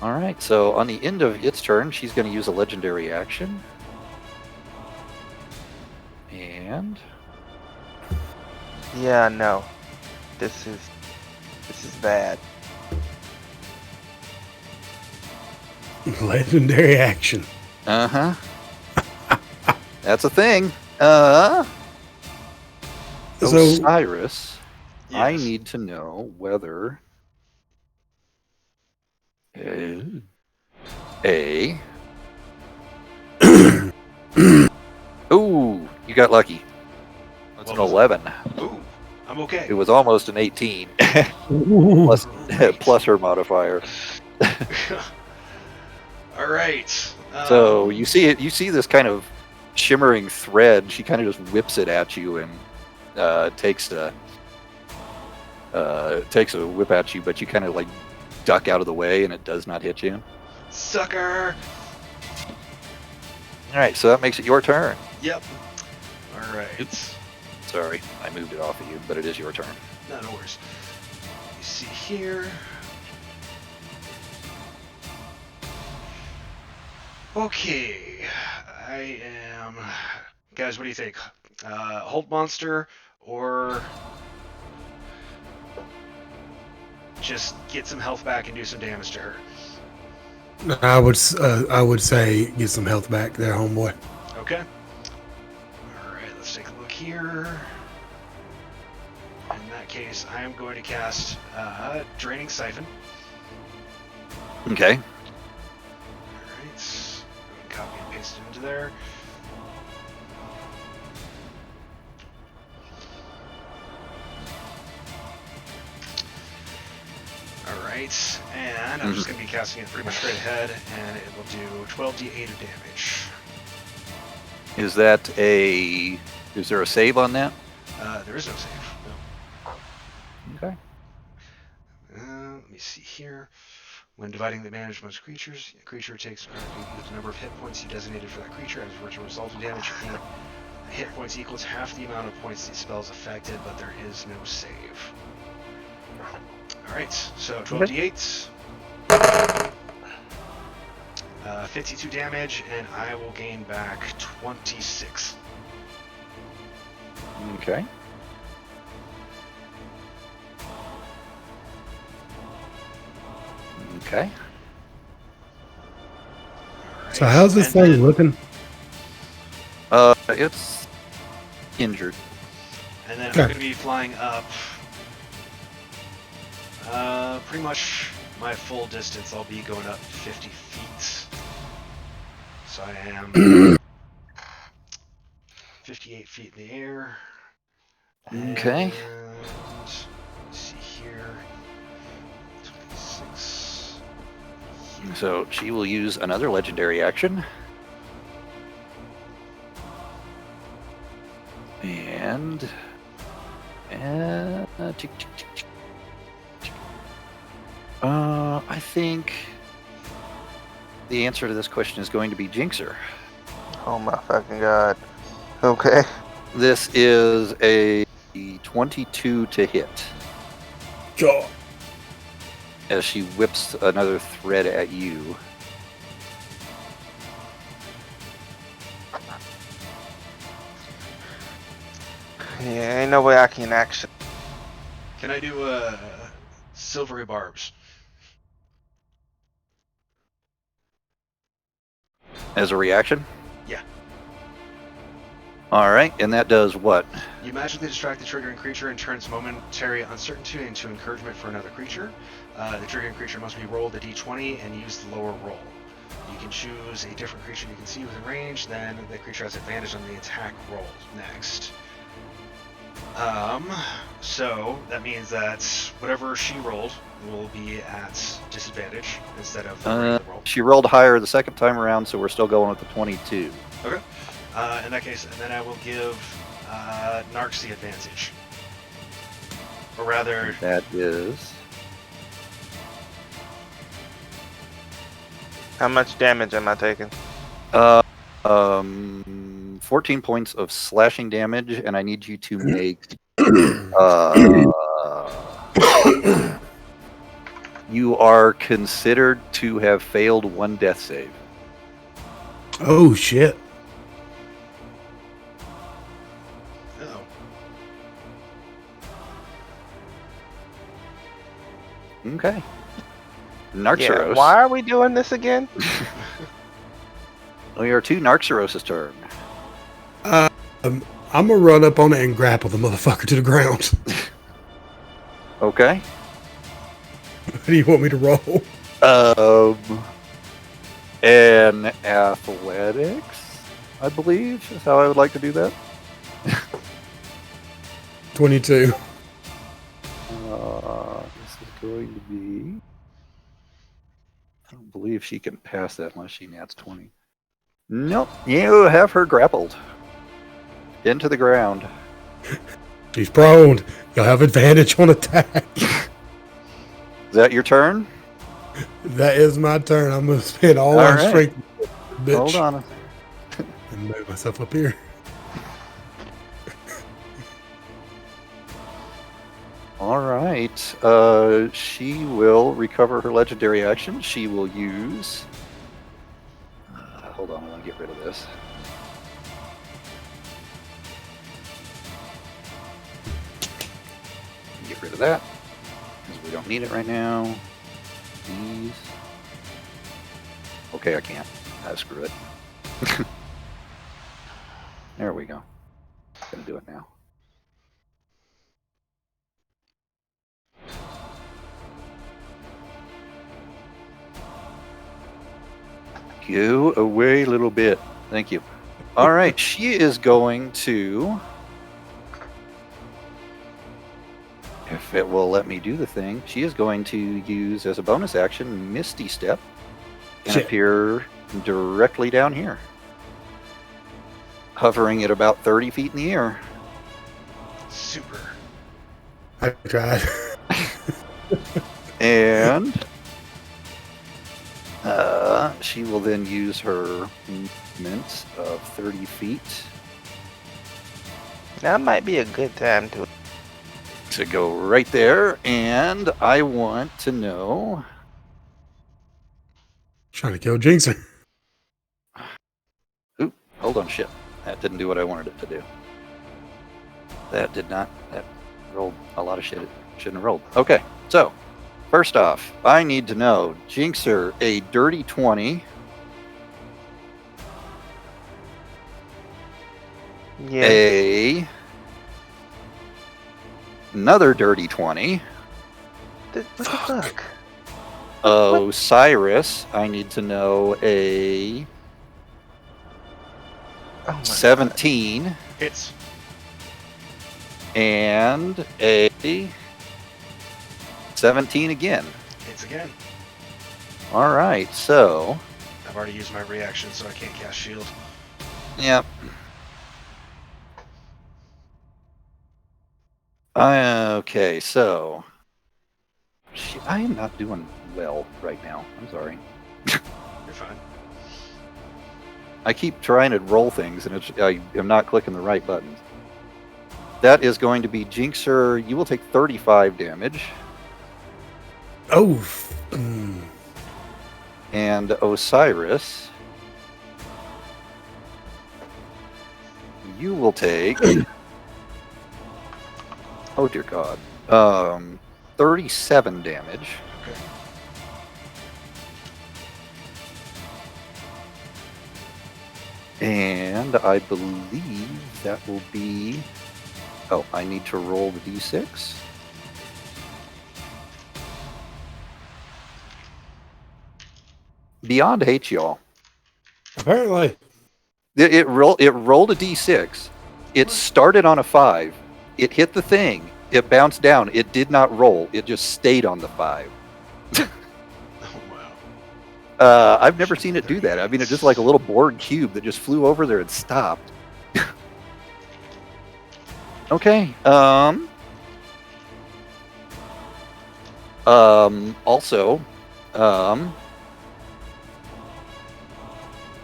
All right, so on the end of its turn, she's going to use a legendary action. And Yeah, no. This is bad. Legendary action. uh-huh. That's a thing. So Osiris, I Yes. need to know whether a Ooh, you got lucky. That's an What was it? 11. Ooh, I'm okay. It was almost an 18 plus, plus her modifier. All right. So you see it. You see this kind of shimmering thread. She kind of just whips it at you and takes a whip at you, but you kind of like duck out of the way, and it does not hit you. Sucker. All right, so that makes it your turn. Yep. All right. Sorry, I moved it off of you, but it is your turn. No worries. You see here. Okay, I am. Guys, what do you think? Hold monster or just get some health back and do some damage to her? I would say get some health back there, homeboy. Okay. All right, let's take a look here. In that case, I am going to cast Draining Siphon. Okay. Alright, go ahead and copy and paste it into there. Alright, and I'm just going to be casting it pretty much straight ahead, and it will do 12d8 of damage. Is there a save on that? There is no save. No. Okay. Let me see here. When dividing the damage amongst creatures, a creature takes the number of hit points you designated for that creature. As a virtual result of damage, your hit points equals half the amount of points the spell is affected, but there is no save. Alright, so 12d8s. 52 damage, and I will gain back 26. Okay. Okay. Alright, So how's this and thing then- looking? It's injured. And then Okay. I'm going to be flying up pretty much my full distance. I'll be going up 50 feet. So I am 58 feet in the air. Okay. And let's see here. 26. So she will use another legendary action. And tick, tick, tick, tick. I think the answer to this question is going to be Jinxer. Oh my fucking god. Okay. This is a 22 to hit God. as she whips another thread at you. Yeah, ain't no way I can action. Can I do silvery barbs? As a reaction? Yeah. Alright, and that does what? You magically distract the triggering creature and turns momentary uncertainty into encouragement for another creature. The triggering creature must be rolled a d20 and use the lower roll. You can choose a different creature you can see within range, then the creature has advantage on the attack roll next. So that means that whatever she rolled will be at disadvantage instead of the regular roll. She rolled higher the second time around, so we're still going with the 22. Okay. In that case, and then I will give Narcs the advantage. Or rather, That is... How much damage am I taking? 14 points of slashing damage, and I need you to make... you are considered to have failed one death save. Oh shit. oh, Okay. Yeah, Narxeros. why are we doing this again? We are to Narxeros' turn. I'm gonna run up on it and grapple the motherfucker to the ground. Okay. What do you want me to roll? And athletics, I believe, is how I would like to do that. 22. This is going to be... I don't believe she can pass that unless she nats 20. Nope. You have her grappled into the ground. She's prone. You'll have advantage on attack. Is that your turn? That is my turn. I'm gonna spend all All my right. strength. Bitch. Hold on. And move myself up here. All right. She will recover her legendary action. She will use... hold on, I want to get rid of this. Get rid of that, because we don't need it right now. These. Okay, I can't. Screw it. There we go. Gonna do it now. Go away a little bit. Thank you. All right, she is going to... If it will let me do the thing, she is going to use as a bonus action Misty Step and Shit. appear directly down here, hovering at about 30 feet in the air. Super. I tried. And she will then use her movement of 30 feet That might be a good time to. go right there. And I want to know. Trying to kill Jinxer. Oop, hold on, shit. That didn't do what I wanted it to do. That did not. That rolled a lot of shit it shouldn't have rolled. Okay, so first off, I need to know, Jinxer, a dirty 20. Yeah. Another dirty 20. What the fuck? Osiris, I need to know a Oh my 17 Hits. and a 17 again. Hits again. All right, so I've already used my reaction, so I can't cast shield. yep. Okay, so I am not doing well right now. I'm sorry. You're fine. I keep trying to roll things, and I am not clicking the right buttons. That is going to be Jinxer. You will take 35 damage. Oh. And Osiris, you will take. Oh dear God. 37 damage. Okay. And I believe that will be. Oh, I need to roll the d6. Beyond hates y'all. Apparently. It rolled a d6. It started on a 5. It hit the thing. It bounced down. It did not roll. It just stayed on the 5. Oh wow. I've never seen it do that. I mean, it's just like a little Borg cube that just flew over there and stopped. Okay. Also,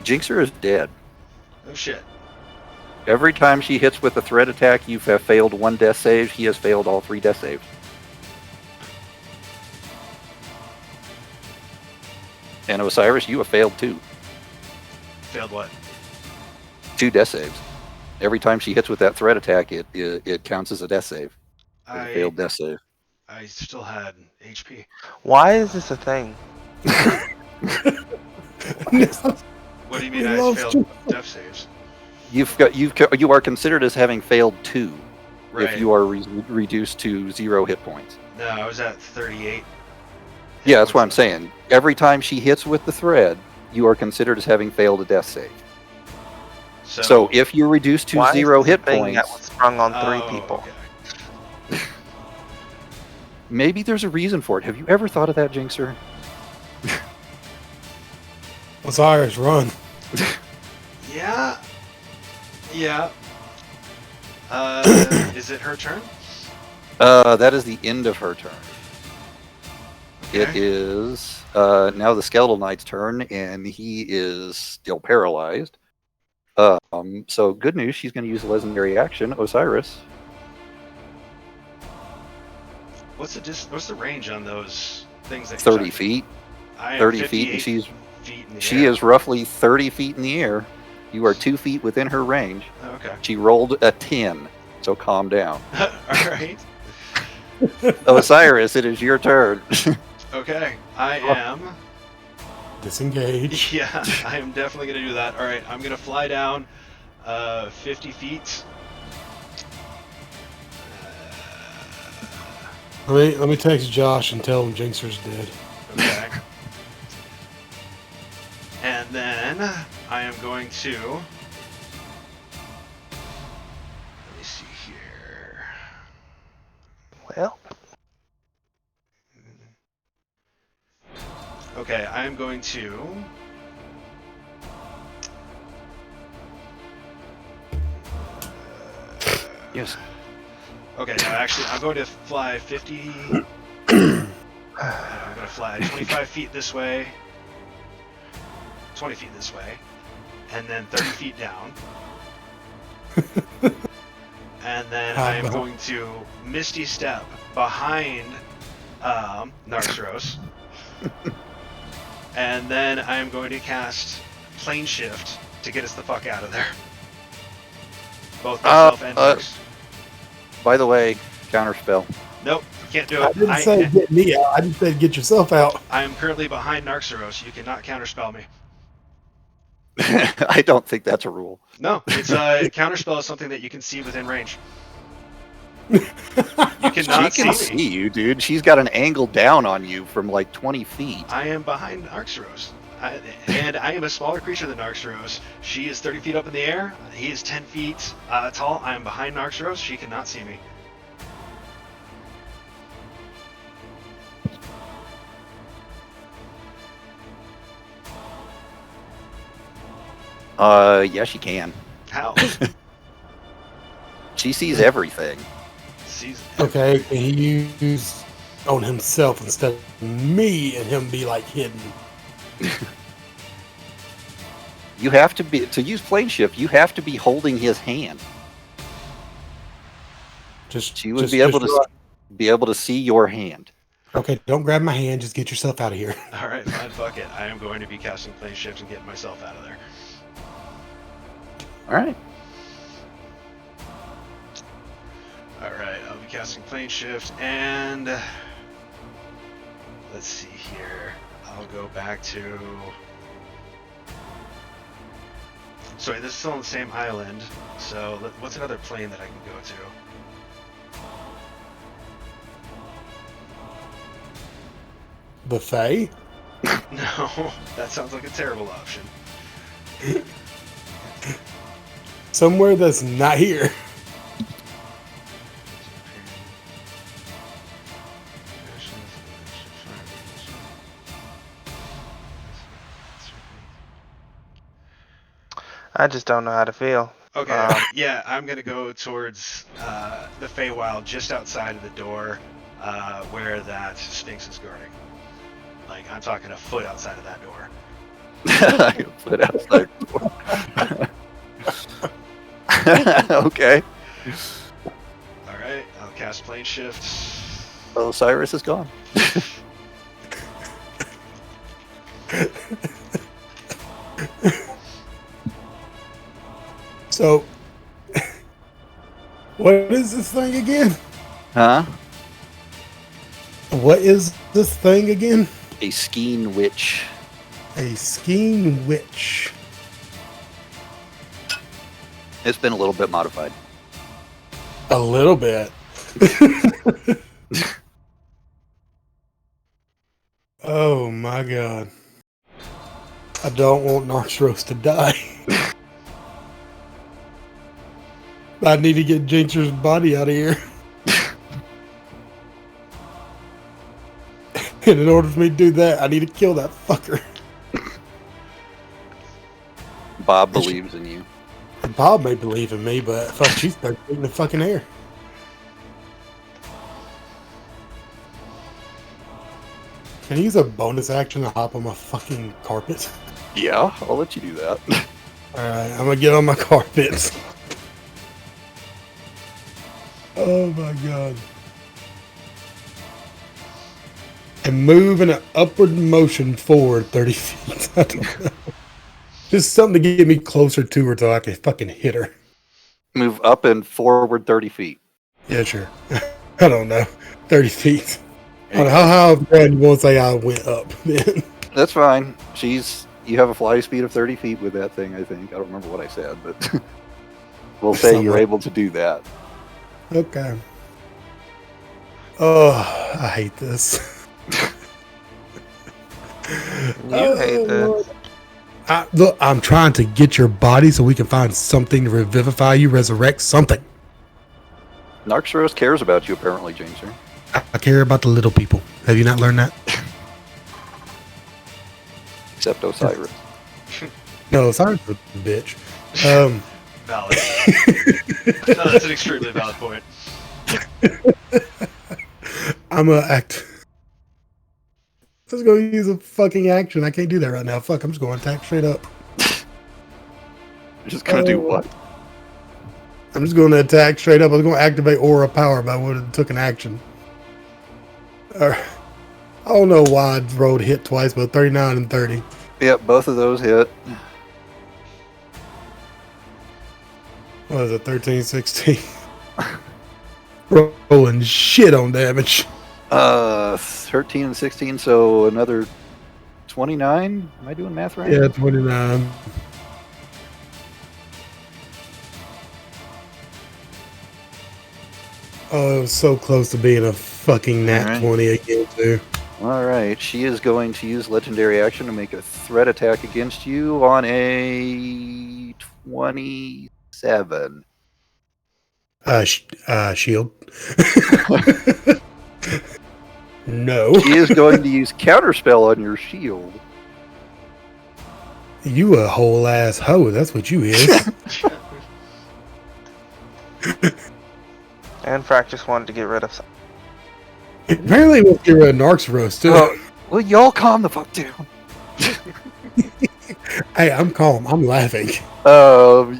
Jinxer is dead. Oh shit. Every time she hits with a threat attack, you have failed 1 death save. He has failed all 3 death saves. And Osiris, you have failed 2. Failed what? 2 death saves. Every time she hits with that threat attack, it counts as a death save. A failed death save. I still had HP. Why is this a thing? What do you mean I failed death saves? You are considered as having failed 2 Right. if you are reduced to 0 hit points. No, I was at 38. Yeah, that's what I'm saying. Every time she hits with the thread, you are considered as having failed a death save. So if you're reduced to Why 0 is this a hit thing points, that was sprung on 3 Oh, people. okay. maybe there's a reason for it. Have you ever thought of that, Jinxer? Osiris, run. Yeah. Yeah. Is it her turn? That is the end of her turn. It Okay. is now the Skeletal Knight's turn, and he is still paralyzed. So good news, she's going to use a legendary action. Osiris. What's the range on those things that 30 feet. I am 30 feet, and 58 feet in the she air. is roughly 30 feet in the air. You are 2 feet within her range. Oh, okay. She rolled a 10, so calm down. All right. Osiris, it is your turn. Okay. I am. Disengage. Yeah, I am definitely gonna do that. All right. I'm gonna fly down 50 feet. Let me text Josh and tell him Jinxer's dead. Okay. And then I am going to. Let me see here. Well, Okay, I am going to. Yes. Okay, no, actually, I'm going to fly 50. I'm going to fly 25 feet this way, 20 feet this way, and then 30 feet down. And then I am going to Misty Step behind Narxros. And then I am going to cast Plane Shift to get us the fuck out of there. Both myself and Narx. By the way, counterspell. Nope, can't do it. I didn't say get me out. I just said get yourself out. I am currently behind Narxros. You cannot counterspell me. I don't think that's a rule. No, it's counterspell is something that you can see within range. You cannot she can see me. see you, dude. She's got an angle down on you from like 20 feet. I am behind Narxros. And I am a smaller creature than Narxros. She is 30 feet up in the air. He is 10 feet tall. I am behind Narxros. She cannot see me. Yeah, she can. How? She sees everything. Okay, can he use on himself instead of me and him be like hidden? You have to be to use plane shift. You have to be holding his hand. She would be able to see your hand. Okay, don't grab my hand. Just get yourself out of here. All right, fine, fuck it. I am going to be casting plane shift and getting myself out of there. All right. All right, I'll be casting plane shift and let's see here. I'll go back to. Sorry, this is still on the same island. So what's another plane that I can go to? The Fae? No, that sounds like a terrible option. Somewhere that's not here. I just don't know how to feel. Okay, yeah, I'm gonna go towards the Feywild just outside of the door where that Sphinx is guarding. Like, I'm talking a foot outside of that door. A foot outside the door. Okay. Alright, I'll cast plane shift. Osiris is gone. So, what is this thing again? Huh? What is this thing again? A Skein witch. A Skein witch. It's been a little bit modified. A little bit. Oh my god. I don't want Narxros to die. I need to get Jinxer's body out of here. And in order for me to do that, I need to kill that fucker. Bob believes in you. Bob may believe in me, but fuck, she's 30 feet in the fucking air. Can I use a bonus action to hop on my fucking carpet? Yeah, I'll let you do that. Alright, I'm gonna get on my carpet. Oh my god. And move in an upward motion forward 30 feet. I don't know. Just something to get me closer to her so I can fucking hit her. Move up and forward 30 feet. Yeah, sure. I don't know. 30 feet. How high up you want to say I went up then? That's fine. You have a fly speed of 30 feet with that thing, I think. I don't remember what I said, but we'll say you're able to do that. Okay. Oh, I hate this. You hate this. Look, I'm trying to get your body so we can find something to revivify you, resurrect something. Narxros cares about you, apparently, Jinxer. I care about the little people. Have you not learned that? Except Osiris. No, Osiris is a bitch. Valid. No, that's an extremely valid point. I'm a act. I was going to use a fucking action. I can't do that right now. Fuck, I'm just going to attack straight up. You're just gonna do what? I'm just going to attack straight up. I was going to activate Aura Power, but I would have took an action. I don't know why I rolled hit twice, but 39 and 30. Yep, both of those hit. What is it, 13, 16? Rolling shit on damage. 13 and 16, so another 29. Am I doing math right? Yeah, 29. Oh, it was so close to being a fucking nat Alright. 20 again, too. All right, she is going to use legendary action to make a threat attack against you on a 27. Shield. No. She is going to use counterspell on your shield. You a whole ass hoe. That's what you is. And Frack just wanted to get rid of some. Apparently, we'll get rid of Narc's roast, too. Oh, well, y'all calm the fuck down. Hey, I'm calm. I'm laughing.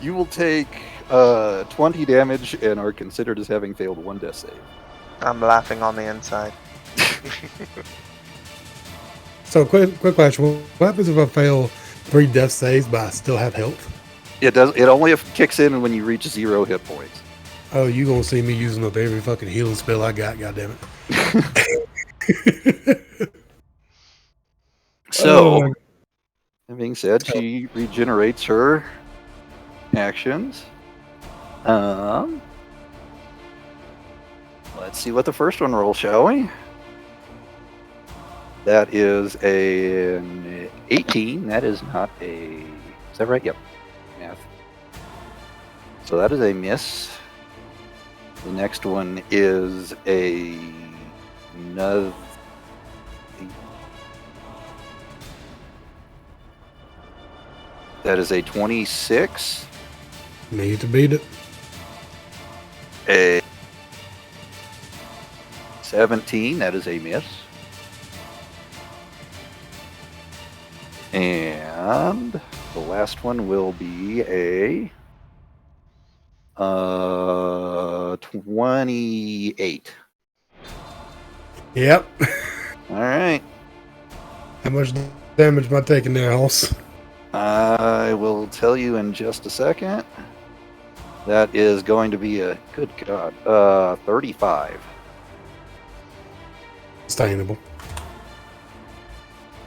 You will take 20 damage and are considered as having failed one death save. I'm laughing on the inside. So, quick question. What happens if I fail 3 death saves, but I still have health? It does. It only kicks in when you reach 0 hit points. Oh, you gonna see me using up every fucking healing spell I got, goddammit. So, that being said, she regenerates her actions. Let's see what the first one rolls, shall we? That is an 18. That is not a... Is that right? Yep. Math. So that is a miss. The next one is another... That is a 26. Need to beat it. A 17. That is a miss. And the last one will be a 28. Yep. All right. How much damage am I taking there, Hoss? I will tell you in just a second. That is going to be a good God, 35. Sustainable.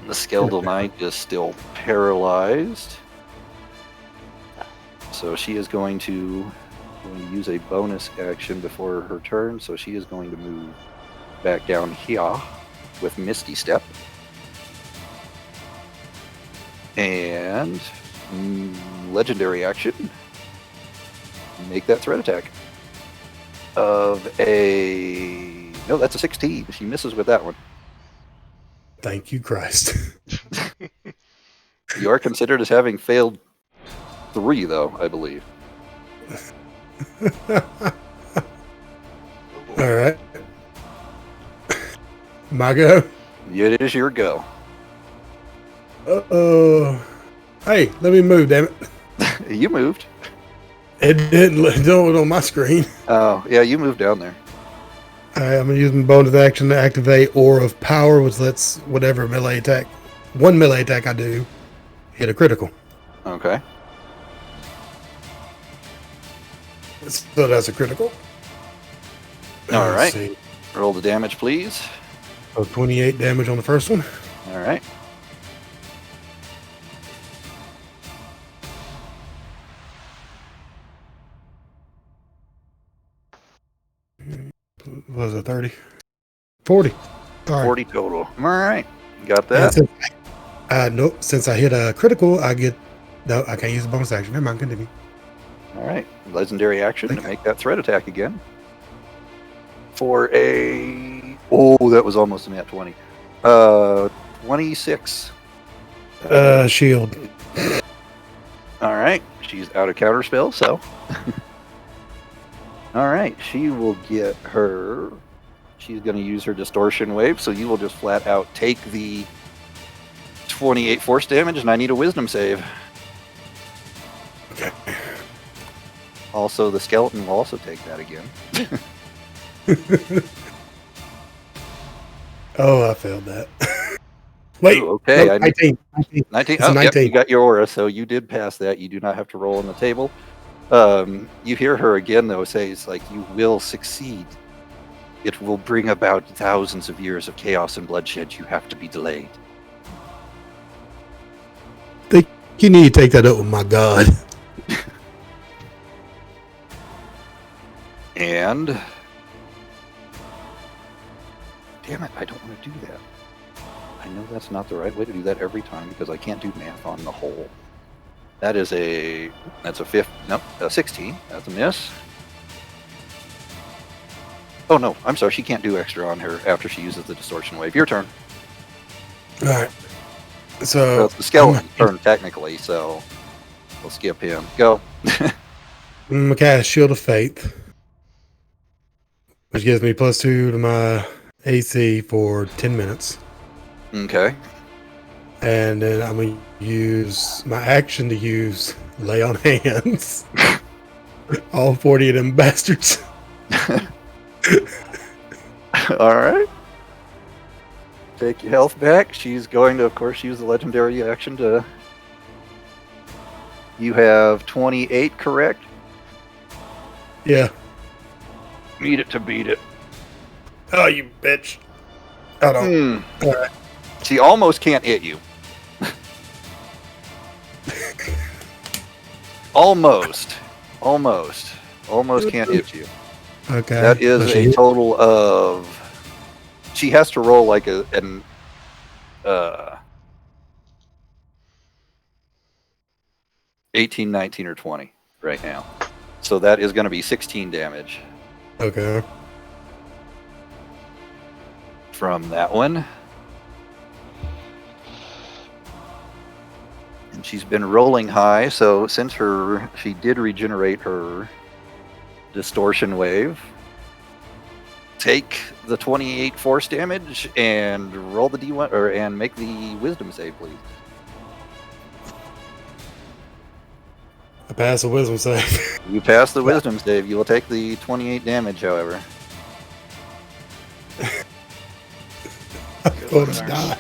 The skeletal knight is still paralyzed, so she is going to use a bonus action before her turn. So she is going to move back down here with Misty Step. And legendary action. Make that threat attack. Of a... No, that's a 16. She misses with that one. Thank you, Christ. You are considered as having failed 3, though, I believe. Alright. My go? It is your go. Hey, let me move, damn it. You moved. It didn't do it on my screen. Oh, yeah, you moved down there. Alright, I'm going to use my bonus action to activate Aura of Power, which lets whatever melee attack, one melee attack I do, hit a critical. Okay. So that's a critical. All Let's right. see. Roll the damage, please. So 28 damage on the first one. All right. What was it, 30? 40. Sorry. 40 total. All right. You got And that? nope. Since I hit a critical, I get... No, I can't use a bonus action. Never mind, continue. All right. Legendary action to make that threat attack again. For a... Oh, that was almost a nat 20. 26. Shield. All right. She's out of counterspell, so... All right, she will get her. She's going to use her distortion wave, so you will just flat out take the 28 force damage, and I need a wisdom save. Okay. Also, the skeleton will also take that again. Oh, I failed that. Wait. Ooh, okay, no, I need 19. 19. It's a Oh, yep, 19. you got your aura, so you did pass that. You do not have to roll on the table. You hear her again, though, say, it's like, you will succeed. It will bring about thousands of years of chaos and bloodshed. You have to be delayed. You need to take that up with my god. And damn it, I don't want to do that. I know that's not the right way to do that every time because I can't do math on the whole. That's a 16. That's a miss. Oh no, I'm sorry, she can't do extra on her after she uses the distortion wave. Your turn. All right. So So it's the skeleton's turn technically, so we'll skip him. Go. I'm gonna cast Shield of Faith, which gives me +2 to my AC for 10 minutes. Okay. And then I'm going to use my action to use Lay on Hands. All 40 of them bastards. All right. Take your health back. She's going to, of course, use the legendary action to... You have 28, correct? Yeah. Meet it to beat it. Oh, you bitch. Hold on. All right. She almost can't hit you. Almost can't hit you. Okay. That is So a total of... She has to roll like an 18, 19, or 20 right now. So that is going to be 16 damage Okay. from that one. And she's been rolling high, so since she did regenerate her distortion wave, take the 28 force damage and roll the D1 and make the wisdom save, please. I passed the wisdom save. You pass the wisdom save. You will take the 28 damage, however. I'm going to die.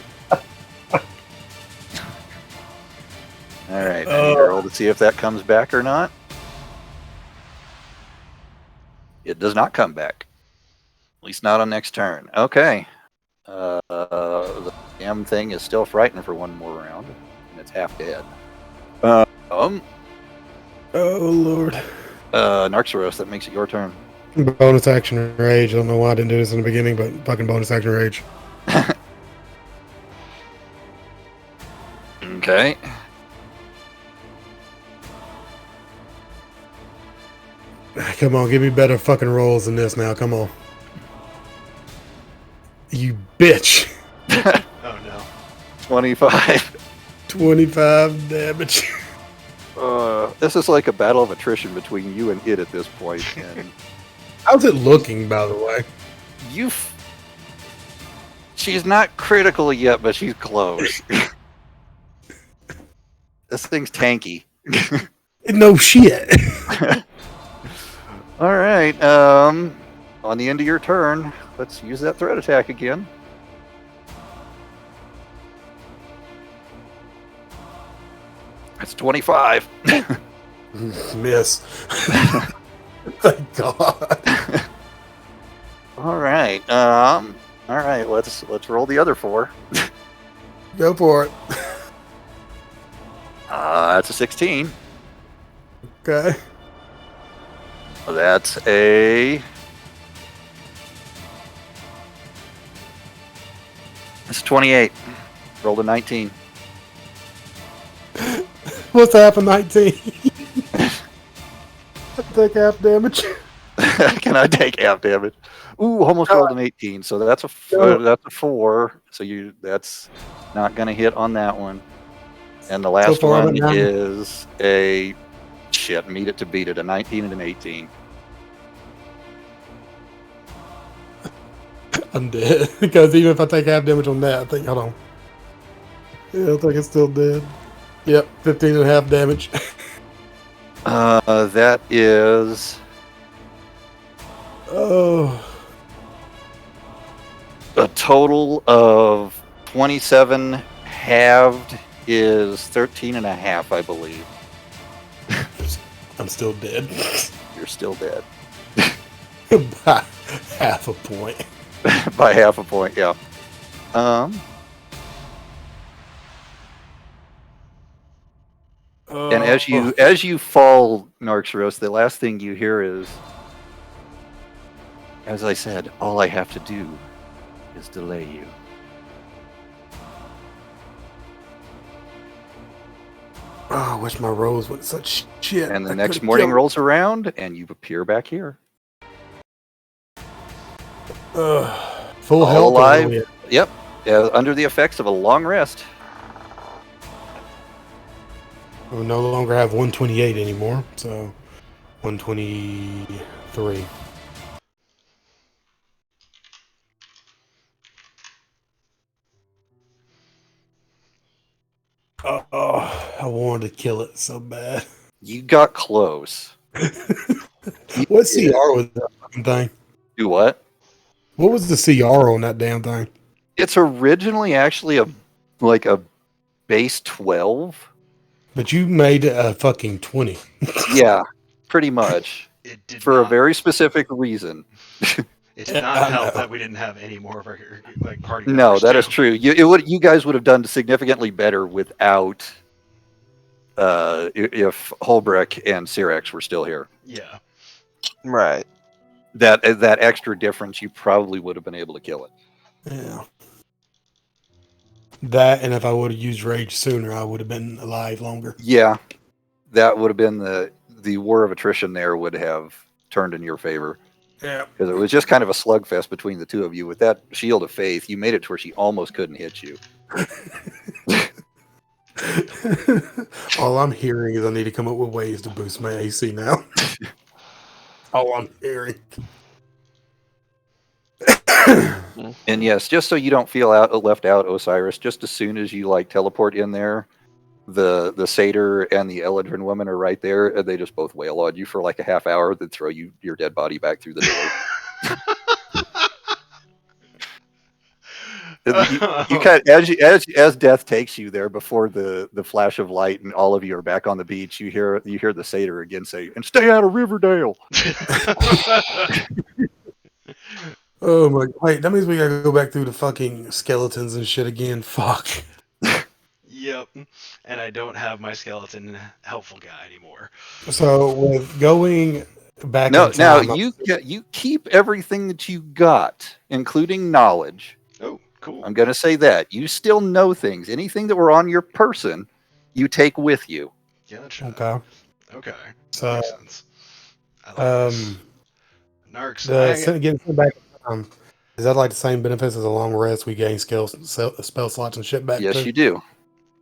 All right, I need to roll to see if that comes back or not. It does not come back. At least not on next turn. Okay. The damn thing is still frightened for one more round, and it's half dead. Oh, Lord. Narxaros, that makes it your turn. Bonus action rage. I don't know why I didn't do this in the beginning, but fucking bonus action rage. Okay. Come on, give me better fucking rolls than this now. Come on. You bitch. Oh no. 25. 25 damage. This is like a battle of attrition between you and it at this point. And How's it looking, by the way? she's not critical yet, but she's close. This thing's tanky. No shit. All right. On the end of your turn, let's use that threat attack again. That's 25. Miss. Thank God. All right. All right. Let's roll the other 4. Go for it. That's a 16. Okay. That's a... That's a 28. Rolled a 19. What's half of 19? I take half damage. Can I take half damage? Ooh, almost rolled an 18. So that's a 4. So that's not going to hit on that one. And the last one is a... Shit, meet it to beat it. A 19 and an 18. I'm dead. Because even if I take half damage on that, I think, hold on. Yeah, I think it's still dead. Yep, 15 and a half damage. That is Oh. a total of 27. Halved is 13 and a half, I believe. I'm still dead. You're still dead. By half a point. By half a point, yeah. And as you fall, Narxros, the last thing you hear is, as I said, all I have to do is delay you. Oh, I wish my rolls went such shit. And the next morning rolls around, and you appear back here. Full All health. alive. Yep. Under the effects of a long rest. We no longer have 128 anymore, so 123. Oh, I wanted to kill it so bad. You got close. What CR was that fucking thing? Do what? What was the CR on that damn thing? It's originally actually a base 12. But you made a fucking 20. Yeah, pretty much. It did For not, a very specific reason. It did not help that we didn't have any more of our party members. No, that is true. You guys would have done significantly better without if Holbrecht and Cyrax were still here. Yeah. Right. That extra difference, you probably would have been able to kill it. Yeah. That, and if I would have used Rage sooner, I would have been alive longer. Yeah, that would have been the war of attrition. There would have turned in your favor. Yeah. Because it was just kind of a slugfest between the two of you. With that Shield of Faith, you made it to where she almost couldn't hit you. All I'm hearing is I need to come up with ways to boost my AC now. All I'm hearing. And yes, just so you don't feel left out, Osiris, just as soon as you teleport in there, the satyr and the Eladrin woman are right there, and they just both wail on you for a half hour, then throw your dead body back through the door. You kind of, as death takes you there before the flash of light and all of you are back on the beach, you hear the satyr again say, "And stay out of Riverdale." Oh my! Wait, that means we gotta go back through the fucking skeletons and shit again. Fuck. Yep. And I don't have my skeleton helpful guy anymore. So with going back No, in time, now you keep everything that you got, including knowledge. Oh, cool. I'm going to say that. You still know things. Anything that were on your person, you take with you. Gotcha. Okay. So, makes sense. I like this. Narcs, getting sent back in time, is that the same benefits as a long rest? We gain spell slots and shit back. Yes, you do.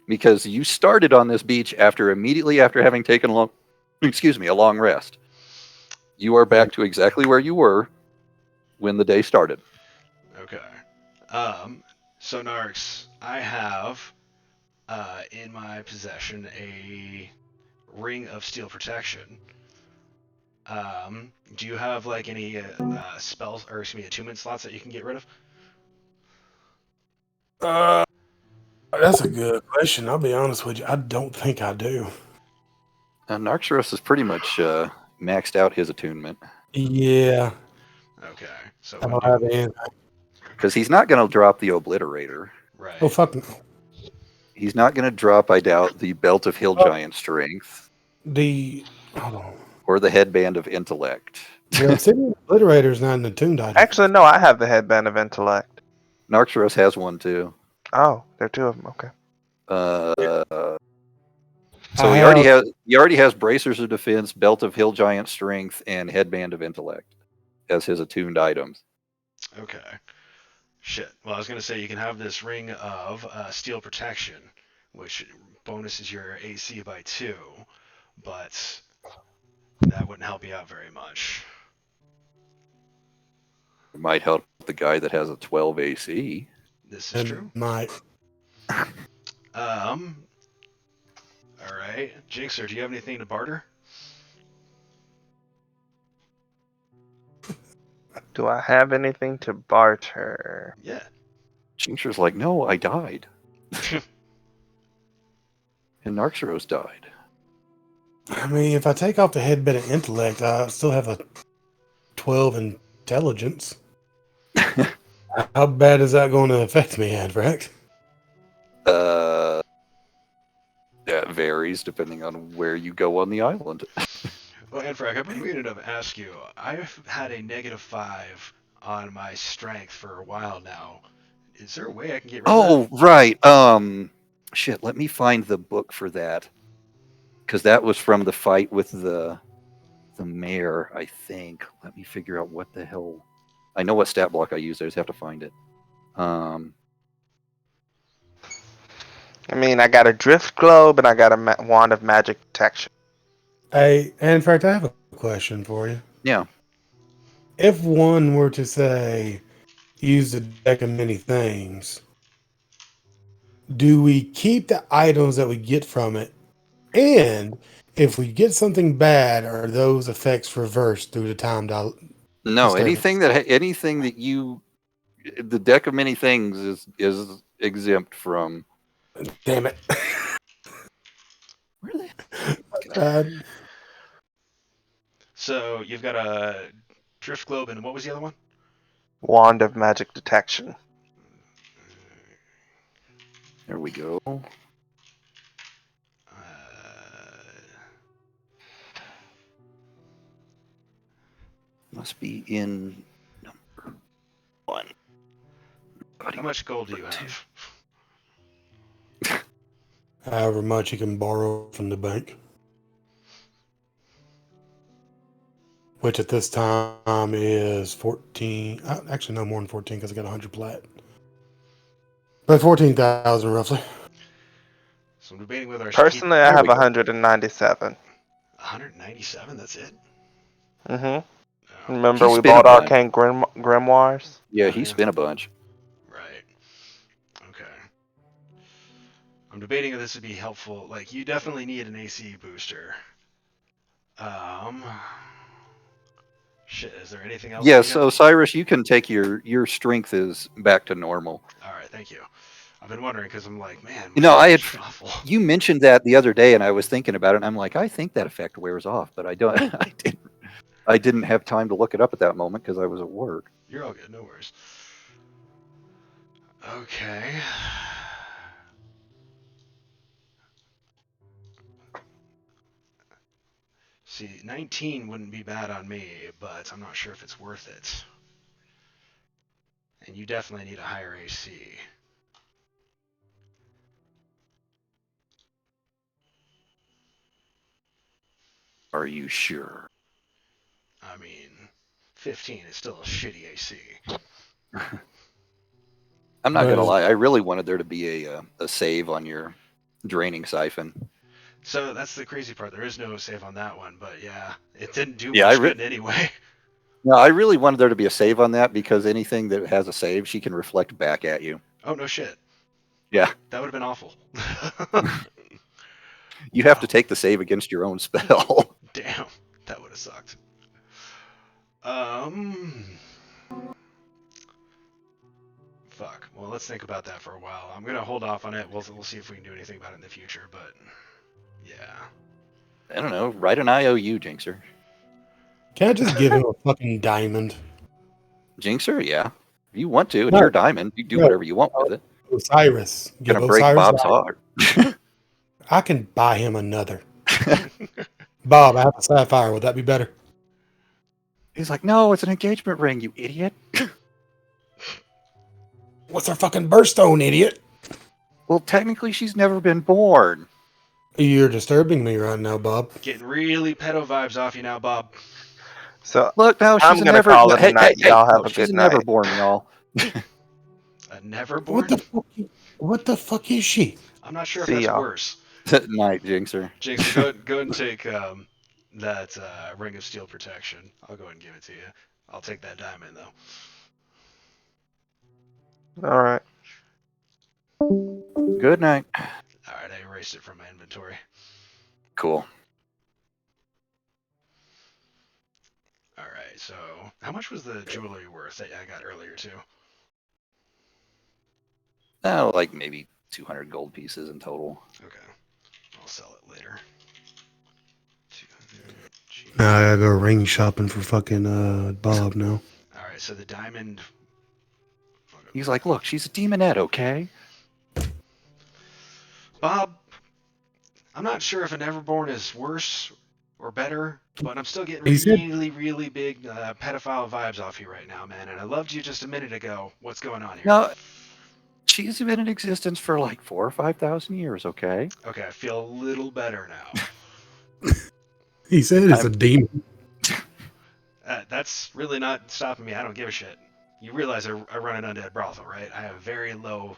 Because you started on this beach immediately after having taken a long rest. You are back to exactly where you were when the day started. Okay. So Narcs, I have in my possession a ring of steel protection. Do you have any spells or attunement slots that you can get rid of? That's a good question. I'll be honest with you. I don't think I do. Narxeros has pretty much maxed out his attunement. Yeah. Okay. So I don't have anything. Because he's not going to drop the Obliterator. Right. Oh, fuck no. He's not going to drop, I doubt, the Belt of Hill Giant Strength. Hold on. Or the Headband of Intellect. The Obsidian Obliterator is not in the tuned item. Actually, no, I have the Headband of Intellect. Narxeros has one too. Oh, there are two of them. Okay. So he already has Bracers of Defense, Belt of Hill Giant Strength, and Headband of Intellect as his attuned items. Okay. Shit. Well, I was going to say you can have this ring of steel protection, which bonuses your AC by 2, but that wouldn't help you out very much. It might help the guy that has a 12 AC. This is true. Might. All right, Jinxer, do you have anything to barter? Do I have anything to barter? Yeah. Jinxer's like, no, I died. And Narxeros died. I mean, if I take off the head bit of intellect, I still have a 12 intelligence. How bad is that going to affect me, Advrac? That varies depending on where you go on the island. Well, Anfrak, I've been meaning to ask you. I've had a -5 on my strength for a while now. Is there a way I can get rid of that? Oh, right. Shit, let me find the book for that. Because that was from the fight with the mayor, I think. Let me figure out what the hell. I know what stat block I used. I just have to find it. I mean, I got a drift globe and I got a wand of magic detection. Hey, in fact, I have a question for you. Yeah. If one were to say, use a deck of many things, do we keep the items that we get from it? And if we get something bad, are those effects reversed through the time No, disturbance? anything that you, the deck of many things is exempt from. Damn it. Where the So you've got a drift globe, and what was the other one? Wand of magic detection. There we go. Must be in number 1. How much gold do you have? However much you can borrow from the bank. Which at this time is 14. Actually, no more than 14 because I got 100 plat. But 14,000 roughly. So I'm debating whether I should Personally, keep... I have 197. 197, that's it? Mm-hmm. No. Remember He we spent bought a bunch. arcane grimoires? Yeah, he spent a bunch. Right. Okay. I'm debating if this would be helpful. Like, you definitely need an AC booster. Shit, is there anything else? Yeah, so Cyrus, you can take your strength is back to normal. All right, thank you. I've been wondering because I'm like, man, You know, awful. You mentioned that the other day, and I was thinking about it, and I'm like, I think that effect wears off, but I don't. I didn't have time to look it up at that moment because I was at work. You're all good, no worries. Okay. See, 19 wouldn't be bad on me, but I'm not sure if it's worth it. And you definitely need a higher AC. Are you sure? I mean, 15 is still a shitty AC. I'm not gonna lie. I really wanted there to be a save on your draining siphon. So that's the crazy part. There is no save on that one, but yeah, it didn't do Yeah, much good anyway. No, I really wanted there to be a save on that because anything that has a save, she can reflect back at you. Oh, no shit. Yeah. That would have been awful. You have to take the save against your own spell. Damn, that would have sucked. Fuck. Well, let's think about that for a while. I'm gonna hold off on it. We'll see if we can do anything about it in the future, but yeah. I don't know. Write an IOU, Jinxer. Can't I just give him a fucking diamond? Jinxer, yeah. If you want to, it's your diamond. You do whatever you want with it. Osiris. Gonna break Bob's heart. I can buy him another. Bob, I have a sapphire. Would that be better? He's like, no, it's an engagement ring, you idiot. What's her fucking birthstone, idiot? Well, technically, she's never been born. You're disturbing me right now, Bob. Getting really pedo vibes off you now, Bob. So look, now she's I'm gonna call it a night. Y'all have a she's good never night. born, y'all. A never born? What the fuck is she? I'm not sure if See that's y'all. worse. Night, Jinxer. Jinxer, go and take that Ring of Steel protection. I'll go ahead and give it to you. I'll take that diamond, though. All right. Good night. All right, I erased it from my inventory. Cool. All right, so how much was the jewelry worth that I got earlier too? Oh, like maybe 200 gold pieces in total. Okay, I'll sell it later. 200. Now I gotta go ring shopping for fucking Bob now. All right, so the diamond. He's like, look, she's a demonette, okay? Bob, I'm not sure if an Everborn is worse or better, but I'm still getting He said- really, really big pedophile vibes off you right now, man. And I loved you just a minute ago. What's going on here? No, she's been in existence for like 4,000 or 5,000 years, okay? Okay, I feel a little better now. He said it's a demon. That's really not stopping me. I don't give a shit. You realize I run an undead brothel, right? I have very low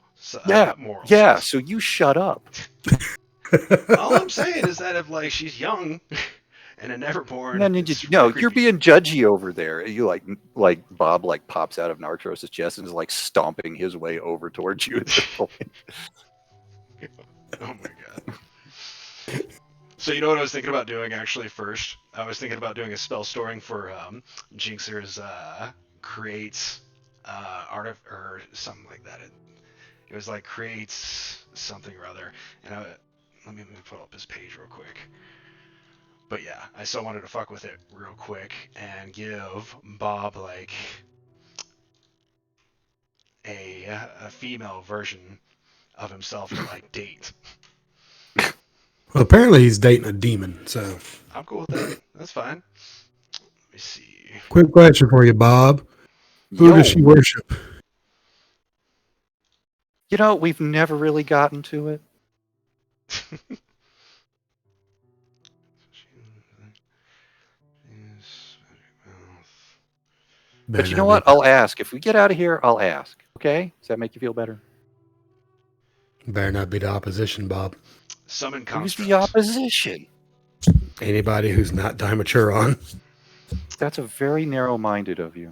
morals. Yeah, so you shut up. All I'm saying is that if like she's young and a Neverborn, No, you're being judgy over there. You like Bob like pops out of Narcros' chest and is like stomping his way over towards you at this point. Oh my god. So you know what I was thinking about doing actually first? I was thinking about doing a spell storing for Jinxer's creates art or something like that. It was like creates something or other. And let me pull up his page real quick. But yeah, I still wanted to fuck with it real quick and give Bob like a female version of himself to like date. Well, apparently he's dating a demon, so. I'm cool with that. That's fine. Let me see. Quick question for you, Bob. Who does she worship? You know, we've never really gotten to it. But you know what? I'll ask. If we get out of here, I'll ask. Okay? Does that make you feel better? Better not be the opposition, Bob. Summon Who's constructs. the opposition? Anybody who's not Dimaturon. That's a very narrow-minded of you.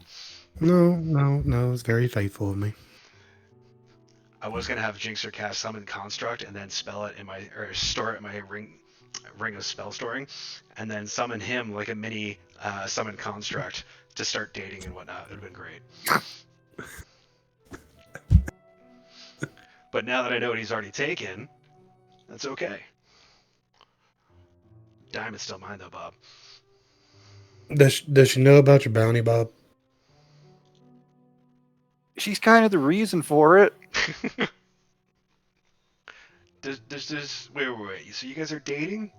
No. It's very faithful of me. I was gonna have Jinxer cast Summon Construct and then spell it in my or store it in my ring of spell storing, and then summon him like a mini Summon Construct to start dating and whatnot. It would have been great. But now that I know what he's already taken, that's okay. Diamond's still mine though, Bob. Does she know about your bounty, Bob? She's kind of the reason for it. Wait. So you guys are dating?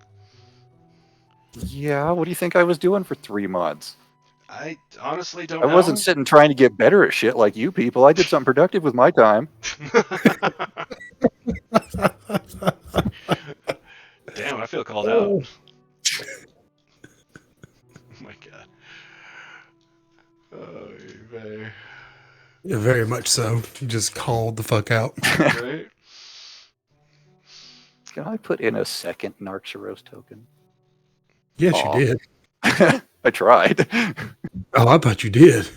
Yeah, what do you think I was doing for 3 months? I honestly don't I know. wasn't sitting trying to get better at shit like you people. I did something productive with my time. Damn, I feel called out. Oh my god. Oh, man. Yeah, very much so. You just called the fuck out. Right? Can I put in a second Narxeros token? Yes, you did. I tried. Oh, I thought you did.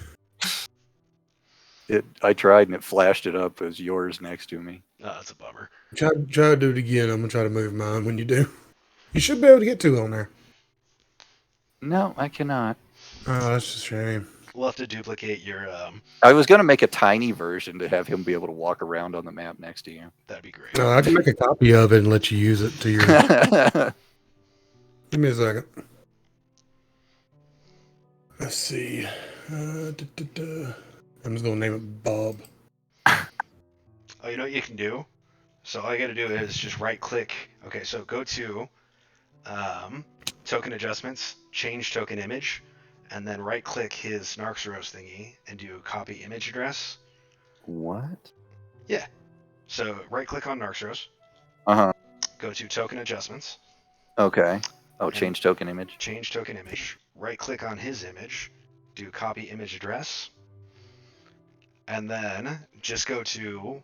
I tried and it flashed it up as yours next to me. Oh, that's a bummer. Try to do it again. I'm gonna try to move mine when you do. You should be able to get 2 on there. No, I cannot. Oh, that's a shame. We'll have to duplicate your I was going to make a tiny version to have him be able to walk around on the map next to you. That'd be great. I can make a copy of it and let you use it to your. Give me a second. Let's see. I'm just gonna name it Bob. Oh, you know what you can do? So all you gotta do is just right click. Okay, so go to token adjustments, change token image, and then right click his Narxeros thingy and do copy image address. What? Yeah. So right click on Narxeros. Uh-huh. Go to token adjustments. Okay. Oh, change token image. Change token image. Right click on his image. Do copy image address. And then just go to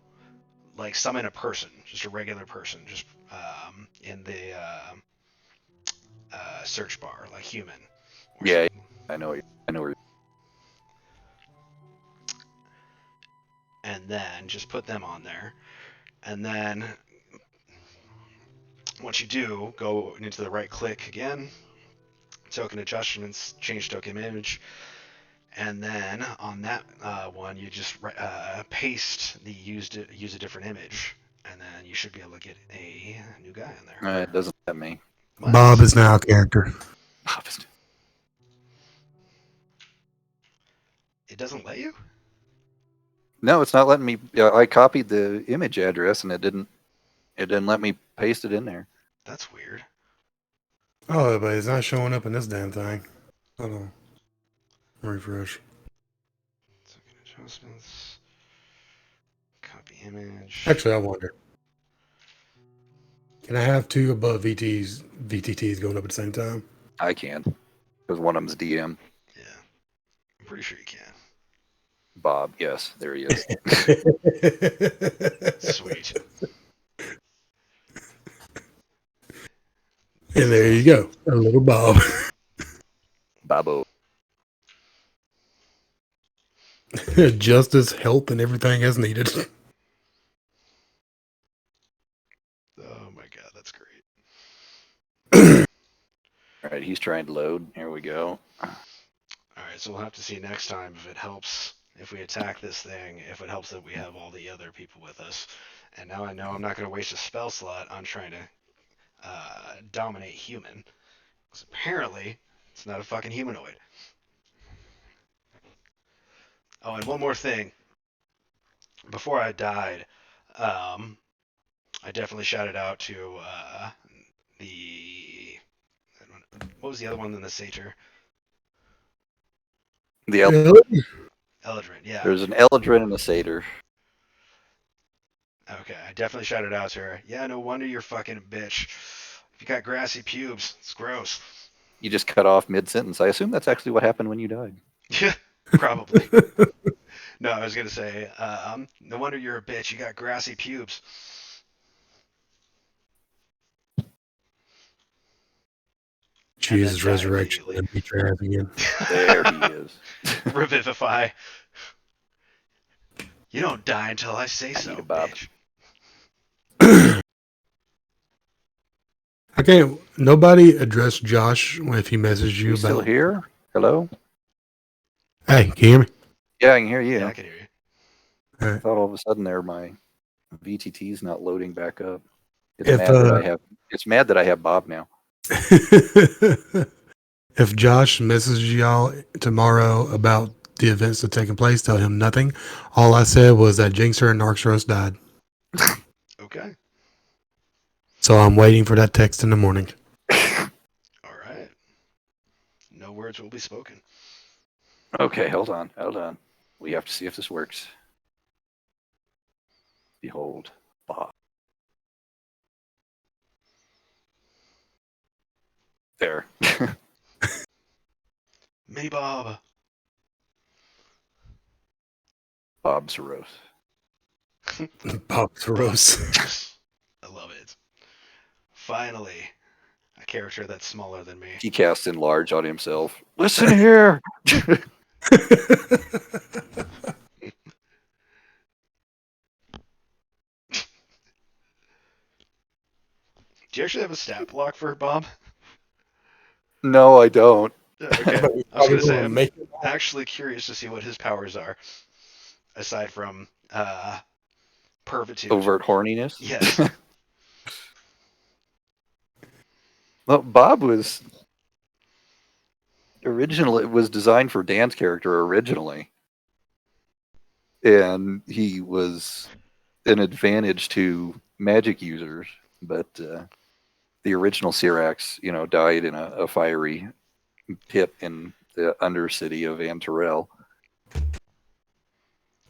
like summon a person, just a regular person, just in the search bar, like human. Yeah, I know where. And and then just put them on there. And then once you do, go into the right click again, token adjustments, change token image, and then on that one you just paste the use a different image, and then you should be able to get a new guy in there. It doesn't have me. What? Bob is now a character. Bob is- It doesn't let you? No, it's not letting me. I copied the image address and it didn't let me paste it in there. That's weird. Oh, but it's not showing up in this damn thing. Hold on. Refresh. Token adjustments. Copy image. Actually, I wonder. Can I have two above VTTs going up at the same time? I can, because one of them's DM. Yeah. I'm pretty sure you can. Bob, yes, there he is. Sweet. And there you go, a little Bob. Babo. Justice, help, and everything as needed. Oh my god, that's great. All right, he's trying to load. Here we go. Alright, so we'll have to see next time if it helps, if we attack this thing, if it helps that we have all the other people with us. And now I know I'm not going to waste a spell slot on trying to dominate human. Because apparently, it's not a fucking humanoid. Oh, and one more thing. Before I died, I definitely shouted out to the... What was the other one than the satyr? The Eldrin, yeah. There's an Eldrin and a Satyr. Okay, I definitely shouted out to her. Yeah, no wonder you're fucking a bitch. If you got grassy pubes, it's gross. You just cut off mid-sentence. I assume that's actually what happened when you died. Yeah, probably. No, I was gonna say, no wonder you're a bitch. You got grassy pubes. Jesus, resurrection and beat your ass again. There he is. Revivify. You don't die until I say I so, need a Bob. bitch. I can't. Nobody address Josh if he messaged you You still about. here? Hello? Hey, can you hear me? Yeah, I can hear you. Yeah, I can hear you. I thought all of a sudden there my VTT's not loading back up. It's If, mad that I have. It's mad that I have Bob now. If Josh messages y'all tomorrow about the events that are taking place, tell him nothing. All I said was that Jinxer and Narxros died. Okay. So I'm waiting for that text in the morning. All right. No words will be spoken. Okay, hold on. We have to see if this works. Behold, Bob. There. Mini Bob. Bob's Rose. Bob's Rose. I love it. Finally, a character that's smaller than me. He casts in large on himself. Listen here. Do you actually have a stat block for Bob? No, I don't. Okay. I was gonna say I'm actually curious to see what his powers are, aside from pervitude. Overt horniness. Yes. Well, Bob was originally designed for Dan's character originally, and he was an advantage to magic users. But the original Syrax, died in a fiery pit in the undercity of Antarel.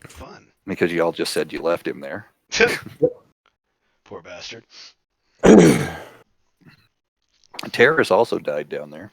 Fun. Because you all just said you left him there. Poor bastard. Terrace also died down there.